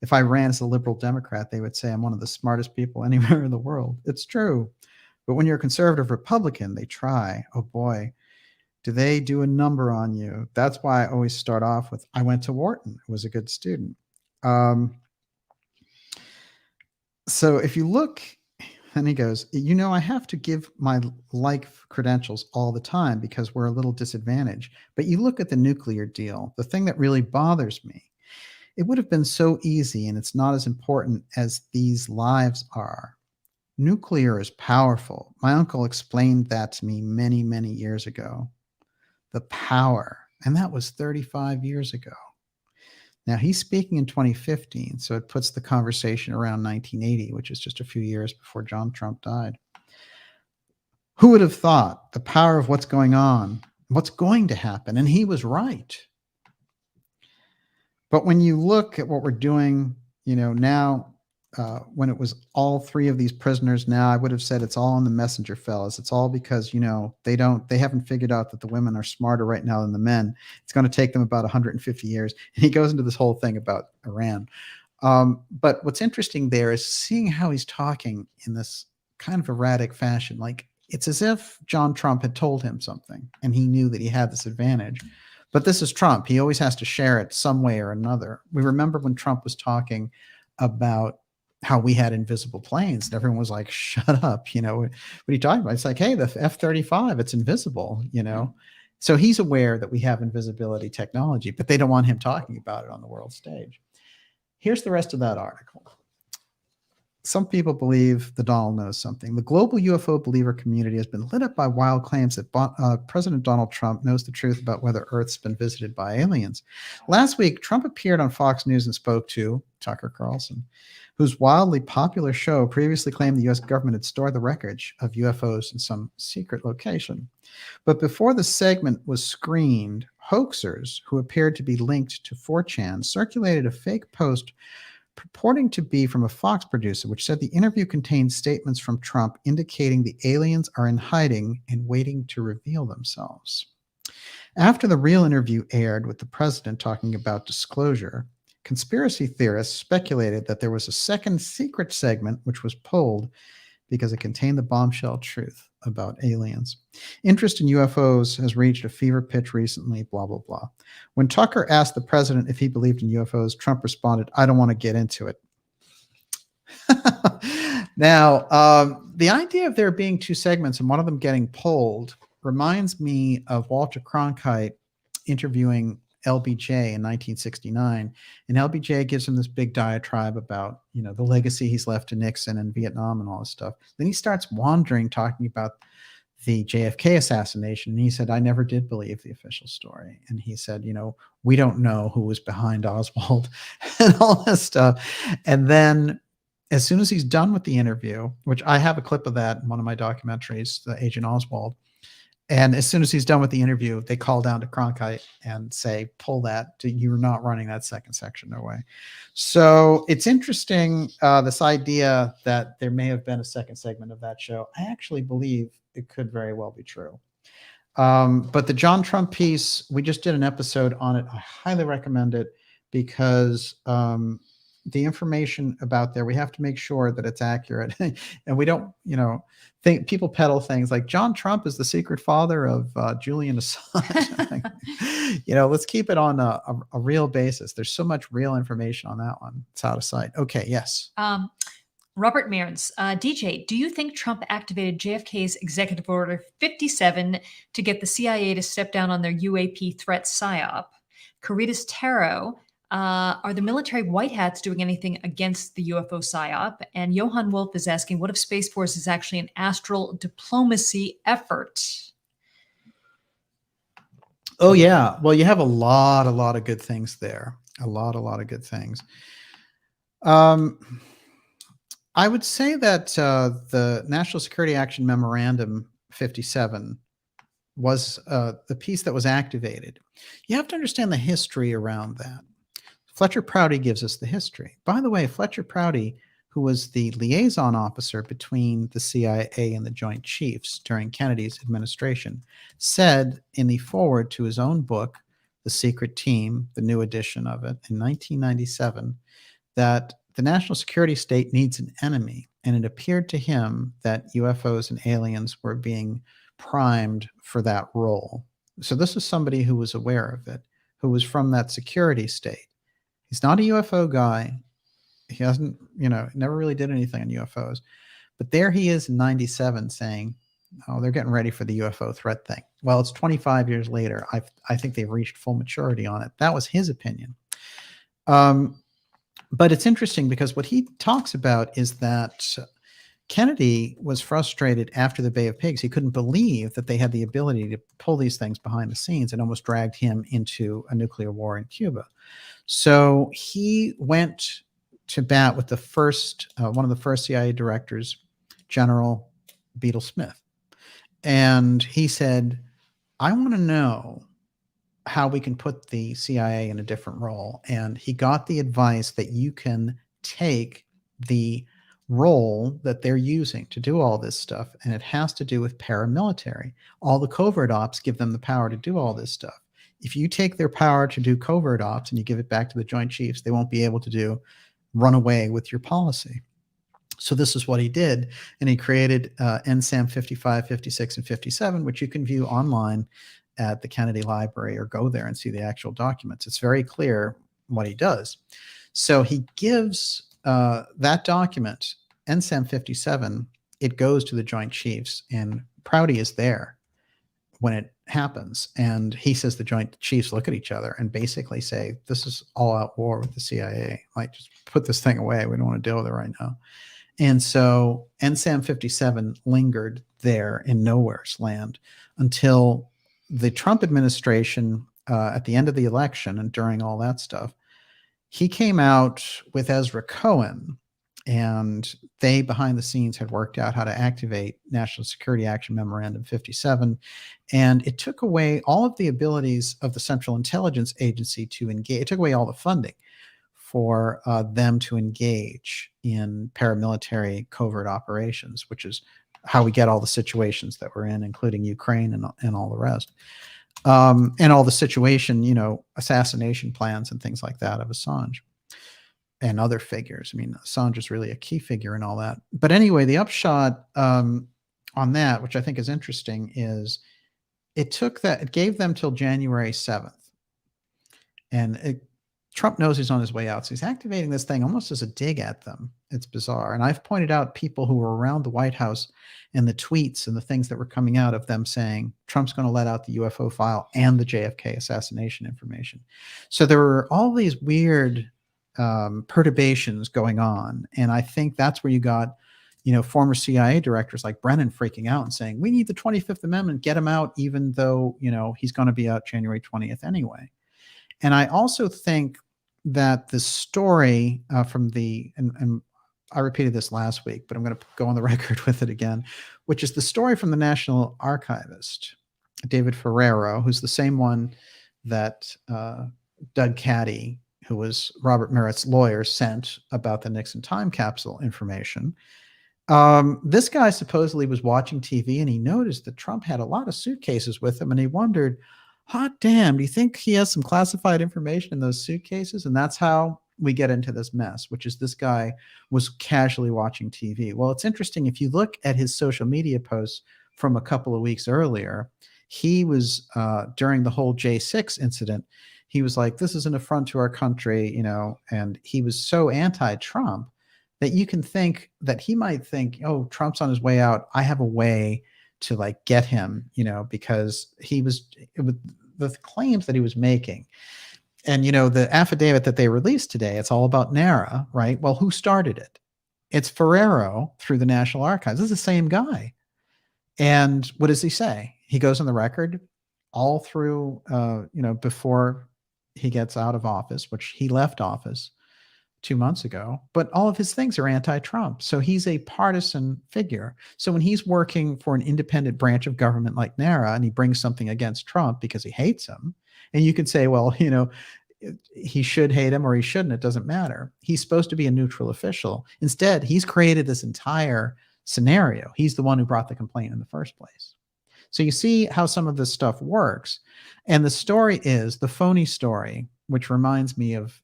if I ran as a liberal Democrat, they would say I'm one of the smartest people anywhere in the world. It's true. But when you're a conservative Republican, they try. Oh boy, do they do a number on you? That's why I always start off with, I went to Wharton. I was a good student. So if you look, and he goes, I have to give my life credentials all the time because we're a little disadvantaged. But you look at the nuclear deal, the thing that really bothers me, it would have been so easy, and it's not as important as these lives are. Nuclear is powerful. My uncle explained that to me many, many years ago. The power, and that was 35 years ago. Now, he's speaking in 2015, so it puts the conversation around 1980, which is just a few years before John Trump died. Who would have thought the power of what's going on, what's going to happen? And he was right. But when you look at what we're doing, now, when it was all three of these prisoners, now I would have said it's all on the messenger, fellas. It's all because, they haven't figured out that the women are smarter right now than the men. It's going to take them about 150 years. And he goes into this whole thing about Iran. But what's interesting there is seeing how he's talking in this kind of erratic fashion. Like, it's as if John Trump had told him something and he knew that he had this advantage. But this is Trump. He always has to share it some way or another. We remember when Trump was talking about how we had invisible planes and everyone was like, shut up. What are you talking about? It's like, hey, the F-35, it's invisible, So he's aware that we have invisibility technology, but they don't want him talking about it on the world stage. Here's the rest of that article. Some people believe that Donald knows something. The global UFO believer community has been lit up by wild claims that President Donald Trump knows the truth about whether Earth's been visited by aliens. Last week, Trump appeared on Fox News and spoke to Tucker Carlson, whose wildly popular show previously claimed the U.S. government had stored the wreckage of UFOs in some secret location. But before the segment was screened, hoaxers who appeared to be linked to 4chan circulated a fake post purporting to be from a Fox producer, which said the interview contained statements from Trump indicating the aliens are in hiding and waiting to reveal themselves. After the real interview aired with the president talking about disclosure, conspiracy theorists speculated that there was a second secret segment which was pulled because it contained the bombshell truth about aliens. Interest in UFOs has reached a fever pitch recently, blah, blah, blah. When Tucker asked the president if he believed in UFOs, Trump responded, I don't want to get into it. Now, the idea of there being two segments and one of them getting pulled reminds me of Walter Cronkite interviewing LBJ in 1969, and LBJ gives him this big diatribe about, the legacy he's left to Nixon and Vietnam and all this stuff. Then he starts wandering, talking about the JFK assassination, and he said, I never did believe the official story. And he said, we don't know who was behind Oswald and all this stuff. And then as soon as he's done with the interview, which I have a clip of that in one of my documentaries, the Agent Oswald, and as soon as he's done with the interview, they call down to Cronkite and say, pull that. You're not running that second section, no way. So it's interesting, this idea that there may have been a second segment of that show. I actually believe it could very well be true. But the John Trump piece, we just did an episode on it. I highly recommend it because the information about there, we have to make sure that it's accurate. And we don't, think people peddle things like John Trump is the secret father of Julian Assange. Let's keep it on a real basis. There's so much real information on that one. It's out of sight. Okay, yes. Robert Mearns, DJ, do you think Trump activated JFK's Executive Order 57 to get the CIA to step down on their UAP threat PSYOP? Caritas Tarot Are the military white hats doing anything against the UFO psyop? And Johan Wolf is asking, what if Space Force is actually an astral diplomacy effort? Oh yeah. Well, you have a lot of good things there. A lot of good things. I would say that the National Security Action Memorandum 57 was the piece that was activated. You have to understand the history around that. Fletcher Prouty gives us the history. By the way, Fletcher Prouty, who was the liaison officer between the CIA and the Joint Chiefs during Kennedy's administration, said in the foreword to his own book, The Secret Team, the new edition of it, in 1997, that the national security state needs an enemy. And it appeared to him that UFOs and aliens were being primed for that role. So this is somebody who was aware of it, who was from that security state. He's not a UFO guy. He hasn't, never really did anything on UFOs. But there he is in 97 saying, oh, they're getting ready for the UFO threat thing. Well, it's 25 years later. I think they've reached full maturity on it. That was his opinion. But it's interesting because what he talks about is that Kennedy was frustrated after the Bay of Pigs. He couldn't believe that they had the ability to pull these things behind the scenes and almost dragged him into a nuclear war in Cuba. So he went to bat with the first, one of the first CIA directors, General Beadle Smith. And he said, I want to know how we can put the CIA in a different role. And he got the advice that you can take the role that they're using to do all this stuff, and it has to do with paramilitary. All the covert ops give them the power to do all this stuff. If you take their power to do covert ops and you give it back to the Joint Chiefs, they won't be able to run away with your policy. So this is what he did, and he created NSAM 55, 56, and 57, which you can view online at the Kennedy Library or go there and see the actual documents. It's very clear what he does. So he gives that document, NSAM 57, it goes to the Joint Chiefs, and Prouty is there when it happens. And he says the Joint Chiefs look at each other and basically say, this is all-out war with the CIA. Like, just put this thing away. We don't want to deal with it right now. And so NSAM 57 lingered there in nowhere's land until the Trump administration, at the end of the election and during all that stuff, he came out with Ezra Cohen, and they behind the scenes had worked out how to activate National Security Action Memorandum 57. And it took away all of the abilities of the Central Intelligence Agency to engage. It took away all the funding for them to engage in paramilitary covert operations, which is how we get all the situations that we're in, including Ukraine and all the rest. And all the situation, assassination plans and things like that of Assange and other figures. I mean, Assange is really a key figure in all that. But anyway, the upshot on that, which I think is interesting, is it gave them till January 7th. And Trump knows he's on his way out. So he's activating this thing almost as a dig at them. It's bizarre. And I've pointed out people who were around the White House and the tweets and the things that were coming out of them saying Trump's going to let out the UFO file and the JFK assassination information. So there were all these weird perturbations going on. And I think that's where you got, former CIA directors like Brennan freaking out and saying, we need the 25th Amendment, get him out, even though, he's going to be out January 20th anyway. And I also think that the story from and I repeated this last week, but I'm going to go on the record with it again, which is the story from the National Archivist, David Ferrero, who's the same one that Doug Caddy, who was Robert Merritt's lawyer, sent about the Nixon time capsule information. This guy supposedly was watching TV and he noticed that Trump had a lot of suitcases with him, and he wondered, hot damn, do you think he has some classified information in those suitcases? And that's how we get into this mess, which is this guy was casually watching TV. Well, it's interesting. If you look at his social media posts from a couple of weeks earlier, he was, during the whole J6 incident, he was like, this is an affront to our country, and he was so anti-Trump that you can think that he might think, oh, Trump's on his way out. I have a way to get him, because he was, the claims that he was making And, the affidavit that they released today, it's all about NARA, right? Well, who started it? It's Ferrero through the National Archives. This is the same guy. And what does he say? He goes on the record all through, before he gets out of office, which he left office 2 months ago, but all of his things are anti-Trump. So he's a partisan figure. So when he's working for an independent branch of government like NARA and he brings something against Trump because he hates him, and you could say, well, he should hate him or he shouldn't, it doesn't matter. He's supposed to be a neutral official. Instead, he's created this entire scenario. He's the one who brought the complaint in the first place. So you see how some of this stuff works. And the story is the phony story, which reminds me of,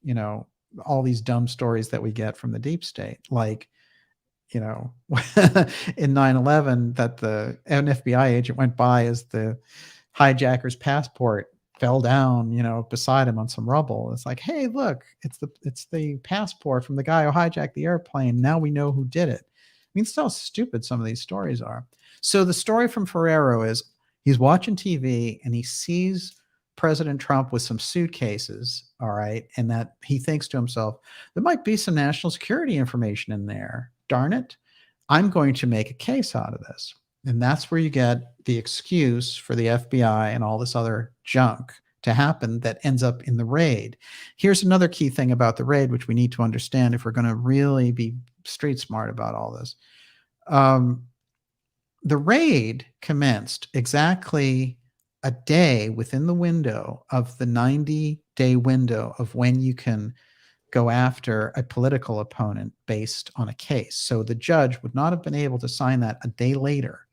all these dumb stories that we get from the deep state, like, in 9/11, that an FBI agent went by as the hijacker's passport fell down, beside him on some rubble. It's like, hey, look, it's the passport from the guy who hijacked the airplane. Now we know who did it. I mean, it's how stupid some of these stories are. So the story from Ferrero is he's watching TV and he sees President Trump with some suitcases, all right, and that he thinks to himself, there might be some national security information in there. Darn it, I'm going to make a case out of this. And that's where you get the excuse for the FBI and all this other junk to happen that ends up in the raid. Here's another key thing about the raid, which we need to understand if we're going to really be street smart about all this. The raid commenced exactly a day within the window of the 90-day window of when you can go after a political opponent based on a case. So the judge would not have been able to sign that a day later.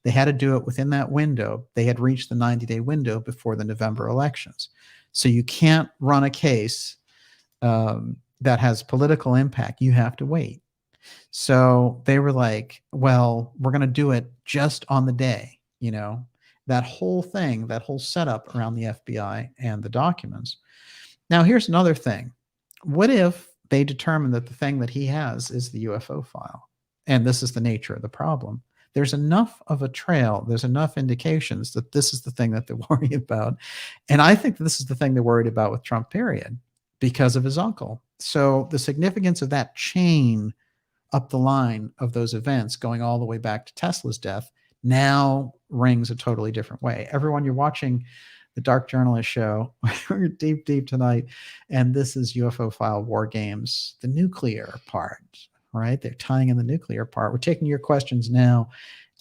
They had to do it within that window. They had reached the 90-day window before the November elections. So you can't run a case that has political impact. You have to wait. So they were like, well, we're going to do it just on the day, that whole thing, that whole setup around the FBI and the documents. Now, here's another thing. What if they determine that the thing that he has is the UFO file? And this is the nature of the problem. There's enough of a trail. There's enough indications that this is the thing that they're worried about. And I think this is the thing they're worried about with Trump, period, because of his uncle. So the significance of that chain up the line of those events going all the way back to Tesla's death now rings a totally different way. Everyone, you're watching the Dark Journalist show. We're deep tonight. And this is UFO File WarGames, the nuclear part, right? They're tying in the nuclear part. We're taking your questions now.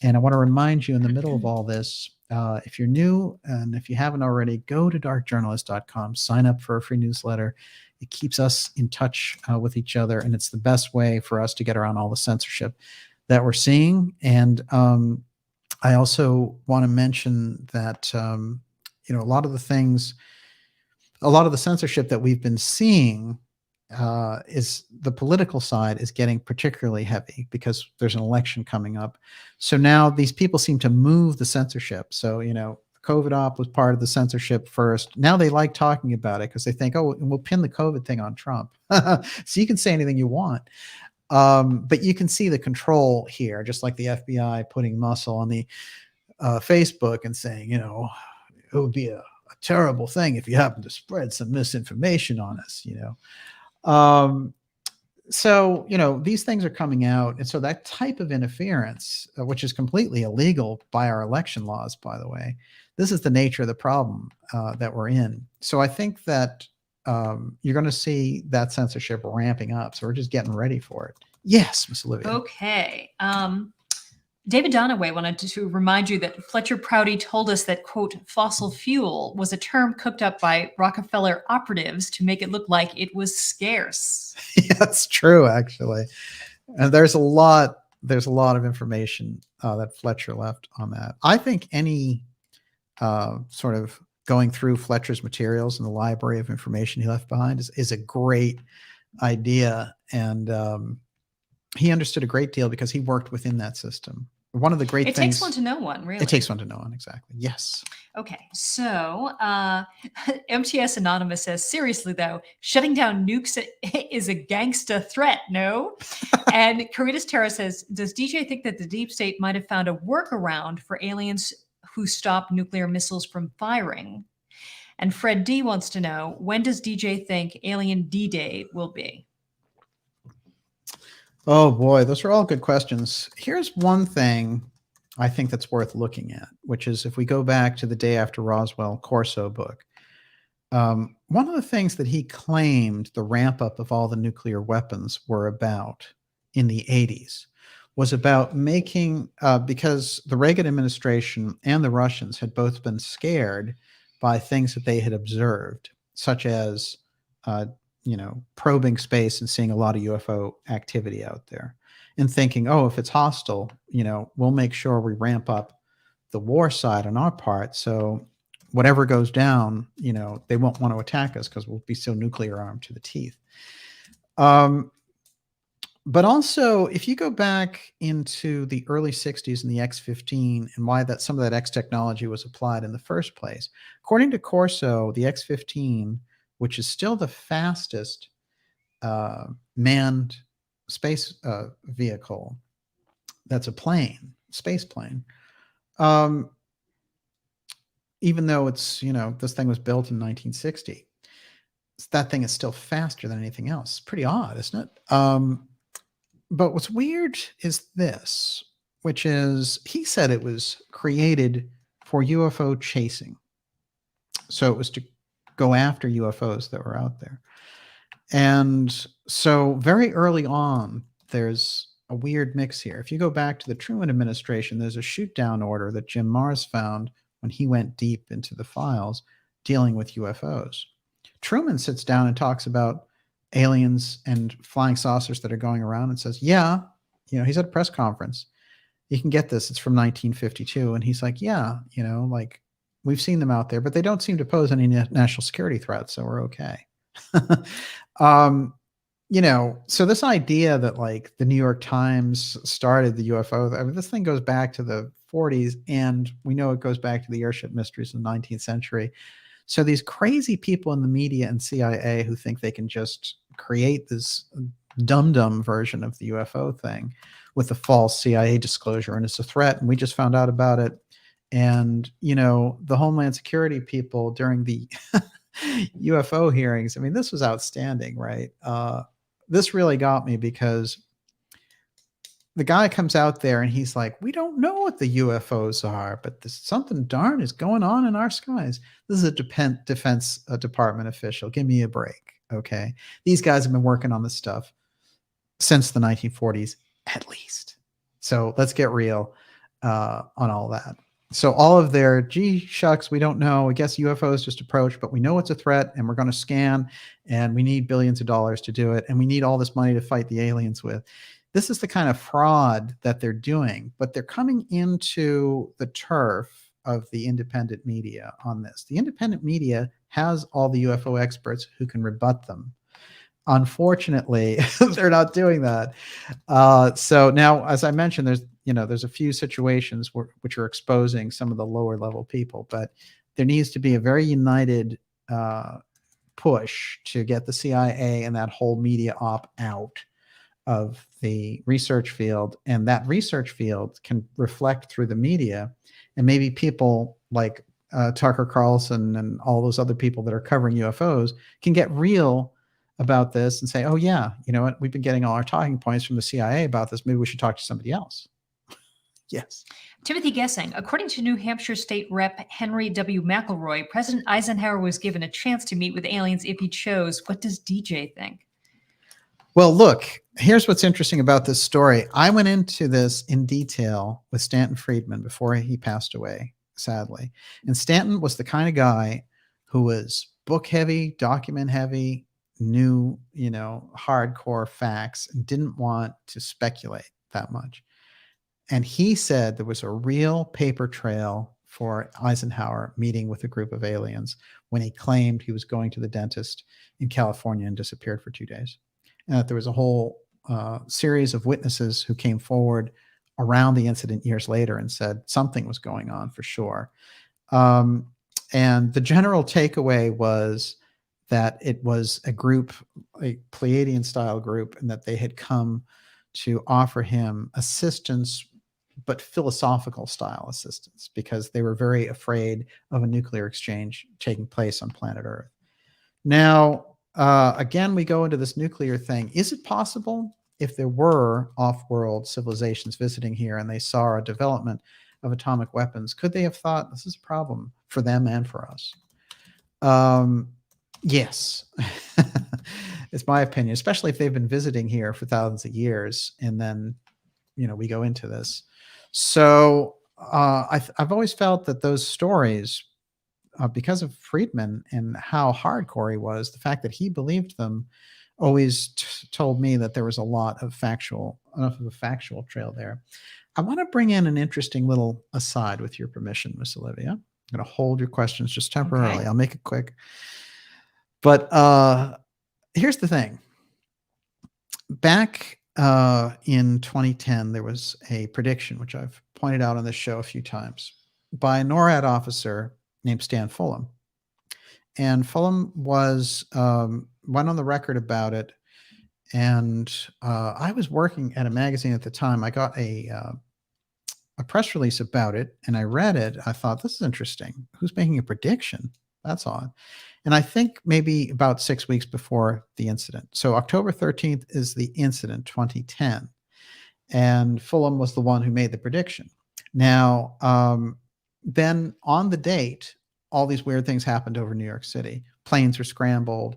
And I want to remind you in the middle of all this, if you're new and if you haven't already, go to darkjournalist.com, sign up for a free newsletter. It keeps us in touch with each other. And it's the best way for us to get around all the censorship that we're seeing. And I also want to mention that, a lot of the censorship that we've been seeing is the political side is getting particularly heavy because there's an election coming up. So now these people seem to move the censorship. So, COVID op was part of the censorship first. Now they like talking about it because they think, oh, we'll pin the COVID thing on Trump. So you can say anything you want. But you can see the control here, just like the FBI putting muscle on the Facebook and saying, it would be a terrible thing if you happen to spread some misinformation on us, So, these things are coming out. And so that type of interference, which is completely illegal by our election laws, by the way, this is the nature of the problem that we're in. So I think that you're going to see that censorship ramping up. So we're just getting ready for it. Yes, Miss Olivia. Okay. David Donaway wanted to remind you that Fletcher Prouty told us that, quote, fossil fuel was a term cooked up by Rockefeller operatives to make it look like it was scarce. Yeah, that's true, actually. And there's a lot of information that Fletcher left on that. I think any sort of going through Fletcher's materials in the library of information he left behind is a great idea. And he understood a great deal because he worked within that system. One of the great things. It takes one to know one, really. It takes one to know one, exactly. Yes. Okay, so MTS Anonymous says, seriously though, shutting down nukes is a gangsta threat, no? And Caritas Terra says, does DJ think that the deep state might have found a workaround for aliens who stop nuclear missiles from firing? And Fred D wants to know, when does DJ think Alien D-Day will be? Oh boy, those are all good questions. Here's one thing I think that's worth looking at, which is if we go back to the Day After Roswell Corso book, one of the things that he claimed the ramp up of all the nuclear weapons were about in the 80s was about making, because the Reagan administration and the Russians had both been scared by things that they had observed, such as probing space and seeing a lot of UFO activity out there and thinking, oh, if it's hostile, we'll make sure we ramp up the war side on our part. So whatever goes down, they won't want to attack us because we'll be so nuclear armed to the teeth. But also, if you go back into the early 60s and the X-15 and why some of that X technology was applied in the first place, according to Corso, the X-15, which is still the fastest manned space vehicle, that's a plane, space plane, even though it's, this thing was built in 1960, that thing is still faster than anything else. Pretty odd, isn't it? But what's weird is this, which is he said it was created for UFO chasing. So it was to go after UFOs that were out there. And so very early on, there's a weird mix here. If you go back to the Truman administration, there's a shoot down order that Jim Marrs found when he went deep into the files dealing with UFOs. Truman sits down and talks about aliens and flying saucers that are going around and says, yeah, he's at a press conference. You can get this. It's from 1952. And he's like, yeah, like we've seen them out there, but they don't seem to pose any national security threats. So we're okay. So this idea that like the New York Times started the UFO, I mean, this thing goes back to the 40s, and we know it goes back to the airship mysteries in the 19th century. So these crazy people in the media and CIA who think they can just create this dum-dum version of the UFO thing with a false CIA disclosure, and it's a threat, and we just found out about it. And, the Homeland Security people during the UFO hearings, I mean, this was outstanding, right? This really got me because the guy comes out there and he's like, we don't know what the UFOs are, but something darn is going on in our skies. This is a Defense Department official. Give me a break. Okay. These guys have been working on this stuff since the 1940s, at least. So let's get real on all that. So all of their, gee, shucks, we don't know. I guess UFOs just approached, but we know it's a threat and we're going to scan and we need billions of dollars to do it. And we need all this money to fight the aliens with. This is the kind of fraud that they're doing, but they're coming into the turf of the independent media on this. The independent media has all the UFO experts who can rebut them. Unfortunately, they're not doing that. So now, as I mentioned, there's a few situations which are exposing some of the lower level people, but there needs to be a very united push to get the CIA and that whole media op out of the research field, and that research field can reflect through the media, and maybe people like Tucker Carlson and all those other people that are covering UFOs can get real about this and say, oh yeah, you know what, we've been getting all our talking points from the CIA about this, maybe we should talk to somebody else. Yes. Timothy Guessing, according to New Hampshire State Rep Henry W. McElroy, President Eisenhower was given a chance to meet with aliens if he chose. What does DJ think? Well, look, here's what's interesting about this story. I went into this in detail with Stanton Friedman before he passed away, sadly. And Stanton was the kind of guy who was book heavy, document heavy, knew, hardcore facts, and didn't want to speculate that much. And he said there was a real paper trail for Eisenhower meeting with a group of aliens when he claimed he was going to the dentist in California and disappeared for 2 days. And that there was a whole series of witnesses who came forward around the incident years later and said something was going on for sure. And the general takeaway was that it was a group, a Pleiadian style group, and that they had come to offer him assistance but philosophical style assistance, because they were very afraid of a nuclear exchange taking place on planet Earth. Now, again, we go into this nuclear thing. Is it possible, if there were off-world civilizations visiting here and they saw a development of atomic weapons, could they have thought this is a problem for them and for us? Yes. It's my opinion, especially if they've been visiting here for thousands of years, and then, you know, we go into this. So I've always felt that those stories, because of Friedman and how hardcore he was, the fact that he believed them always told me that there was enough of a factual trail there. I want to bring in an interesting little aside, with your permission, Miss Olivia. I'm going to hold your questions just temporarily. Okay. I'll make it quick. But here's the thing. Back in 2010, there was a prediction, which I've pointed out on this show a few times, by a NORAD officer named Stan Fulham. And Fulham was went on the record about it. And I was working at a magazine at the time. I got a press release about it, and I read it. I thought, this is interesting. Who's making a prediction? That's odd. And I think maybe about 6 weeks before the incident. So October 13th is the incident, 2010. And Fulham was the one who made the prediction. Now, then on the date, all these weird things happened over New York City. Planes were scrambled,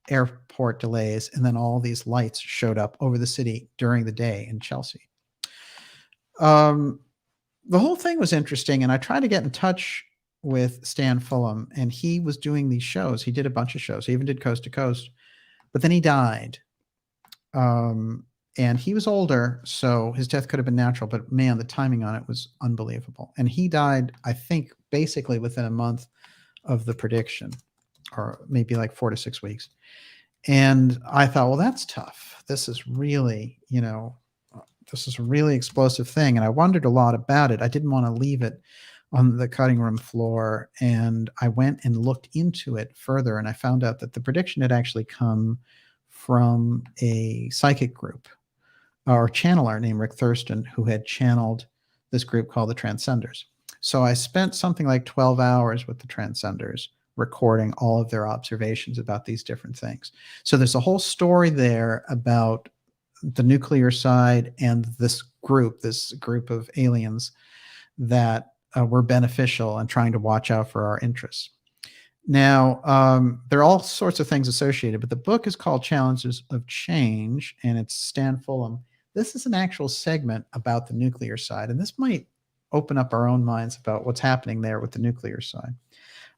airport delays, and then all these lights showed up over the city during the day in Chelsea. The whole thing was interesting, and I tried to get in touch with Stan Fulham, and he was doing these shows. He did a bunch of shows. He even did Coast to Coast, but then he died. And he was older, so his death could have been natural, but man, the timing on it was unbelievable. And he died, I think, basically within a month of the prediction, or maybe like 4 to 6 weeks. And I thought, well, that's tough. This is really, you know, this is a really explosive thing. And I wondered a lot about it. I didn't want to leave it on the cutting room floor. And I went and looked into it further, and I found out that the prediction had actually come from a psychic group or channeler named Rick Thurston, who had channeled this group called the Transcenders. So I spent something like 12 hours with the Transcenders, recording all of their observations about these different things. So there's a whole story there about the nuclear side and this group of aliens that were beneficial and trying to watch out for our interests. Now, there are all sorts of things associated, but the book is called Challenges of Change, and it's Stan Fulham. This is an actual segment about the nuclear side, and this might open up our own minds about what's happening there with the nuclear side.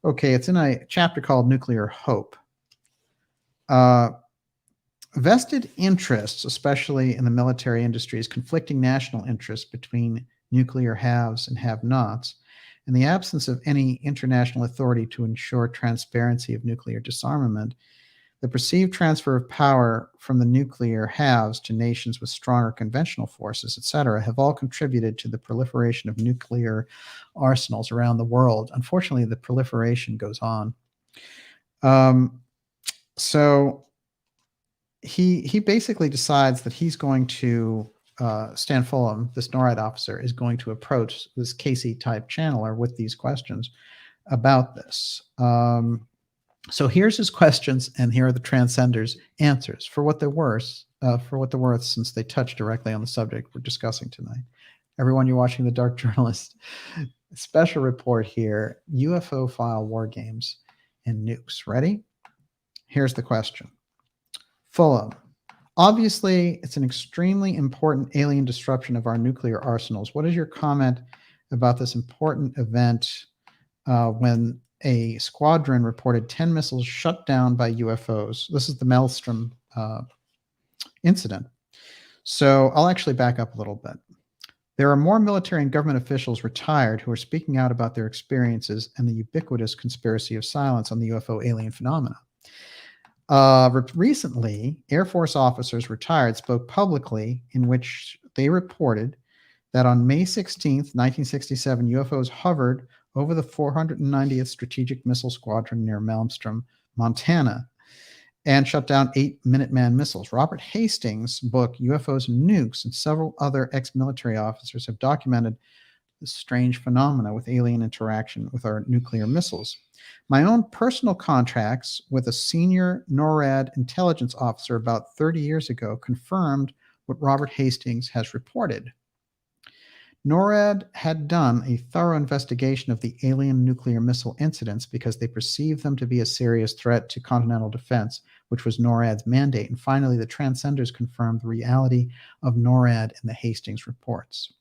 Okay, it's in a chapter called Nuclear Hope. Vested interests, especially in the military industries, conflicting national interests between nuclear haves and have-nots, and the absence of any international authority to ensure transparency of nuclear disarmament, the perceived transfer of power from the nuclear haves to nations with stronger conventional forces, etc., have all contributed to the proliferation of nuclear arsenals around the world. Unfortunately, the proliferation goes on. So he basically decides that he's going to, Stan Fulham, this NORAD officer, is going to approach this Casey-type channeler with these questions about this. So here's his questions, and here are the Transcenders' answers for what they're worth, since they touch directly on the subject we're discussing tonight. Everyone, you're watching The Dark Journalist. Special report here, UFO file, WarGames, and nukes. Ready? Here's the question. Fulham. Obviously, it's an extremely important alien disruption of our nuclear arsenals. What is your comment about this important event when a squadron reported 10 missiles shut down by UFOs? This is the Maelstrom incident. So I'll actually back up a little bit. There are more military and government officials retired who are speaking out about their experiences and the ubiquitous conspiracy of silence on the UFO alien phenomena. Recently, Air Force officers retired spoke publicly in which they reported that on May 16th, 1967, UFOs hovered over the 490th Strategic Missile Squadron near Malmstrom, Montana. and shut down 8 Minuteman missiles. Robert Hastings' book, UFOs and Nukes, and several other ex-military officers have documented this strange phenomena with alien interaction with our nuclear missiles. My own personal contacts with a senior NORAD intelligence officer about 30 years ago confirmed what Robert Hastings has reported. NORAD had done a thorough investigation of the alien nuclear missile incidents because they perceived them to be a serious threat to continental defense, which was NORAD's mandate. And finally, the Transcenders confirmed the reality of NORAD in the Hastings reports.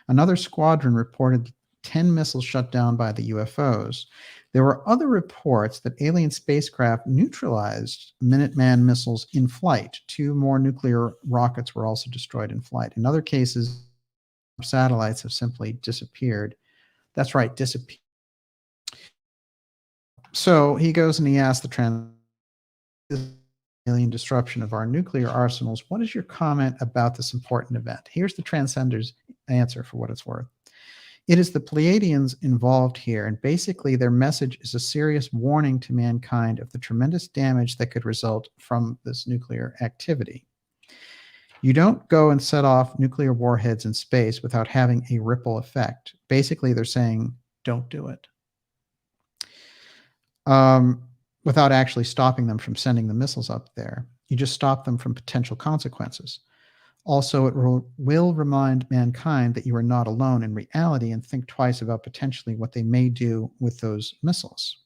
Another squadron reported 10 missiles shut down by the UFOs. There were other reports that alien spacecraft neutralized Minuteman missiles in flight. 2 more nuclear rockets were also destroyed in flight. In other cases, satellites have simply disappeared. That's right, disappeared. So he goes and he asks the alien disruption of our nuclear arsenals. What is your comment about this important event? Here's the Transcenders' answer for what it's worth. It is the Pleiadians involved here, and basically their message is a serious warning to mankind of the tremendous damage that could result from this nuclear activity. You don't go and set off nuclear warheads in space without having a ripple effect. Basically, they're saying, don't do it. Without actually stopping them from sending the missiles up there. You just stop them from potential consequences. Also, it will remind mankind that you are not alone in reality and think twice about potentially what they may do with those missiles.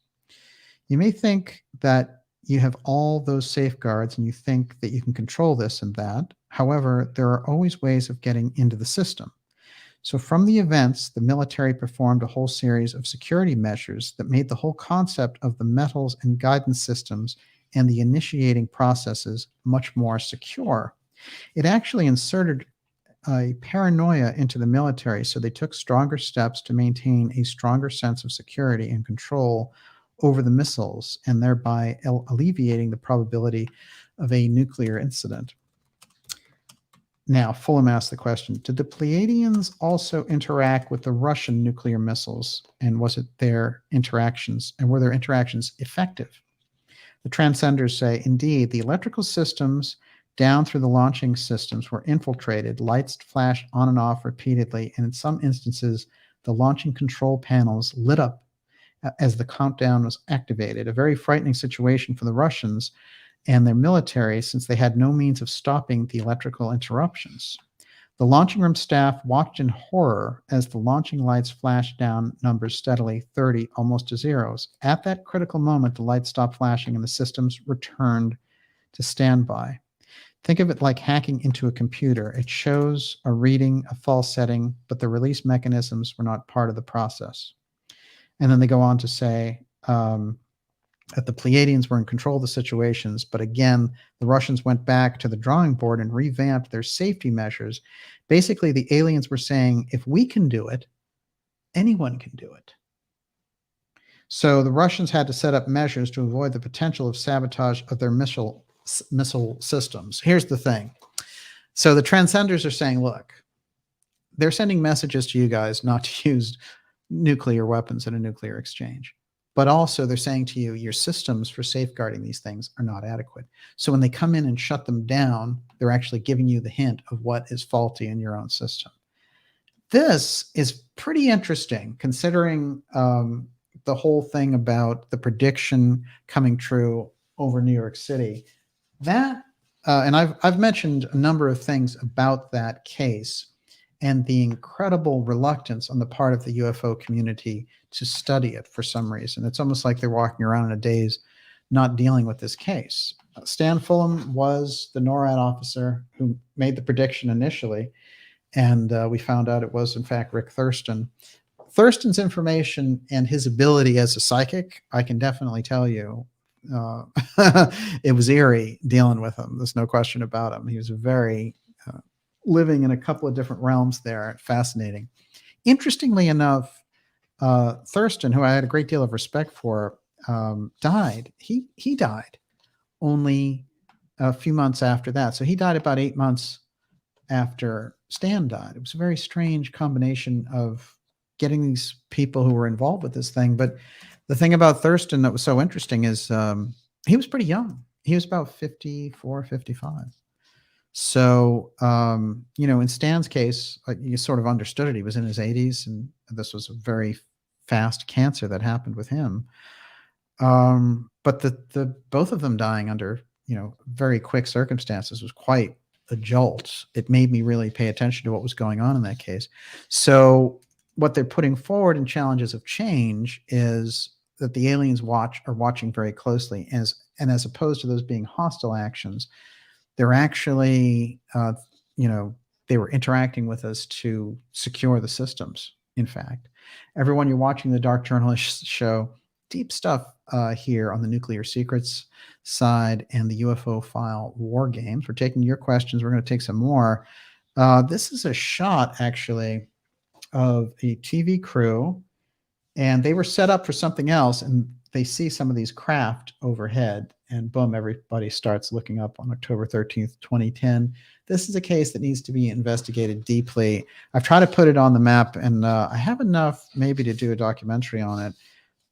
You may think that you have all those safeguards and you think that you can control this and that. However, there are always ways of getting into the system. So from the events, the military performed a whole series of security measures that made the whole concept of the metals and guidance systems and the initiating processes much more secure. It actually inserted a paranoia into the military, so they took stronger steps to maintain a stronger sense of security and control over the missiles, and thereby alleviating the probability of a nuclear incident. Now, Fulham asked the question, did the Pleiadians also interact with the Russian nuclear missiles, and was it their interactions, and were their interactions effective? The Transcenders say, indeed, the electrical systems down through the launching systems were infiltrated, lights flashed on and off repeatedly, and in some instances, the launching control panels lit up as the countdown was activated. A very frightening situation for the Russians and their military, since they had no means of stopping the electrical interruptions. The launching room staff watched in horror as the launching lights flashed down numbers steadily, 30 almost to zeros. At that critical moment, the lights stopped flashing and the systems returned to standby. Think of it like hacking into a computer. It shows a reading, a false setting, but the release mechanisms were not part of the process. And then they go on to say that the Pleiadians were in control of the situations, but again, the Russians went back to the drawing board and revamped their safety measures. Basically, the aliens were saying, if we can do it, anyone can do it. So the Russians had to set up measures to avoid the potential of sabotage of their missile systems. Here's the thing. So the Transcenders are saying, look, they're sending messages to you guys not to use nuclear weapons in a nuclear exchange. But also they're saying to you, your systems for safeguarding these things are not adequate. So when they come in and shut them down, they're actually giving you the hint of what is faulty in your own system. This is pretty interesting considering the whole thing about the prediction coming true over New York City. That, and I've mentioned a number of things about that case and the incredible reluctance on the part of the UFO community to study it for some reason. It's almost like they're walking around in a daze not dealing with this case. Stan Fulham was the NORAD officer who made the prediction initially, and we found out it was, in fact, Rick Thurston. Thurston's information and his ability as a psychic, I can definitely tell you, it was eerie dealing with him. There's no question about him. He was very living in a couple of different realms there. Fascinating. Interestingly enough, Thurston, who I had a great deal of respect for, died. He died only a few months after that. So he died about 8 months after Stan died. It was a very strange combination of getting these people who were involved with this thing. But the thing about Thurston that was so interesting is he was pretty young. He was about 54, 55. So, in Stan's case, you sort of understood it. He was in his 80s, and this was a very fast cancer that happened with him. But the both of them dying under, very quick circumstances was quite a jolt. It made me really pay attention to what was going on in that case. So what they're putting forward in Challenges of Change is that the aliens are watching very closely, and as opposed to those being hostile actions, they're actually, they were interacting with us to secure the systems. In fact, everyone, you're watching the Dark Journalist show, deep stuff here on the nuclear secrets side and the UFO file WarGames. We're taking your questions. We're going to take some more. This is a shot, actually, of a TV crew, and they were set up for something else, and they see some of these craft overhead, and boom, everybody starts looking up on October 13th, 2010. This is a case that needs to be investigated deeply. I've tried to put it on the map, and I have enough maybe to do a documentary on it,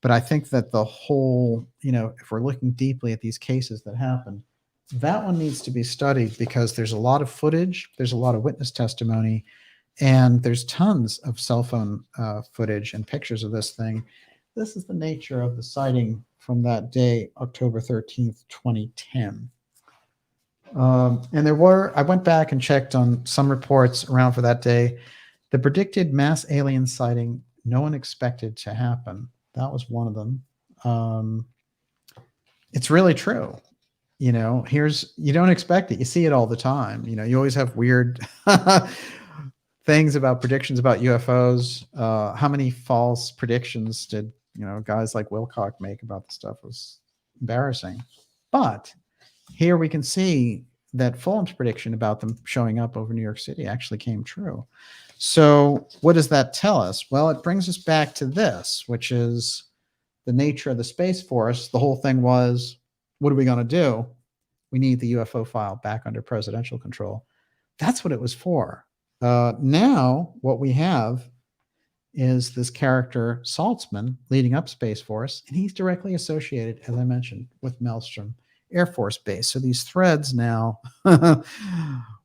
but I think that the whole, if we're looking deeply at these cases that happened, that one needs to be studied, because there's a lot of footage, there's a lot of witness testimony, and there's tons of cell phone footage and pictures of this thing. This is the nature of the sighting from that day, October 13th, 2010. And I went back and checked on some reports around for that day. The predicted mass alien sighting no one expected to happen. That was one of them. It's really true. You don't expect it. You see it all the time. You always have weird things about predictions about UFOs. How many false predictions did guys like Wilcock make about the stuff? It was embarrassing. But here we can see that Fulham's prediction about them showing up over New York City actually came true. So what does that tell us? Well, it brings us back to this, which is the nature of the Space Force. The whole thing was, what are we going to do? We need the UFO file back under presidential control. That's what it was for. Now what we have is this character Saltzman leading up Space Force, and he's directly associated, as I mentioned, with Maelstrom Air Force Base. So these threads now,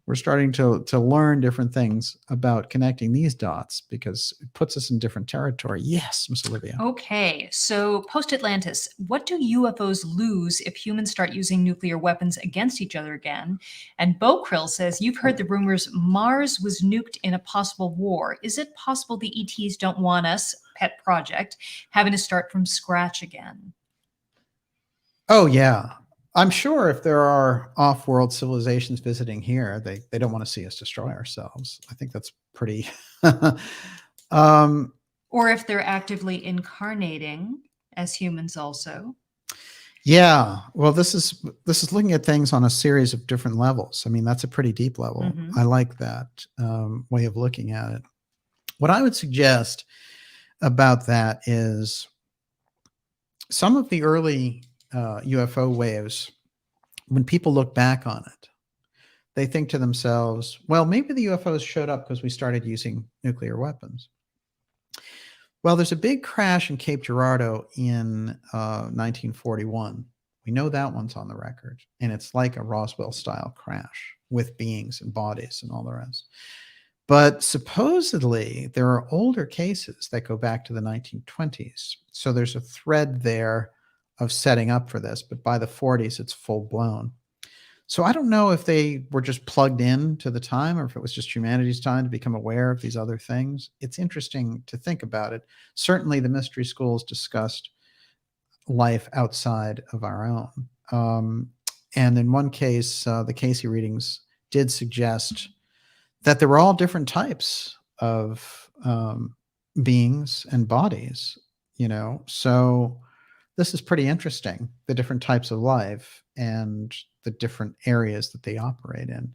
we're starting to learn different things about connecting these dots, because it puts us in different territory. Yes, Miss Olivia. Okay, so post-Atlantis, what do UFOs lose if humans start using nuclear weapons against each other again? And Bo Krill says, you've heard the rumors Mars was nuked in a possible war. Is it possible the ETs don't want us, pet project, having to start from scratch again? Oh, yeah. I'm sure if there are off-world civilizations visiting here, they don't want to see us destroy ourselves. I think that's pretty... or if they're actively incarnating as humans also. Yeah. Well, this is looking at things on a series of different levels. I mean, that's a pretty deep level. Mm-hmm. I like that way of looking at it. What I would suggest about that is some of the early UFO waves, when people look back on it, they think to themselves, well, maybe the UFOs showed up because we started using nuclear weapons. Well, there's a big crash in Cape Girardeau in 1941. We know that one's on the record, and it's like a Roswell-style crash with beings and bodies and all the rest. But supposedly, there are older cases that go back to the 1920s. So there's a thread there of setting up for this, but by the 40s, it's full-blown. So I don't know if they were just plugged in to the time, or if it was just humanity's time to become aware of these other things. It's interesting to think about it. Certainly, the mystery schools discussed life outside of our own. And in one case, the Casey readings did suggest that there were all different types of beings and bodies, So this is pretty interesting, the different types of life and the different areas that they operate in.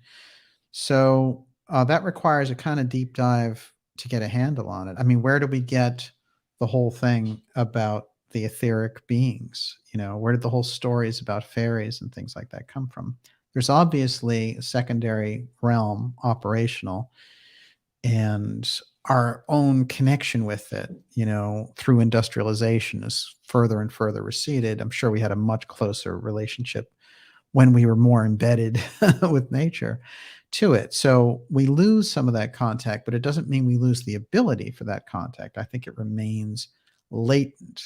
So that requires a kind of deep dive to get a handle on it. I mean, where do we get the whole thing about the etheric beings? Where did the whole stories about fairies and things like that come from? There's obviously a secondary realm operational, and our own connection with it, through industrialization is further and further receded. I'm sure we had a much closer relationship when we were more embedded with nature to it. So we lose some of that contact, but it doesn't mean we lose the ability for that contact. I think it remains latent.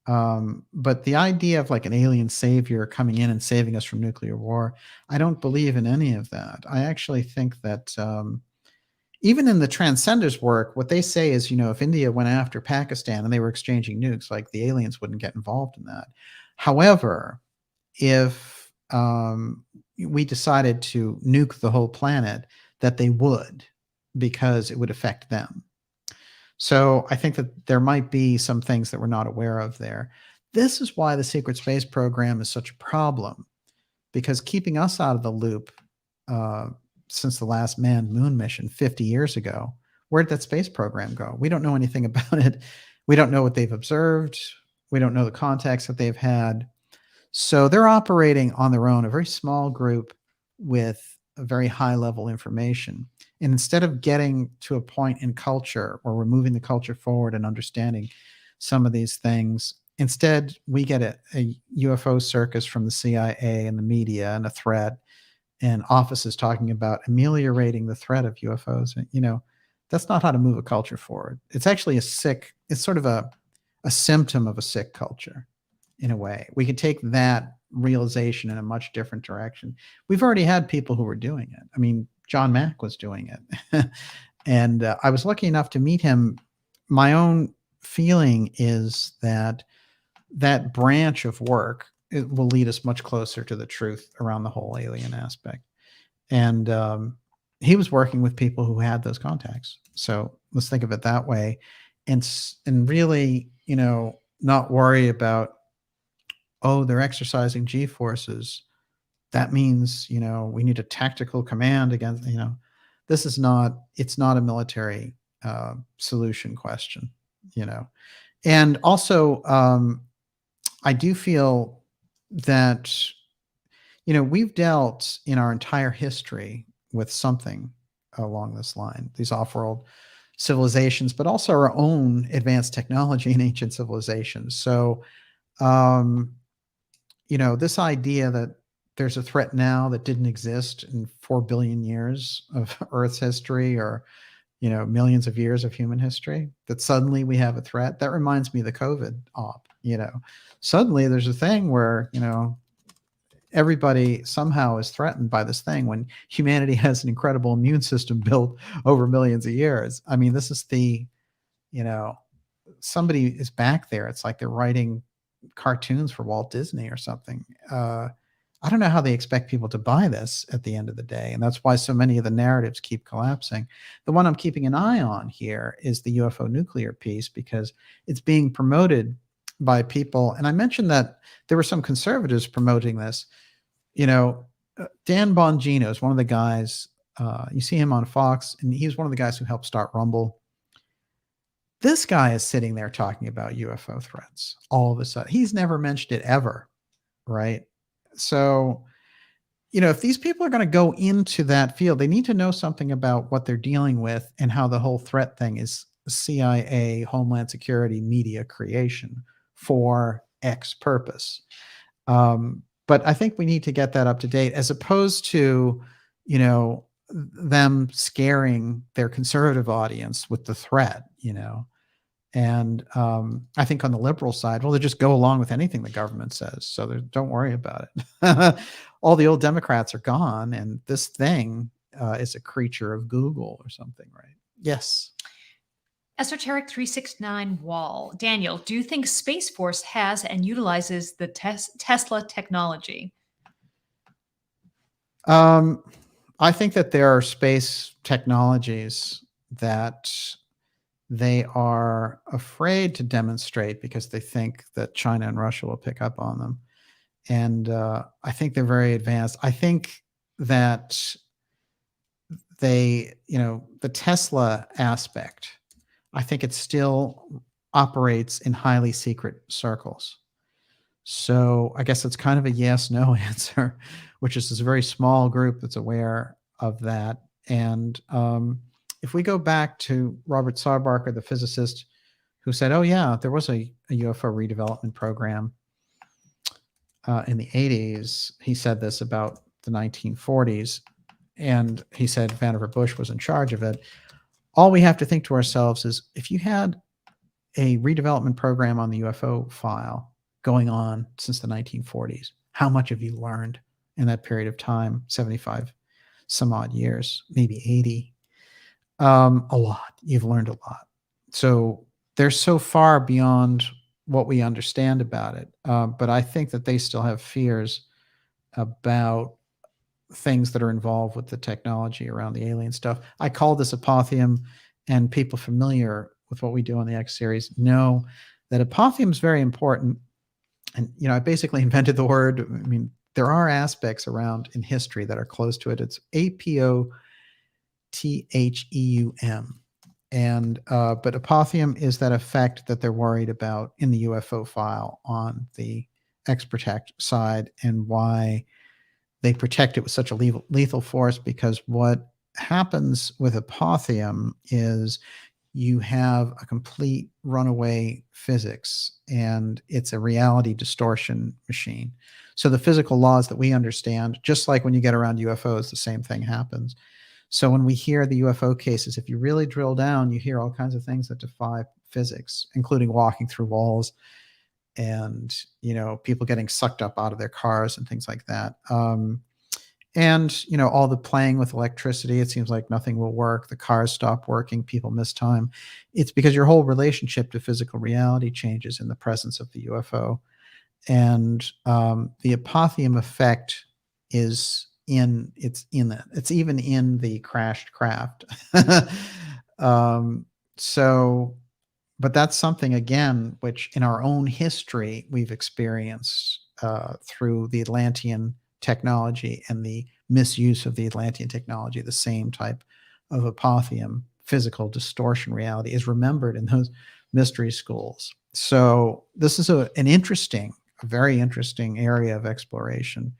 But the idea of like an alien savior coming in and saving us from nuclear war, I don't believe in any of that. I actually think that even in the Transcenders work, what they say is, if India went after Pakistan and they were exchanging nukes, like the aliens wouldn't get involved in that. However, if we decided to nuke the whole planet, that they would, because it would affect them. So I think that there might be some things that we're not aware of there. This is why the secret space program is such a problem, because keeping us out of the loop since the last manned moon mission 50 years ago, where did that space program go? We don't know anything about it. We don't know what they've observed. We don't know the contacts that they've had. So they're operating on their own, a very small group with a very high level information. And instead of getting to a point in culture where we're moving the culture forward and understanding some of these things, instead we get a UFO circus from the CIA and the media and a threat, and offices talking about ameliorating the threat of UFOs. That's not how to move a culture forward. It's actually it's sort of a symptom of a sick culture in a way. We could take that realization in a much different direction. We've already had people who were doing it. I mean, John Mack was doing it. And I was lucky enough to meet him. My own feeling is that branch of work, it will lead us much closer to the truth around the whole alien aspect. And he was working with people who had those contacts. So let's think of it that way, and really, not worry about, oh, they're exercising G forces. That means, we need a tactical command against, this is not, it's not a military solution question, And also, I do feel that, we've dealt in our entire history with something along this line, these off-world civilizations, but also our own advanced technology in ancient civilizations. So, this idea that there's a threat now that didn't exist in 4 billion years of Earth's history, or, millions of years of human history, that suddenly we have a threat. That reminds me of the COVID op. Suddenly there's a thing where, everybody somehow is threatened by this thing when humanity has an incredible immune system built over millions of years. I mean, this is somebody is back there. It's like they're writing cartoons for Walt Disney or something. I don't know how they expect people to buy this at the end of the day. And that's why so many of the narratives keep collapsing. The one I'm keeping an eye on here is the UFO nuclear piece, because it's being promoted by people. And I mentioned that there were some conservatives promoting this. Dan Bongino is one of the guys, you see him on Fox, and he's one of the guys who helped start Rumble. This guy is sitting there talking about UFO threats all of a sudden. He's never mentioned it ever, right? So, if these people are going to go into that field, they need to know something about what they're dealing with and how the whole threat thing is CIA, Homeland Security, media creation for X purpose. But I think we need to get that up to date, as opposed to, them scaring their conservative audience with the threat, And I think on the liberal side, well, they just go along with anything the government says. So don't worry about it. All the old Democrats are gone, and this thing is a creature of Google or something, right? Yes. Esoteric 369 Wall. Daniel, do you think Space Force has and utilizes the Tesla technology? I think that there are space technologies that they are afraid to demonstrate because they think that China and Russia will pick up on them. And I think they're very advanced. I think that the Tesla aspect, I think it still operates in highly secret circles. So I guess it's kind of a yes/no answer, which is this very small group that's aware of that. And if we go back to Robert Sarbarker, the physicist, who said, oh yeah, there was a UFO redevelopment program. in the 80s, he said this about the 1940s, and he said Vannevar Bush was in charge of it. All we have to think to ourselves is, if you had a redevelopment program on the UFO file going on since the 1940s, how much have you learned in that period of time? 75 some odd years, maybe 80. A lot. You've learned a lot. So they're so far beyond what we understand about it. But I think that they still have fears about things that are involved with the technology around the alien stuff. I call this apotheum, and people familiar with what we do on the X series know that apotheum is very important. And, you know, I basically invented the word. I mean, there are aspects around in history that are close to it. It's APOTHEUM. And but apotheum is that effect that they're worried about in the UFO file on the X Protect side, and why they protect it with such a lethal force. Because what happens with apotheum is you have a complete runaway physics, and it's a reality distortion machine. So the physical laws that we understand, just like when you get around UFOs, the same thing happens. So when we hear the UFO cases, if you really drill down, you hear all kinds of things that defy physics, including walking through walls, and, you know, people getting sucked up out of their cars and things like that. And, you know, all the playing with electricity, it seems like nothing will work. The cars stop working. People miss time. It's because your whole relationship to physical reality changes in the presence of the UFO. And the apotheum effect is it's even in the crashed craft. So, but that's something, again, which in our own history we've experienced through the Atlantean technology and the misuse of the Atlantean technology. The same type of apotheum, physical distortion reality, is remembered in those mystery schools. So this is a very interesting area of exploration,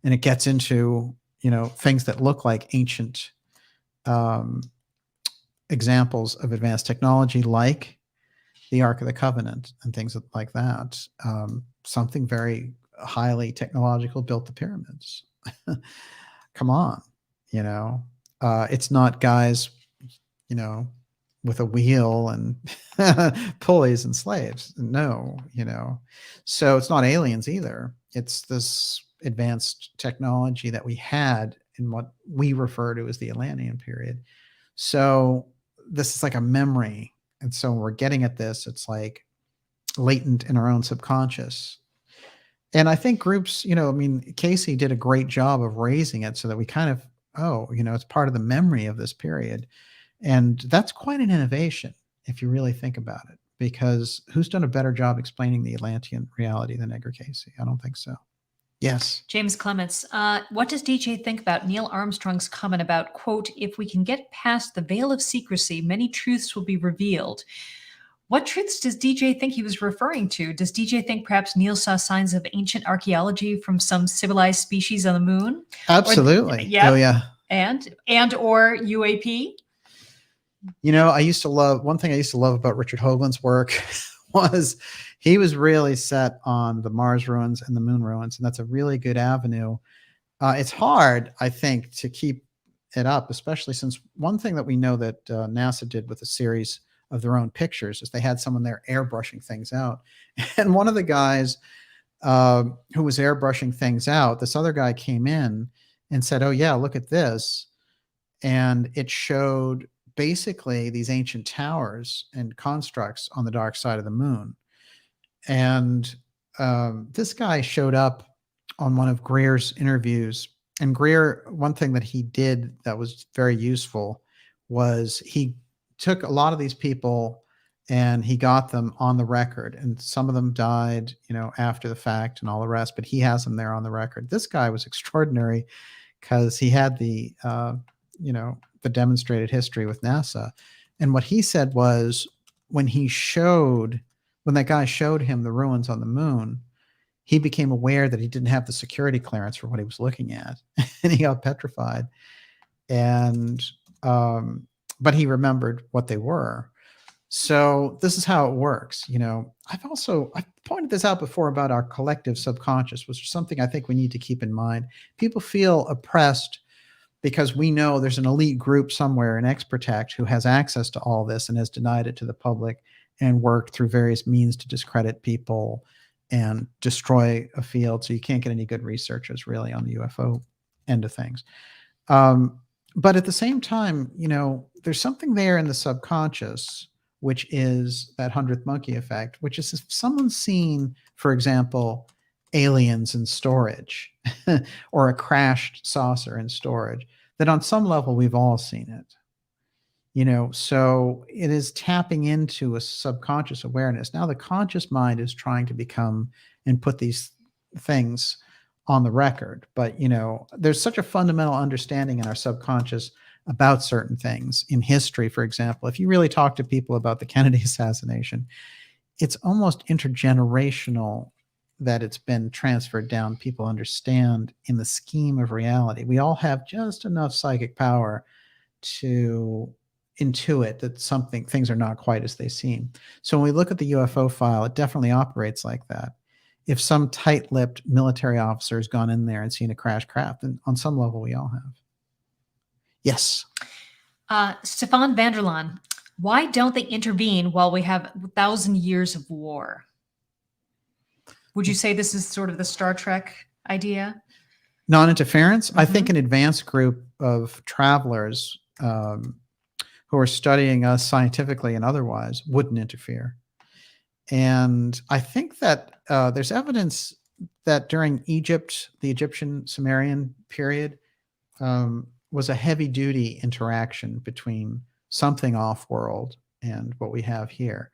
and it gets into, you know, things that look like ancient examples of advanced technology, like the Ark of the Covenant and things like that. Something very highly technological built the pyramids. Come on, you know, it's not guys, you know, with a wheel and pulleys and slaves. No, you know, so it's not aliens either. It's this advanced technology that we had in what we refer to as the Atlantean period. So this is like a memory. And so when we're getting at this, it's like latent in our own subconscious. And I think groups, you know, I mean, Casey did a great job of raising it so that we kind of, oh, you know, it's part of the memory of this period. And that's quite an innovation if you really think about it, because who's done a better job explaining the Atlantean reality than Edgar Casey? I don't think so. Yes. James Clements, what does DJ think about Neil Armstrong's comment about, quote, if we can get past the veil of secrecy, many truths will be revealed? What truths does DJ think he was referring to? Does DJ think perhaps Neil saw signs of ancient archaeology from some civilized species on the moon? Absolutely. Yeah. Oh, yeah. And or UAP? You know, one thing I used to love about Richard Hoagland's work was he was really set on the Mars ruins and the moon ruins, and that's a really good avenue. It's hard, I think, to keep it up, especially since one thing that we know that NASA did with a series of their own pictures is they had someone there airbrushing things out. And one of the guys who was airbrushing things out, this other guy came in and said, oh yeah, look at this. And it showed basically these ancient towers and constructs on the dark side of the moon. And this guy showed up on one of Greer's interviews. And Greer, one thing that he did that was very useful was he took a lot of these people and he got them on the record. And some of them died, you know, after the fact and all the rest, but he has them there on the record. This guy was extraordinary because he had the, you know, the demonstrated history with NASA. And what he said was when that guy showed him the ruins on the moon, he became aware that he didn't have the security clearance for what he was looking at. And he got petrified. And, but he remembered what they were. So this is how it works. I've pointed this out before about our collective subconscious, which is something I think we need to keep in mind. People feel oppressed because we know there's an elite group somewhere in X-Protect who has access to all this and has denied it to the public and worked through various means to discredit people and destroy a field. So you can't get any good researchers really on the UFO end of things. But at the same time, there's something there in the subconscious, which is that 100th monkey effect, which is if someone's seen, for example, aliens in storage or a crashed saucer in storage, that on some level we've all seen it. So it is tapping into a subconscious awareness. Now the conscious mind is trying to become and put these things on the record. But, there's such a fundamental understanding in our subconscious about certain things in history. For example, if you really talk to people about the Kennedy assassination, it's almost intergenerational that it's been transferred down. People understand in the scheme of reality. We all have just enough psychic power to intuit that things are not quite as they seem. So when we look at the UFO file, it definitely operates like that. If some tight-lipped military officer has gone in there and seen a crash craft, then on some level we all have. Yes. Stefan Vanderlaan, why don't they intervene while we have 1,000 years of war? Would you say this is sort of the Star Trek idea? Non-interference? I think an advanced group of travelers who are studying us scientifically and otherwise wouldn't interfere. And I think that there's evidence that during Egypt, the Egyptian Sumerian period, was a heavy-duty interaction between something off-world and what we have here.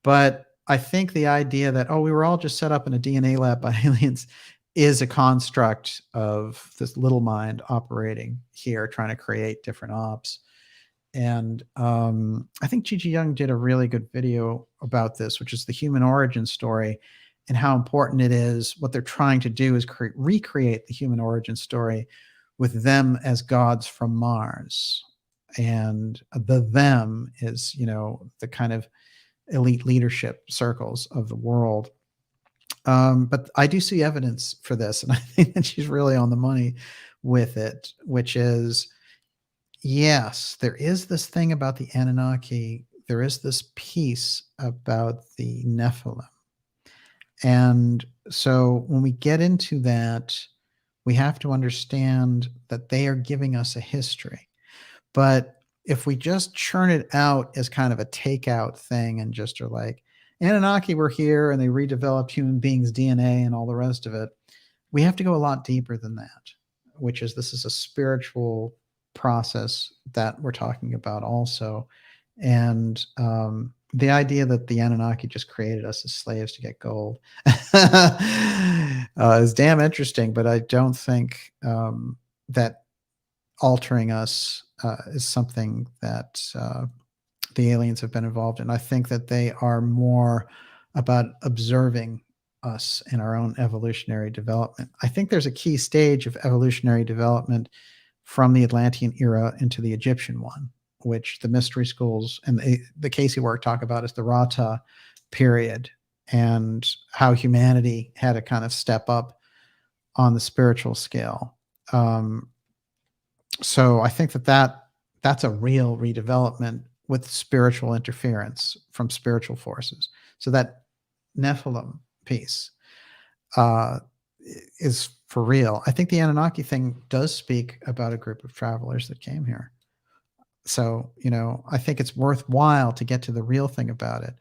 But I think the idea that, we were all just set up in a DNA lab by aliens is a construct of this little mind operating here, trying to create different ops. And I think Gigi Young did a really good video about this, which is the human origin story and how important it is. What they're trying to do is recreate the human origin story with them as gods from Mars. And the them is, the kind of elite leadership circles of the world. But I do see evidence for this, and I think that she's really on the money with it, which is, yes, there is this thing about the Anunnaki. There is this piece about the Nephilim. And so when we get into that, we have to understand that they are giving us a history. But if we just churn it out as kind of a takeout thing and just are like, Anunnaki were here and they redeveloped human beings' DNA and all the rest of it, we have to go a lot deeper than that, which is this is a spiritual process that we're talking about also. And the idea that the Anunnaki just created us as slaves to get gold is damn interesting, but I don't think that altering us is something that the aliens have been involved in. I think that they are more about observing us in our own evolutionary development. I think there's a key stage of evolutionary development from the Atlantean era into the Egyptian one, which the mystery schools and the Casey work talk about as the Rata period, and how humanity had to kind of step up on the spiritual scale. So I think that's a real redevelopment with spiritual interference from spiritual forces. So that Nephilim piece is for real. I think the Anunnaki thing does speak about a group of travelers that came here. So, I think it's worthwhile to get to the real thing about it,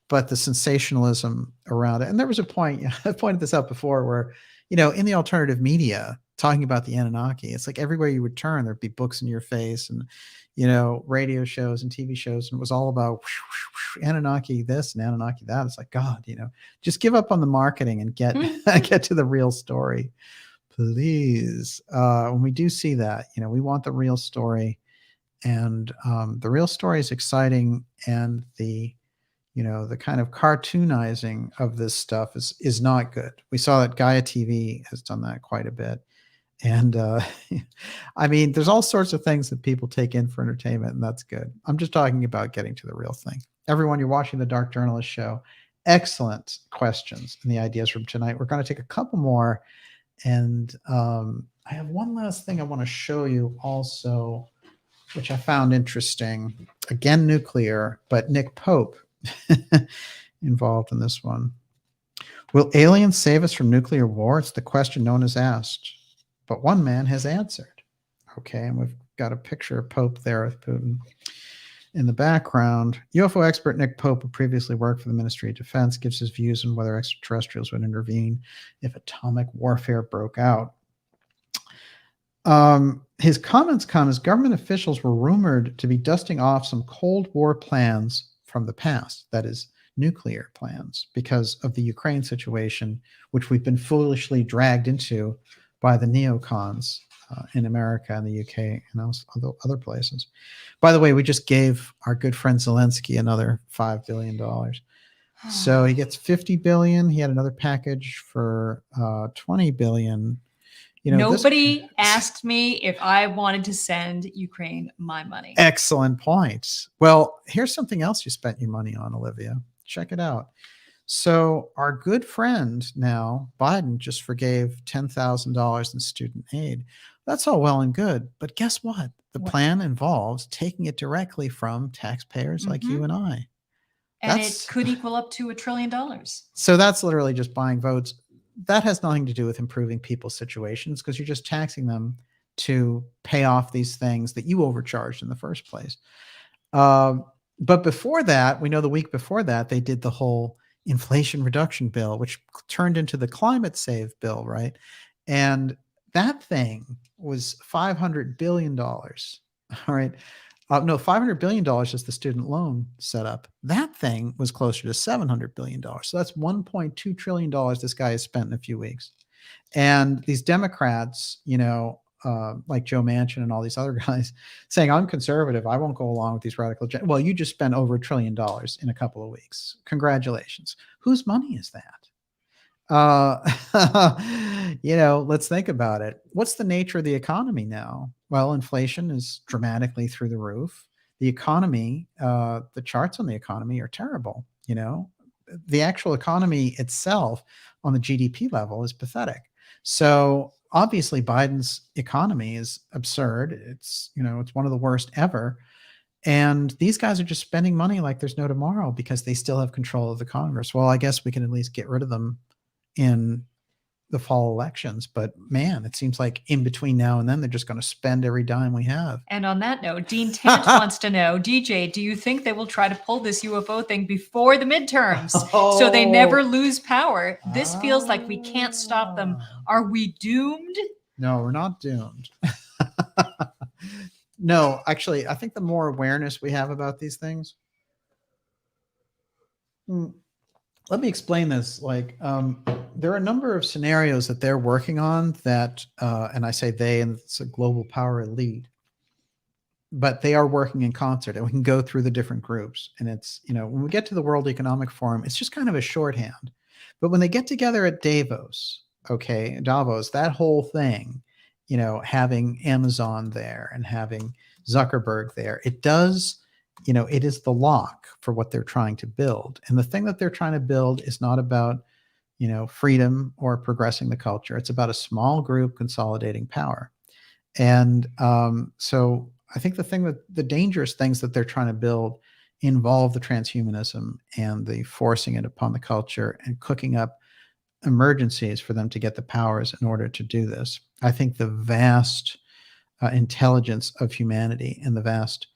but the sensationalism around it. And there was a point, I've pointed this out before, where, in the alternative media, talking about the Anunnaki, it's like everywhere you would turn, there'd be books in your face and, radio shows and TV shows. And it was all about Anunnaki this and Anunnaki that. It's like, God, just give up on the marketing and get to the real story, please. When we do see that, we want the real story. And the real story is exciting, and the kind of cartoonizing of this stuff is not good. We saw that Gaia TV has done that quite a bit. And I mean, there's all sorts of things that people take in for entertainment, and that's good. I'm just talking about getting to the real thing. Everyone, you're watching the Dark Journalist Show. Excellent questions and the ideas from tonight. We're going to take a couple more. And I have one last thing I want to show you also, which I found interesting. Again, nuclear, but Nick Pope involved in this one. Will aliens save us from nuclear war? It's the question no one has asked, but one man has answered. Okay, and we've got a picture of Pope there with Putin in the background. UFO expert Nick Pope, who previously worked for the Ministry of Defense, gives his views on whether extraterrestrials would intervene if atomic warfare broke out. His comments come as government officials were rumored to be dusting off some Cold War plans from the past, that is, nuclear plans, because of the Ukraine situation, which we've been foolishly dragged into by the neocons in America and the UK and other places. By the way, we just gave our good friend Zelensky another $5 billion. So he gets 50 billion. He had another package for 20 billion. You know, nobody asked me if I wanted to send Ukraine my money. Excellent point. Well, here's something else you spent your money on, Olivia. Check it out. So our good friend now, Biden, just forgave $10,000 in student aid. That's all well and good. But guess what? The plan involves taking it directly from taxpayers like you and I. And it could equal up to $1 trillion. So that's literally just buying votes. That has nothing to do with improving people's situations, because you're just taxing them to pay off these things that you overcharged in the first place. But before that, we know the week before that, they did the whole Inflation Reduction Bill, which turned into the Climate Save Bill, right? And that thing was $500 billion. All right. No, $500 billion is the student loan setup. That thing was closer to $700 billion. So that's $1.2 trillion this guy has spent in a few weeks. And these Democrats, you know, like Joe Manchin and all these other guys saying, I'm conservative, I won't go along with these radical. Well, you just spent over $1 trillion in a couple of weeks. Congratulations. Whose money is that? You know, let's think about it. What's the nature of the economy now? Well, inflation is dramatically through the roof. The economy, the charts on the economy are terrible. You know, the actual economy itself on the GDP level is pathetic. So obviously Biden's economy is absurd. It's, you know, it's one of the worst ever. And these guys are just spending money like there's no tomorrow because they still have control of the Congress. Well, I guess we can at least get rid of them in the fall elections. But man, it seems like in between now and then, they're just going to spend every dime we have. And on that note, Dean Tant wants to know, DJ, do you think they will try to pull this UFO thing before the midterms so they never lose power? This feels like we can't stop them. Are we doomed? No, we're not doomed. No, actually, I think the more awareness we have about these things. Let me explain this. Like, there are a number of scenarios that they're working on that, and I say they, and it's a global power elite, but they are working in concert, and we can go through the different groups. And it's, you know, when we get to the World Economic Forum, it's just kind of a shorthand. But when they get together at Davos, that whole thing, you know, having Amazon there and having Zuckerberg there, it does, you know, it is the lock for what they're trying to build. And the thing that they're trying to build is not about, you know, freedom or progressing the culture. It's about a small group consolidating power. And so I think the dangerous things that they're trying to build involve the transhumanism and the forcing it upon the culture and cooking up emergencies for them to get the powers in order to do this. I think the vast intelligence of humanity and the vast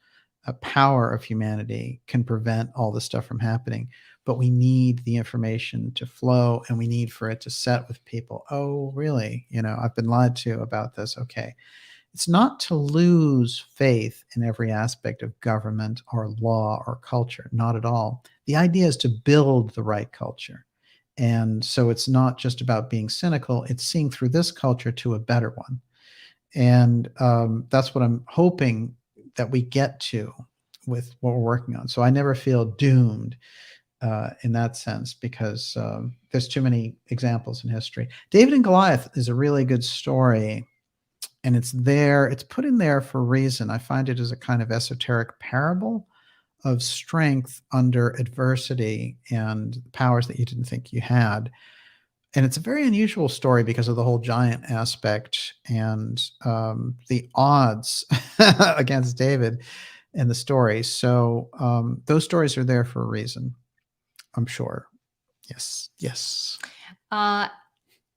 power of humanity can prevent all this stuff from happening. But we need the information to flow, and we need for it to set with people. Oh, really? You know, I've been lied to about this. Okay. It's not to lose faith in every aspect of government or law or culture. Not at all. The idea is to build the right culture. And so it's not just about being cynical. It's seeing through this culture to a better one. And that's what I'm hoping that we get to with what we're working on. So I never feel doomed in that sense, because there's too many examples in history. David and Goliath is a really good story, and it's there. It's put in there for a reason. I find it as a kind of esoteric parable of strength under adversity and powers that you didn't think you had. And it's a very unusual story because of the whole giant aspect and the odds against David in the story. So those stories are there for a reason, I'm sure. Yes, yes.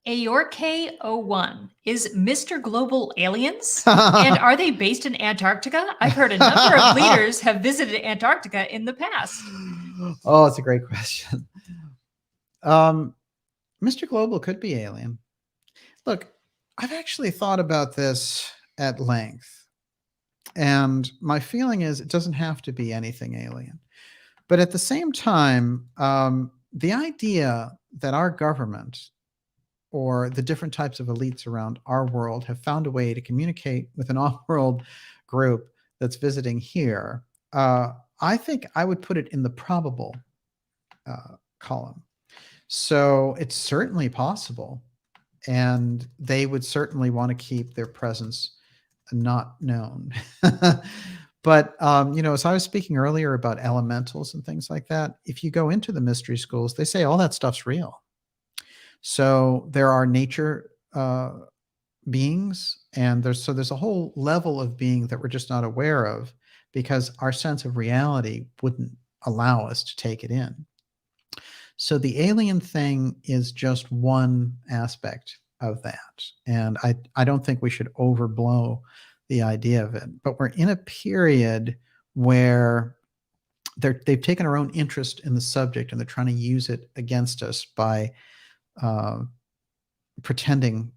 Ayork01, is Mr. Global aliens? And are they based in Antarctica? I've heard a number of leaders have visited Antarctica in the past. Oh, it's a great question. Mr. Global could be alien. Look, I've actually thought about this at length. And my feeling is it doesn't have to be anything alien. But at the same time, the idea that our government or the different types of elites around our world have found a way to communicate with an off-world group that's visiting here, I think I would put it in the probable column. So it's certainly possible, and they would certainly want to keep their presence not known. But, as I was speaking earlier about elementals and things like that, if you go into the mystery schools, they say all that stuff's real. So there are nature beings, and there's a whole level of being that we're just not aware of because our sense of reality wouldn't allow us to take it in. So the alien thing is just one aspect of that. And I don't think we should overblow the idea of it. But we're in a period where they've taken our own interest in the subject and they're trying to use it against us by pretending,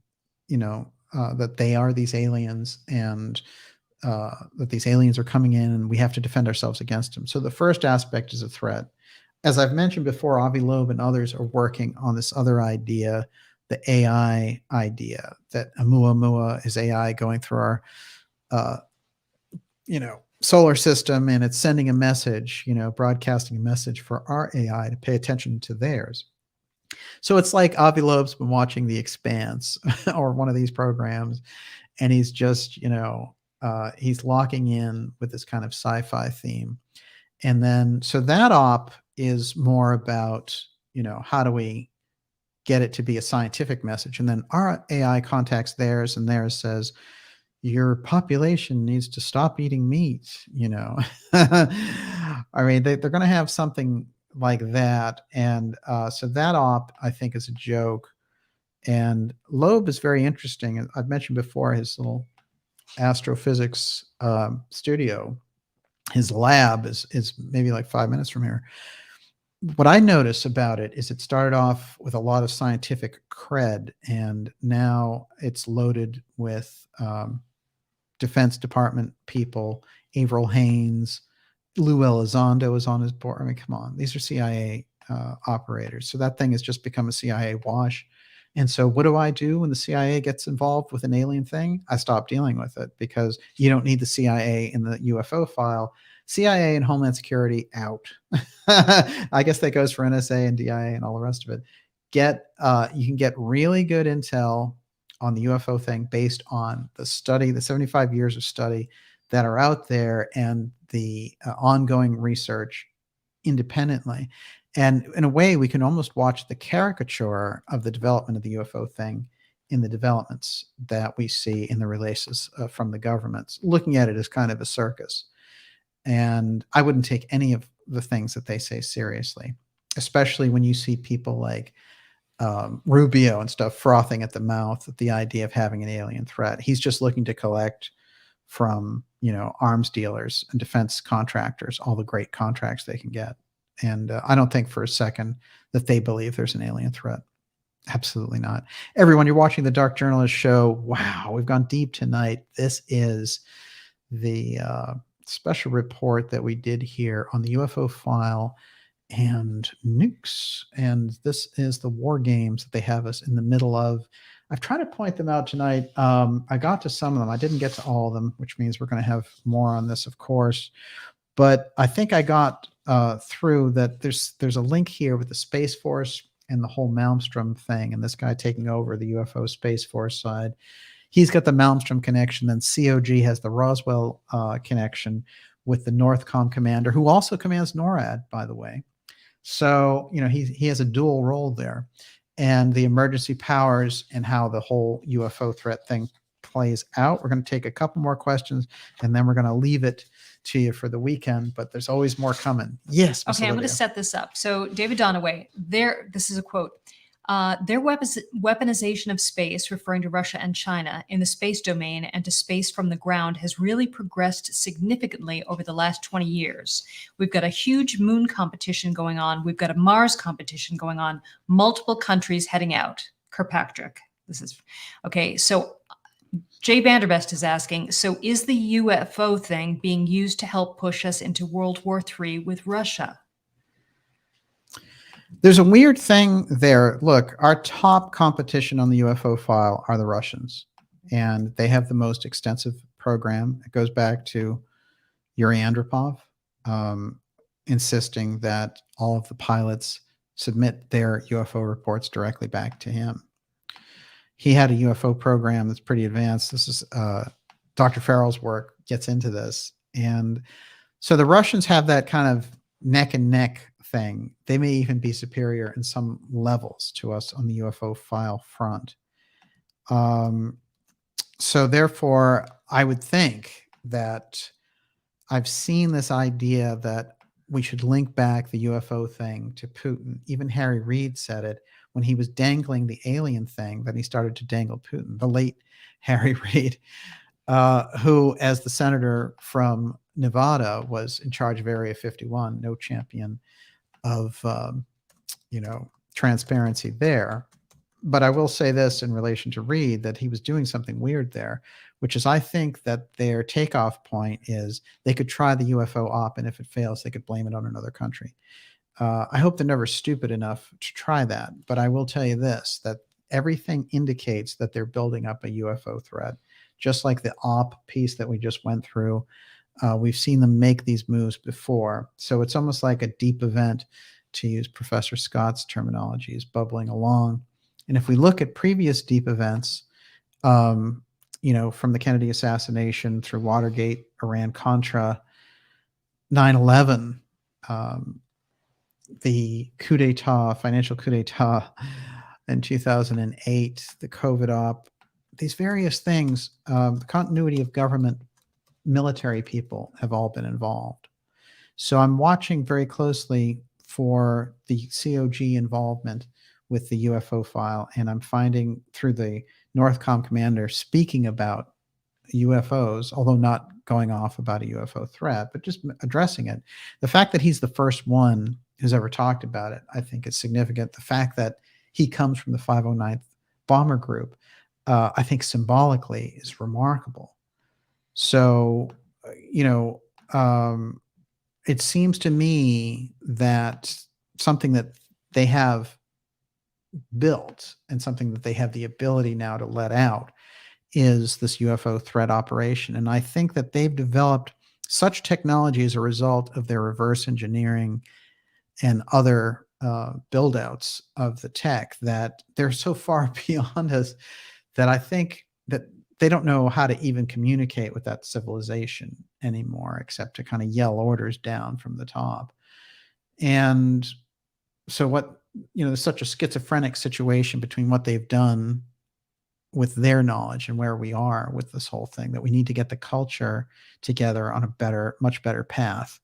that they are these aliens and that these aliens are coming in and we have to defend ourselves against them. So the first aspect is a threat. As I've mentioned before, Avi Loeb and others are working on this other idea, the AI idea, that Oumuamua is AI going through our, solar system, and it's sending a message, broadcasting a message for our AI to pay attention to theirs. So it's like Avi Loeb's been watching The Expanse or one of these programs, and he's just, he's locking in with this kind of sci-fi theme. And then, so that op is more about, how do we get it to be a scientific message? And then our AI contacts theirs, and theirs says, your population needs to stop eating meat, I mean, they're going to have something like that. And so that op, I think, is a joke. And Loeb is very interesting. I've mentioned before his little astrophysics studio. His lab is maybe like 5 minutes from here. What I notice about it is it started off with a lot of scientific cred, and now it's loaded with Defense Department people. Avril Haines, Lou Elizondo is on his board. I mean, come on, these are CIA operators. So that thing has just become a CIA wash. And so what do I do when the CIA gets involved with an alien thing? I stop dealing with it because you don't need the CIA in the UFO file. CIA and Homeland Security out. I guess that goes for NSA and DIA and all the rest of it. You can get really good intel on the UFO thing based on the study, the 75 years of study that are out there, and the ongoing research independently. And in a way, we can almost watch the caricature of the development of the UFO thing in the developments that we see in the releases from the governments, looking at it as kind of a circus. And I wouldn't take any of the things that they say seriously, especially when you see people like Rubio and stuff frothing at the mouth at the idea of having an alien threat. He's just looking to collect from, arms dealers and defense contractors all the great contracts they can get. And I don't think for a second that they believe there's an alien threat. Absolutely not. Everyone, you're watching the Dark Journalist Show. Wow, we've gone deep tonight. This is the special report that we did here on the UFO file and nukes. And this is the war games that they have us in the middle of. I've tried to point them out tonight. I got to some of them. I didn't get to all of them, which means we're going to have more on this, of course. But I think I got through that. There's a link here with the Space Force and the whole Malmstrom thing, and this guy taking over the UFO Space Force side. He's got the Malmstrom connection, then COG has the Roswell connection. with the Northcom commander, who also commands NORAD, by the way. So, he has a dual role there. And the emergency powers and how the whole UFO threat thing plays out. We're going to take a couple more questions, and then we're going to leave it to you for the weekend, but there's always more coming. Yes, Ms. Okay, I'm Olivia. going to set this up. So David Donaway, this is a quote. Their weaponization of space, referring to Russia and China, in the space domain and to space from the ground has really progressed significantly over the last 20 years. We've got a huge moon competition going on. We've got a Mars competition going on. Multiple countries heading out. Kirkpatrick. This is okay. So Jay Vanderbest is asking, so is the UFO thing being used to help push us into World War III with Russia? There's a weird thing there. Look, our top competition on the UFO file are the Russians, and they have the most extensive program. It goes back to Yuri Andropov, insisting that all of the pilots submit their UFO reports directly back to him. He had a UFO program that's pretty advanced. This is Dr. Farrell's work gets into this. And so the Russians have that kind of neck and neck thing. They may even be superior in some levels to us on the UFO file front. So therefore, I would think that I've seen this idea that we should link back the UFO thing to Putin. Even Harry Reid said it when he was dangling the alien thing, that he started to dangle Putin. The late Harry Reid, who, as the senator from Nevada, was in charge of Area 51, no champion of, transparency there. But I will say this in relation to Reid, that he was doing something weird there, which is I think that their takeoff point is they could try the UFO op, and if it fails, they could blame it on another country. I hope they're never stupid enough to try that. But I will tell you this, that everything indicates that they're building up a UFO threat, just like the op piece that we just went through. We've seen them make these moves before. So it's almost like a deep event, to use Professor Scott's terminology, is bubbling along. And if we look at previous deep events, from the Kennedy assassination through Watergate, Iran-Contra, 9/11, the coup d'etat, financial coup d'etat in 2008, the COVID op, these various things, the continuity of government, military people have all been involved. So I'm watching very closely for the COG involvement with the UFO file, and I'm finding through the Northcom commander speaking about UFOs, although not going off about a UFO threat, but just addressing it. The fact that he's the first one who's ever talked about it, I think is significant. The fact that he comes from the 509th Bomber Group, I think symbolically is remarkable. So, it seems to me that something that they have built and something that they have the ability now to let out is this UFO threat operation. And I think that they've developed such technology as a result of their reverse engineering and other build outs of the tech that they're so far beyond us that I think that they don't know how to even communicate with that civilization anymore, except to kind of yell orders down from the top. And so there's such a schizophrenic situation between what they've done with their knowledge and where we are with this whole thing, that we need to get the culture together on a much better path.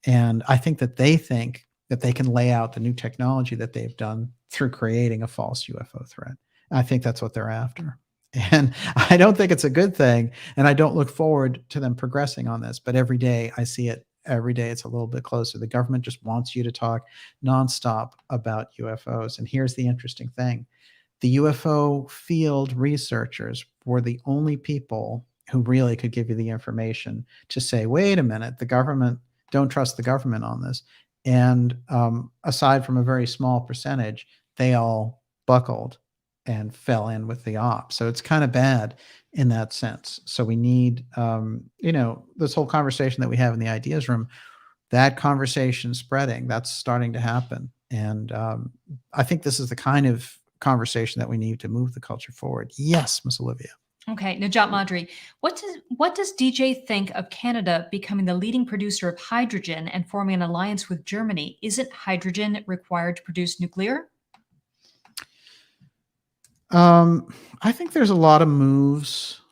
And I think that they think that they can lay out the new technology that they've done through creating a false UFO threat. I think that's what they're after. And I don't think it's a good thing. And I don't look forward to them progressing on this. But every day I see it. Every day it's a little bit closer. The government just wants you to talk nonstop about UFOs. And here's the interesting thing. The UFO field researchers were the only people who really could give you the information to say, wait a minute, don't trust the government on this. And aside from a very small percentage, they all buckled and fell in with the op. So it's kind of bad in that sense. So we need, this whole conversation that we have in the ideas room, that conversation spreading, that's starting to happen. And I think this is the kind of conversation that we need to move the culture forward. Yes, Miss Olivia. Okay, Najat Madri, what does DJ think of Canada becoming the leading producer of hydrogen and forming an alliance with Germany? Isn't hydrogen required to produce nuclear? I think there's a lot of moves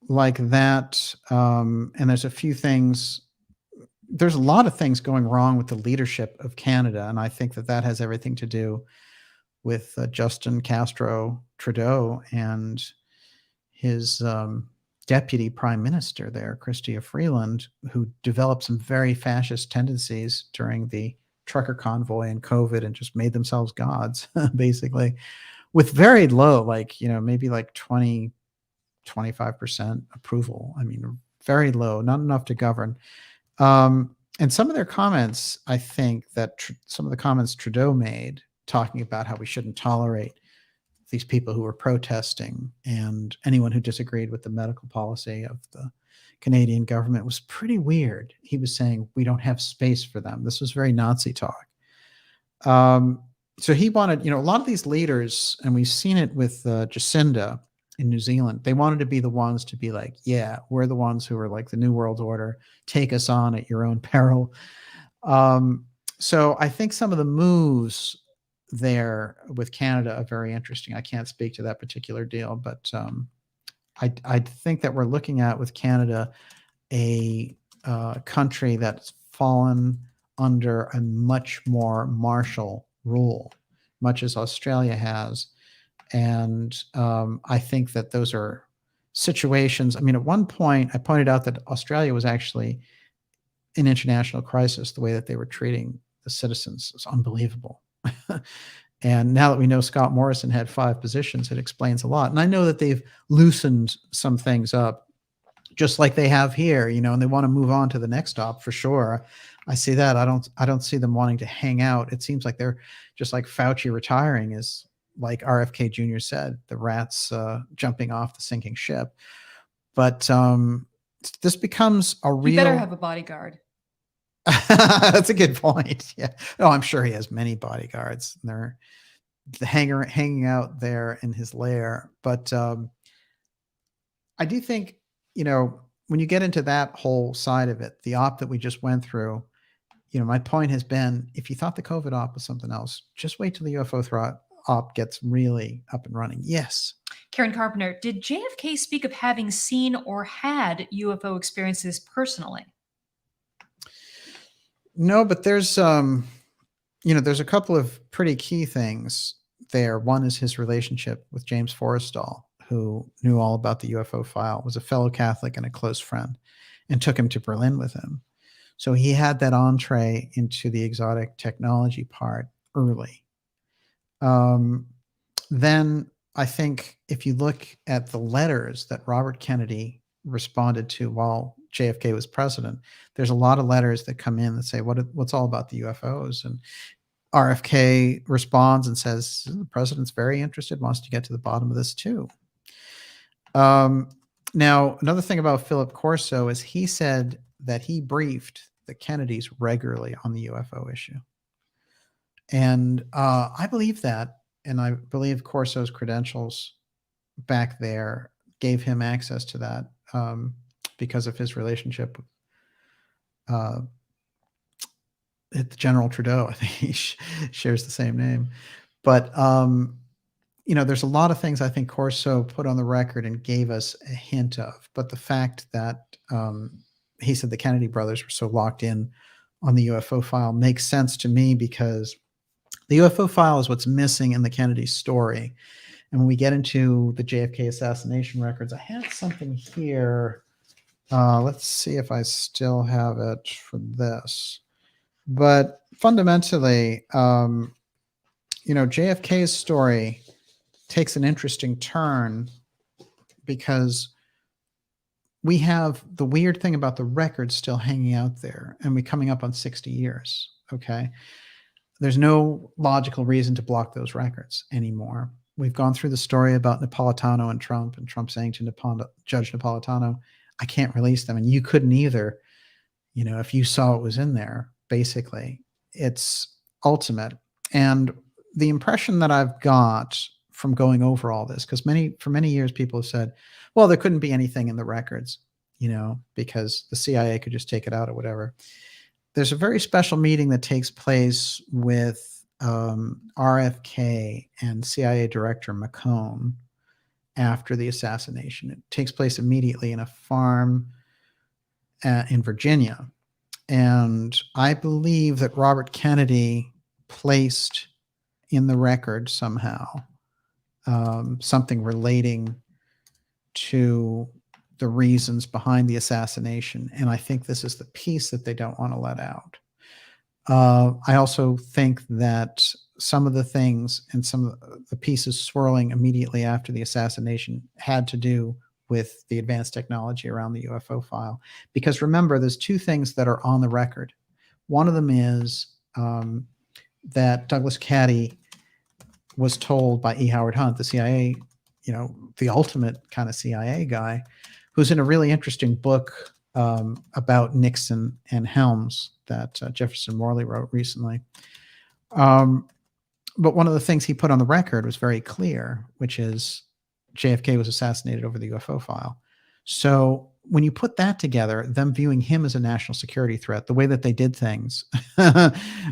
like that, and there's a few things. There's a lot of things going wrong with the leadership of Canada, and I think that that has everything to do with Justin Castro Trudeau and his deputy prime minister there, Chrystia Freeland, who developed some very fascist tendencies during the trucker convoy and COVID and just made themselves gods, basically, with very low, like, maybe like 25% approval. I mean, very low, not enough to govern. And some of their comments, I think that some of the comments Trudeau made talking about how we shouldn't tolerate these people who were protesting and anyone who disagreed with the medical policy of the Canadian government was pretty weird. He was saying we don't have space for them. This was very Nazi talk. So he wanted, a lot of these leaders, and we've seen it with Jacinda in New Zealand, they wanted to be the ones to be like, yeah, we're the ones who are like the New World Order. Take us on at your own peril. So I think some of the moves there with Canada are very interesting. I can't speak to that particular deal, but I think that we're looking at with Canada a country that's fallen under a much more martial rule, much as Australia has. And I think that those are situations. I mean, at one point, I pointed out that Australia was actually in international crisis. The way that they were treating the citizens was unbelievable. And now that we know Scott Morrison had 5 positions, it explains a lot. And I know that they've loosened some things up, just like they have here, and they want to move on to the next stop for sure. I see that. I don't see them wanting to hang out. It seems like they're just like Fauci retiring is, like RFK Jr. said, the rats jumping off the sinking ship. But this becomes a real... You better have a bodyguard. That's a good point. Yeah. Oh, I'm sure he has many bodyguards. They're hanging out there in his lair. But I do think, when you get into that whole side of it, the op that we just went through, my point has been, if you thought the COVID op was something else, just wait till the UFO op gets really up and running. Yes. Karen Carpenter, did JFK speak of having seen or had UFO experiences personally? No, but there's there's a couple of pretty key things there. One is his relationship with James Forrestal, who knew all about the UFO file, was a fellow Catholic and a close friend, and took him to Berlin with him. So he had that entree into the exotic technology part early. Then I think if you look at the letters that Robert Kennedy responded to while JFK was president, there's a lot of letters that come in that say, what's all about the UFOs? And RFK responds and says, the president's very interested, wants to get to the bottom of this too. Now, another thing about Philip Corso is he said that he briefed the Kennedys regularly on the UFO issue. And I believe that, and I believe Corso's credentials back there gave him access to that because of his relationship with General Trudeau. I think he shares the same name. But, there's a lot of things I think Corso put on the record and gave us a hint of. But the fact that he said the Kennedy brothers were so locked in on the UFO file makes sense to me, because the UFO file is what's missing in the Kennedy story. And when we get into the JFK assassination records, I had something here. Let's see if I still have it for this. But fundamentally, JFK's story takes an interesting turn because we have the weird thing about the records still hanging out there, and we're coming up on 60 years. Okay. There's no logical reason to block those records anymore. We've gone through the story about Napolitano and Trump saying to Judge Napolitano, I can't release them. And you couldn't either, if you saw what was in there. Basically, it's ultimate. And the impression that I've got from going over all this, because for many years people have said, well, there couldn't be anything in the records, because the CIA could just take it out or whatever. There's a very special meeting that takes place with RFK and CIA Director McCone after the assassination. It takes place immediately in a farm in Virginia. And I believe that Robert Kennedy placed in the record somehow something relating to the reasons behind the assassination. And I think this is the piece that they don't want to let out. I also think that some of the things and some of the pieces swirling immediately after the assassination had to do with the advanced technology around the UFO file. Because remember, there's two things that are on the record. One of them is that Douglas Caddy was told by E. Howard Hunt, the CIA, the ultimate kind of CIA guy, who's in a really interesting book about Nixon and Helms that Jefferson Morley wrote recently. But one of the things he put on the record was very clear, which is JFK was assassinated over the UFO file. So when you put that together, them viewing him as a national security threat, the way that they did things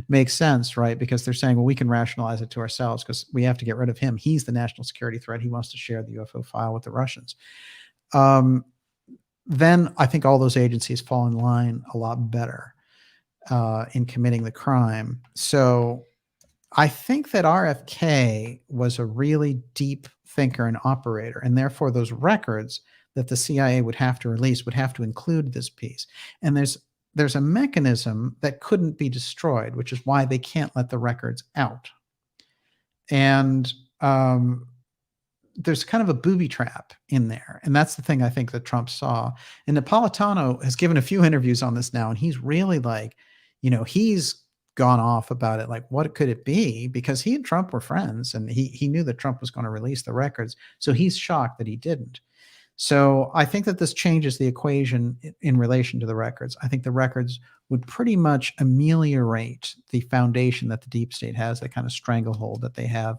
makes sense, right? Because they're saying, well, we can rationalize it to ourselves because we have to get rid of him. He's the national security threat. He wants to share the UFO file with the Russians. Then I think all those agencies fall in line a lot better in committing the crime. So I think that RFK was a really deep thinker and operator, and therefore those records that the CIA would have to release would have to include this piece. And there's a mechanism that couldn't be destroyed, which is why they can't let the records out. And there's kind of a booby trap in there. And that's the thing I think that Trump saw. And Napolitano has given a few interviews on this now, and he's really like, he's gone off about it. Like, what could it be? Because he and Trump were friends, and he knew that Trump was going to release the records. So he's shocked that he didn't. So I think that this changes the equation in relation to the records. I think the records would pretty much ameliorate the foundation that the deep state has, that kind of stranglehold that they have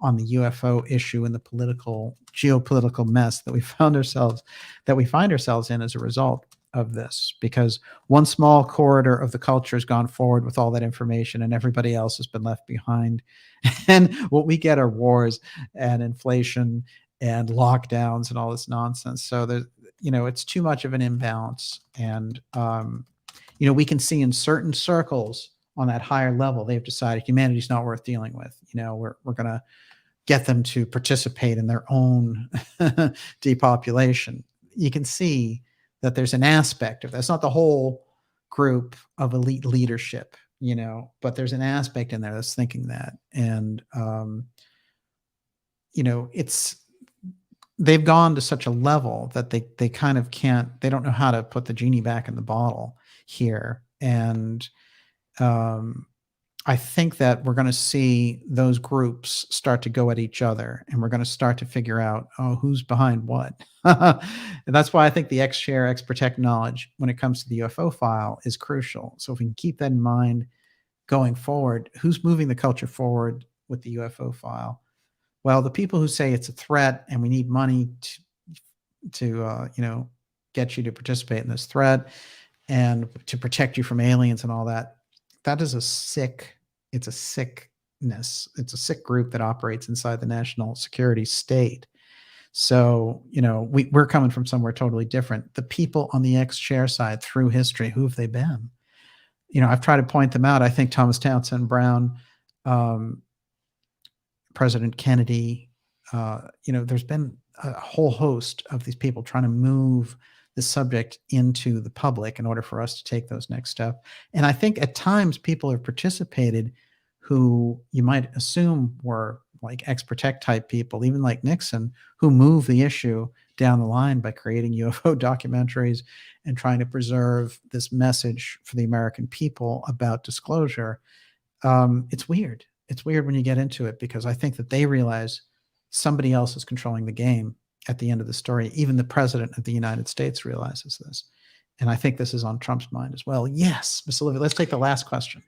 on the UFO issue and the geopolitical mess that we find ourselves in as a result of this. Because one small corridor of the culture has gone forward with all that information, and everybody else has been left behind. And what we get are wars and inflation and lockdowns and all this nonsense. So there's, it's too much of an imbalance. And, we can see in certain circles on that higher level, they've decided humanity's not worth dealing with. We're going to get them to participate in their own depopulation. You can see that there's an aspect of that's not the whole group of elite leadership, but there's an aspect in there that's thinking that. And, they've gone to such a level that they kind of can't, they don't know how to put the genie back in the bottle here. And I think that we're going to see those groups start to go at each other, and we're going to start to figure out, who's behind what. And that's why I think the X-Share, X-Protect knowledge when it comes to the UFO file is crucial. So if we can keep that in mind going forward, who's moving the culture forward with the UFO file? Well, the people who say it's a threat and we need money to get you to participate in this threat and to protect you from aliens and all that, that is it's a sickness. It's a sick group that operates inside the national security state. So, we're coming from somewhere totally different. The people on the X-Share side through history, who have they been? I've tried to point them out. I think Thomas Townsend Brown, President Kennedy, there's been a whole host of these people trying to move the subject into the public in order for us to take those next steps. And I think at times people have participated who you might assume were like X-Protect type people, even like Nixon, who moved the issue down the line by creating UFO documentaries and trying to preserve this message for the American people about disclosure. It's weird. It's weird when you get into it, because I think that they realize somebody else is controlling the game at the end of the story. Even the president of the United States realizes this. And I think this is on Trump's mind as well. Yes, Miss Olivia, let's take the last question.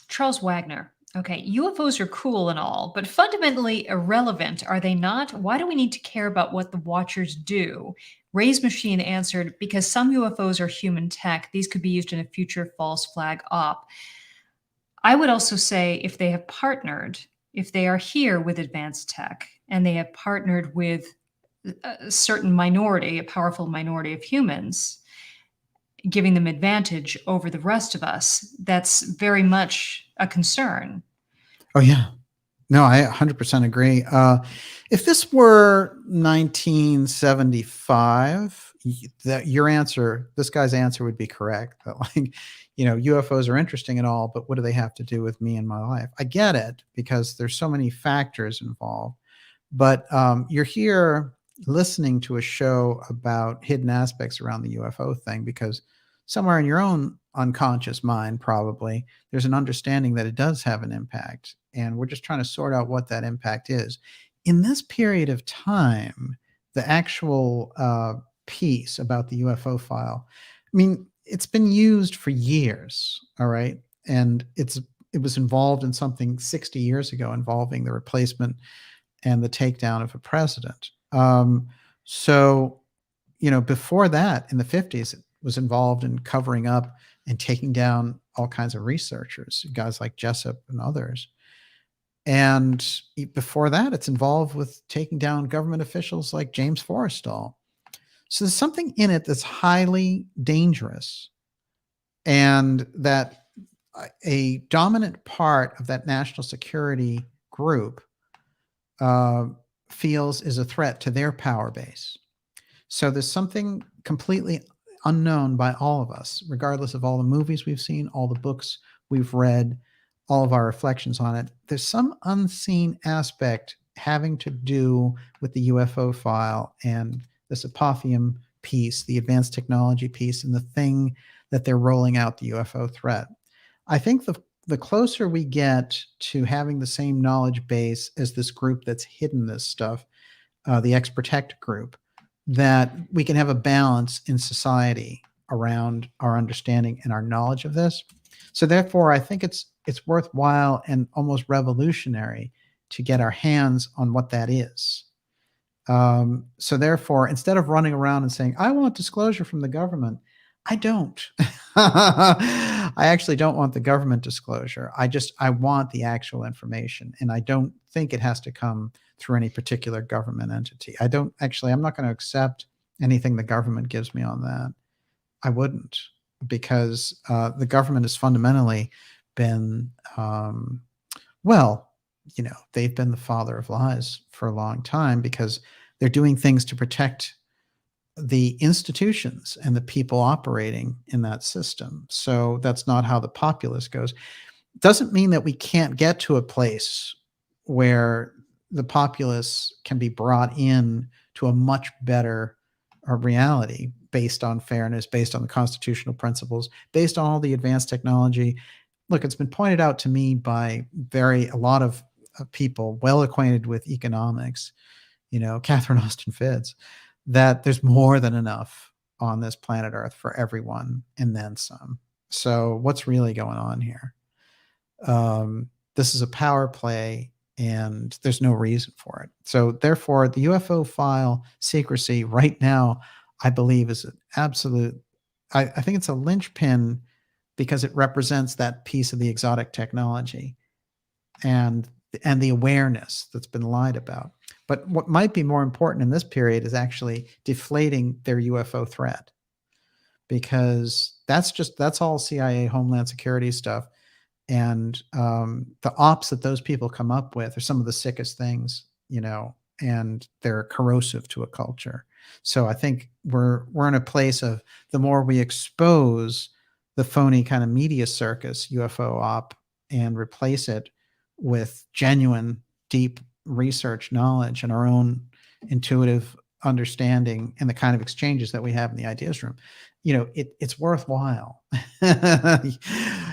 Charles Wagner Okay, UFOs are cool and all, but fundamentally irrelevant, are they not? Why do we need to care about what the watchers do? Ray's machine answered, because some UFOs are human tech. These could be used in a future false flag op. I would also say if they have partnered, if they are here with advanced tech and they have partnered with a certain minority, a powerful minority of humans, giving them advantage over the rest of us, that's very much a concern. Oh, yeah. No, I 100% agree. If this were 1975, your answer, this guy's answer would be correct. That like, UFOs are interesting and all, but what do they have to do with me and my life? I get it because there's so many factors involved. But you're here listening to a show about hidden aspects around the UFO thing because somewhere in your own unconscious mind, probably, there's an understanding that it does have an impact. And we're just trying to sort out what that impact is. In this period of time, the actual piece about the UFO file, I mean, it's been used for years, all right? And it was involved in something 60 years ago involving the replacement and the takedown of a president. So, before that, in the 50s, it was involved in covering up and taking down all kinds of researchers, guys like Jessup and others. And before that, it's involved with taking down government officials like James Forrestal. So there's something in it that's highly dangerous, and that a dominant part of that national security group feels is a threat to their power base. So there's something completely unknown by all of us, regardless of all the movies we've seen, all the books we've read, all of our reflections on it. There's some unseen aspect having to do with the UFO file and this Apothium piece, the advanced technology piece, and the thing that they're rolling out, the UFO threat. I think the closer we get to having the same knowledge base as this group that's hidden this stuff, the X-Protect group, that we can have a balance in society around our understanding and our knowledge of this. So therefore, I think it's worthwhile and almost revolutionary to get our hands on what that is. So therefore, instead of running around and saying, I want disclosure from the government, I don't. I actually don't want the government disclosure. I want the actual information. And I don't think it has to come through any particular government entity. I'm not going to accept anything the government gives me on that. I wouldn't, because the government has fundamentally been, they've been the father of lies for a long time because they're doing things to protect the institutions and the people operating in that system. So that's not how the populace goes. Doesn't mean that we can't get to a place where the populace can be brought in to a much better reality based on fairness, based on the constitutional principles, based on all the advanced technology. Look, it's been pointed out to me by a lot of people well acquainted with economics, Catherine Austin Fitts, that there's more than enough on this planet Earth for everyone and then some. So what's really going on here? This is a power play and there's no reason for it. So therefore, the UFO file secrecy right now, I believe, is an absolute, I think it's a linchpin because it represents that piece of the exotic technology and the awareness that's been lied about. But what might be more important in this period is actually deflating their UFO threat, because that's all CIA Homeland Security stuff. And the ops that those people come up with are some of the sickest things, and they're corrosive to a culture. So I think we're in a place of the more we expose the phony kind of media circus UFO op and replace it with genuine, deep research knowledge and our own intuitive understanding and the kind of exchanges that we have in the ideas room, it's worthwhile.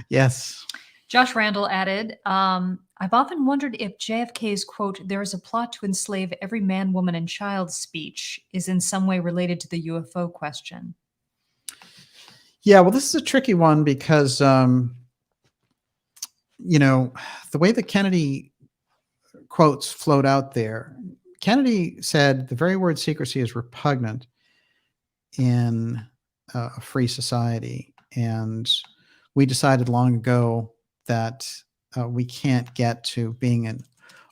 Yes. Josh Randall added, I've often wondered if JFK's quote, "there is a plot to enslave every man, woman, and child" speech is in some way related to the UFO question. Yeah, well, this is a tricky one because the way that Kennedy quotes float out there, Kennedy said the very word secrecy is repugnant in a free society. And we decided long ago that we can't get to being an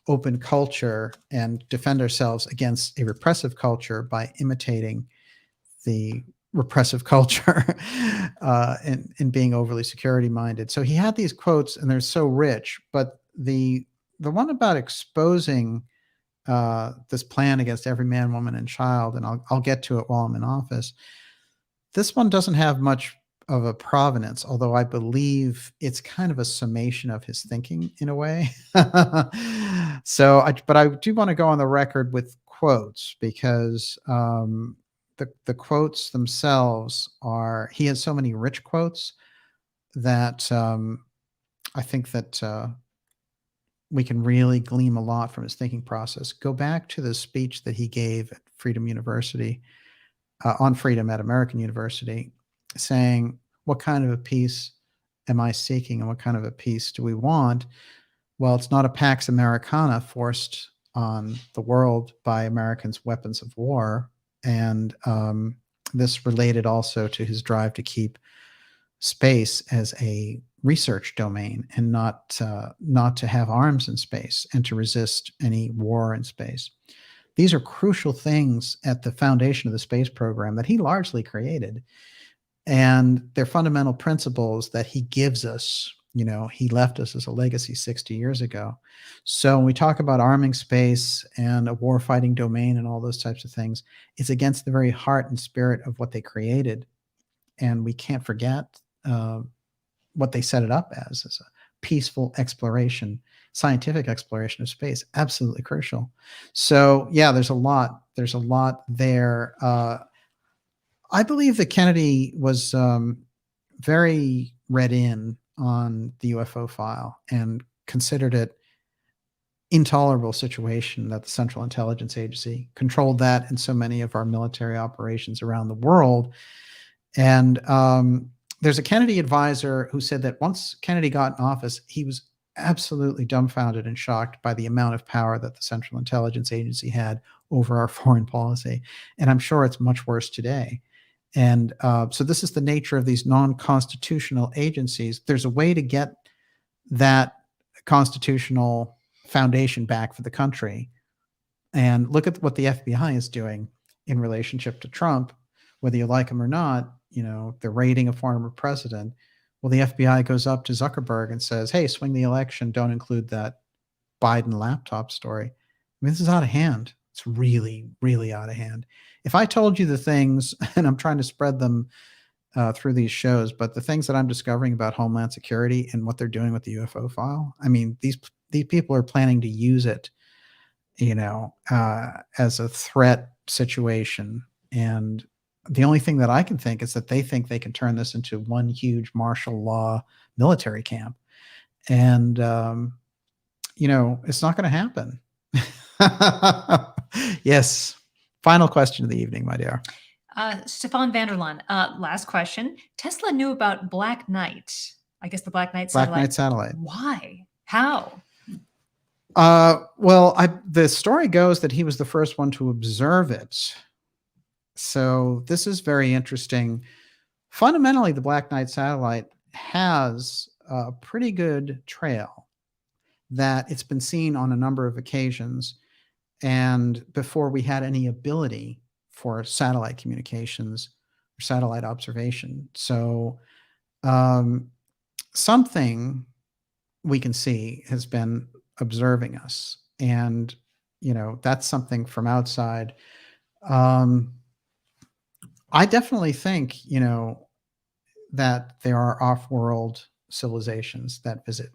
open culture and defend ourselves against a repressive culture by imitating the repressive culture and being overly security minded. So he had these quotes, and they're so rich. But the one about exposing this plan against every man, woman, and child, and I'll get to it while I'm in office. This one doesn't have much of a provenance, although I believe it's kind of a summation of his thinking in a way. But I do want to go on the record with quotes, because the quotes themselves he has so many rich quotes that I think that we can really glean a lot from his thinking process. Go back to the speech that he gave at Freedom University, on freedom at American University, saying, what kind of a peace am I seeking, and what kind of a peace do we want? Well, it's not a Pax Americana forced on the world by Americans' weapons of war. And this related also to his drive to keep space as a research domain, and not to have arms in space, and to resist any war in space. These are crucial things at the foundation of the space program that he largely created. And they're fundamental principles that he gives us. He left us as a legacy 60 years ago. So when we talk about arming space and a war-fighting domain and all those types of things, it's against the very heart and spirit of what they created. And we can't forget what they set it up as a peaceful exploration, scientific exploration of space. Absolutely crucial. So yeah, there's a lot there. I believe that Kennedy was very read in on the UFO file, and considered it intolerable situation that the Central Intelligence Agency controlled that in so many of our military operations around the world. And there's a Kennedy advisor who said that once Kennedy got in office, he was absolutely dumbfounded and shocked by the amount of power that the Central Intelligence Agency had over our foreign policy. And I'm sure it's much worse today. And so this is the nature of these non-constitutional agencies. There's a way to get that constitutional foundation back for the country. And look at what the FBI is doing in relationship to Trump, whether you like him or not. They're raiding a former president. Well, the FBI goes up to Zuckerberg and says, hey, swing the election. Don't include that Biden laptop story. I mean, this is out of hand. It's really, really out of hand. If I told you the things, and I'm trying to spread them through these shows, but the things that I'm discovering about Homeland Security and what they're doing with the UFO file, I mean, these people are planning to use it, as a threat situation. And the only thing that I can think is that they think they can turn this into one huge martial law military camp. And, it's not going to happen. Yes. Final question of the evening, my dear. Stefan Vanderlaan, last question. Tesla knew about Black Knight. I guess the Black Knight satellite. Black Knight satellite. Why? How? The story goes that he was the first one to observe it. So this is very interesting. Fundamentally, the Black Knight satellite has a pretty good trail, that it's been seen on a number of occasions. And before we had any ability for satellite communications or satellite observation. So something we can see has been observing us. And, that's something from outside. I definitely think, that there are off-world civilizations that visit.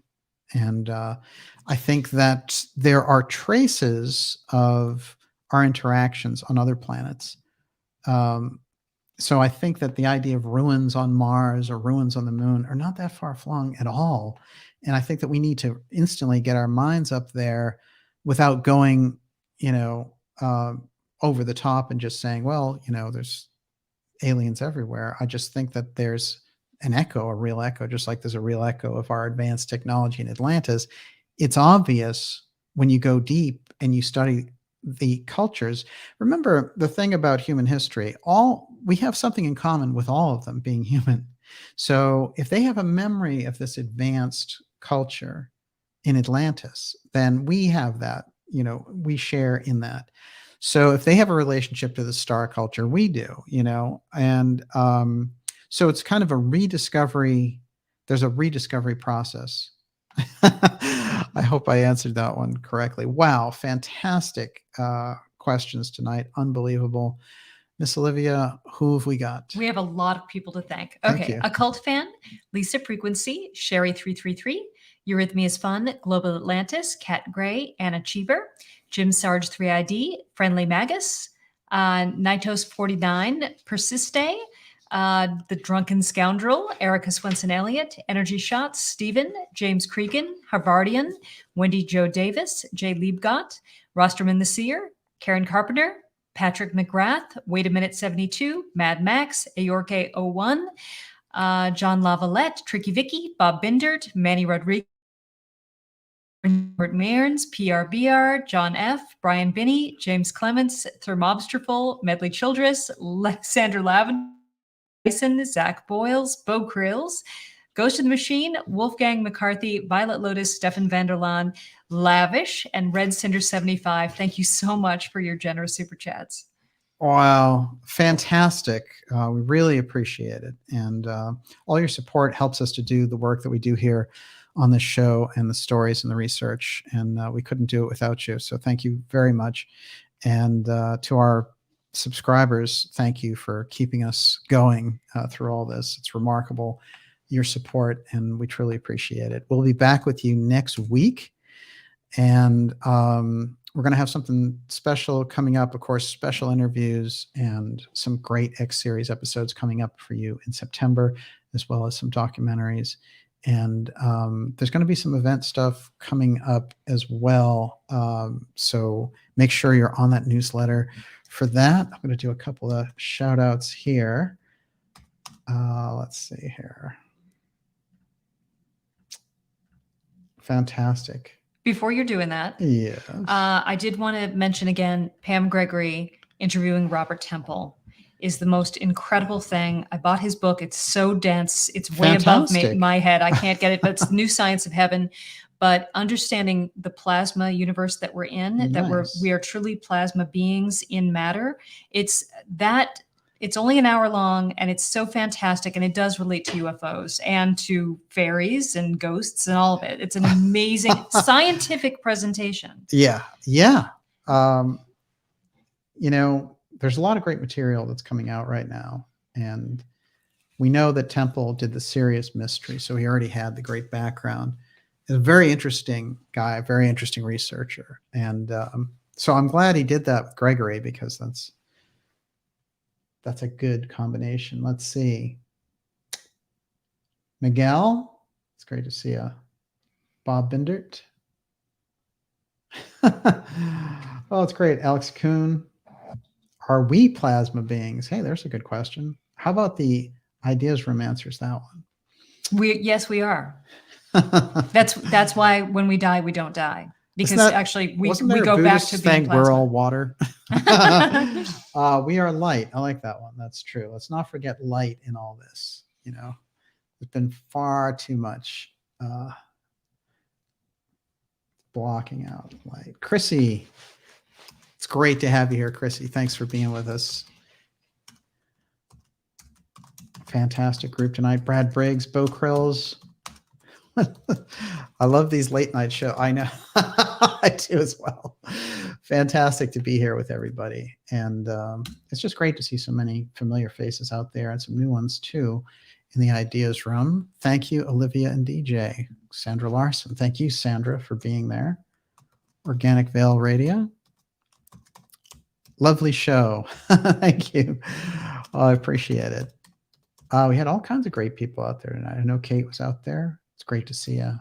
And I think that there are traces of our interactions on other planets. So I think that the idea of ruins on Mars or ruins on the moon are not that far flung at all. And I think that we need to instantly get our minds up there without going, over the top and just saying, well, there's aliens everywhere. I just think that there's an echo, a real echo, just like there's a real echo of our advanced technology in Atlantis. It's obvious when you go deep and you study the cultures. Remember the thing about human history, we have something in common with all of them being human. So if they have a memory of this advanced culture in Atlantis, then we have that, we share in that. So if they have a relationship to the star culture, we do, and so it's kind of a rediscovery. There's a rediscovery process. I hope I answered that one correctly. Wow, fantastic questions tonight. Unbelievable. Miss Olivia, who have we got? We have a lot of people to thank. Thank Okay, you. Occult Fan, Lisa Frequency, Sherry333, Eurythmia's Fun, Global Atlantis, Cat Gray, Anna Cheever, Jim Sarge 3ID, Friendly Magus, Nitos49, Persiste, The Drunken Scoundrel, Erica Swenson Elliott, Energy Shots, Stephen, James Cregan, Harvardian, Wendy Joe Davis, Jay Liebgott, Rosterman the Seer, Karen Carpenter, Patrick McGrath, Wait a Minute 72, Mad Max, Ayorke 01, John Lavalette, Tricky Vicky, Bob Bindert, Manny Rodriguez, Robert Mearns, PRBR, John F., Brian Binney, James Clements, Thermobsterful, Medley Childress, Sandra Lavin, Dyson, Zach Boyles, Bo Krills, Ghost of the Machine, Wolfgang McCarthy, Violet Lotus, Stefan Vanderlaan, Lavish, and Red Cinder 75. Thank you so much for your generous super chats. Wow, fantastic. We really appreciate it. And all your support helps us to do the work that we do here on this show and the stories and the research. And we couldn't do it without you. So thank you very much. And to our subscribers, thank you for keeping us going through all this. It's remarkable, your support, and we truly appreciate it. We'll be back with you next week. And we're going to have something special coming up, of course, special interviews and some great X-Series episodes coming up for you in September, as well as some documentaries. And there's going to be some event stuff coming up as well. So make sure you're on that newsletter for that. I'm going to do a couple of shout outs here. Let's see here. Fantastic. Before you're doing that, yes. I did want to mention again, Pam Gregory interviewing Robert Temple is the most incredible thing. I bought his book. It's so dense. It's way above my head. I can't get it, but it's the New Science of Heaven. But understanding the plasma universe that we're in, nice. That we are truly plasma beings in matter. It's only an hour long, and it's so fantastic, and it does relate to UFOs and to fairies and ghosts and all of it. It's an amazing scientific presentation. Yeah. There's a lot of great material that's coming out right now, and we know that Temple did the serious mystery, so he already had the great background. He's a very interesting guy, a very interesting researcher, and so I'm glad he did that with Gregory, because that's a good combination. Let's see. Miguel, it's great to see you. Bob Bindert. Oh, it's great. Alex Kuhn. Are we plasma beings? Hey, there's a good question. How about the Ideas Room answers that one? Yes, we are. That's why when we die, we don't die. Because actually we go back to being plasma. We're all water. We are light. I like that one. That's true. Let's not forget light in all this. There's been far too much blocking out light. Chrissy, it's great to have you here, Chrissy. Thanks for being with us. Fantastic group tonight. Brad Briggs, Bo Krills. I love these late night shows. I know. I do as well. Fantastic to be here with everybody. And it's just great to see so many familiar faces out there and some new ones too in the Ideas Room. Thank you, Olivia and DJ. Sandra Larson. Thank you, Sandra, for being there. Organic Veil Radio. Lovely show. Thank you. Oh, I appreciate it. We had all kinds of great people out there tonight. I know Kate was out there. It's great to see you.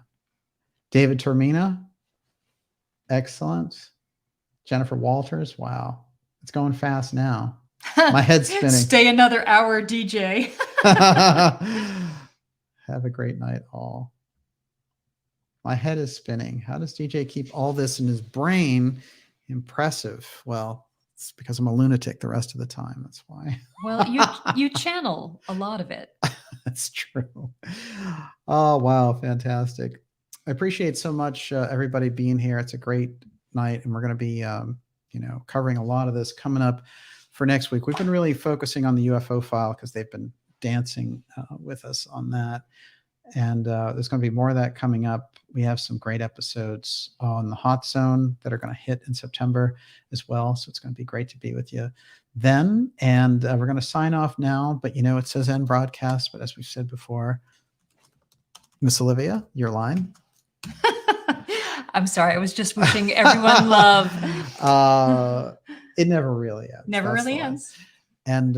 David Termina. Excellent. Jennifer Walters. Wow. It's going fast now. My head's spinning. Stay another hour, DJ. Have a great night, all. My head is spinning. How does DJ keep all this in his brain? Impressive. Well, it's because I'm a lunatic the rest of the time. That's why. Well, you channel a lot of it. That's true. Oh, wow. Fantastic. I appreciate so much everybody being here. It's a great night, and we're going to be, covering a lot of this coming up for next week. We've been really focusing on the UFO file because they've been dancing with us on that. And there's going to be more of that coming up. We have some great episodes on the hot zone that are going to hit in September as well. So it's going to be great to be with you then. And we're going to sign off now. But, it says end broadcast. But as we've said before, Miss Olivia, your line. I'm sorry. I was just wishing everyone love. It never really ends. Never really ends. And,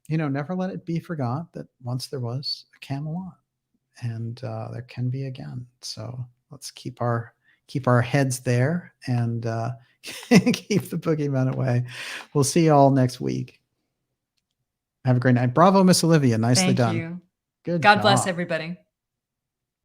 never let it be forgot that once there was a Camelot. And there can be again. So let's keep our heads there and keep the boogeyman away. We'll see you all next week. Have a great night. Bravo, Miss Olivia. Nicely done. Thank you. Good God job. bless everybody.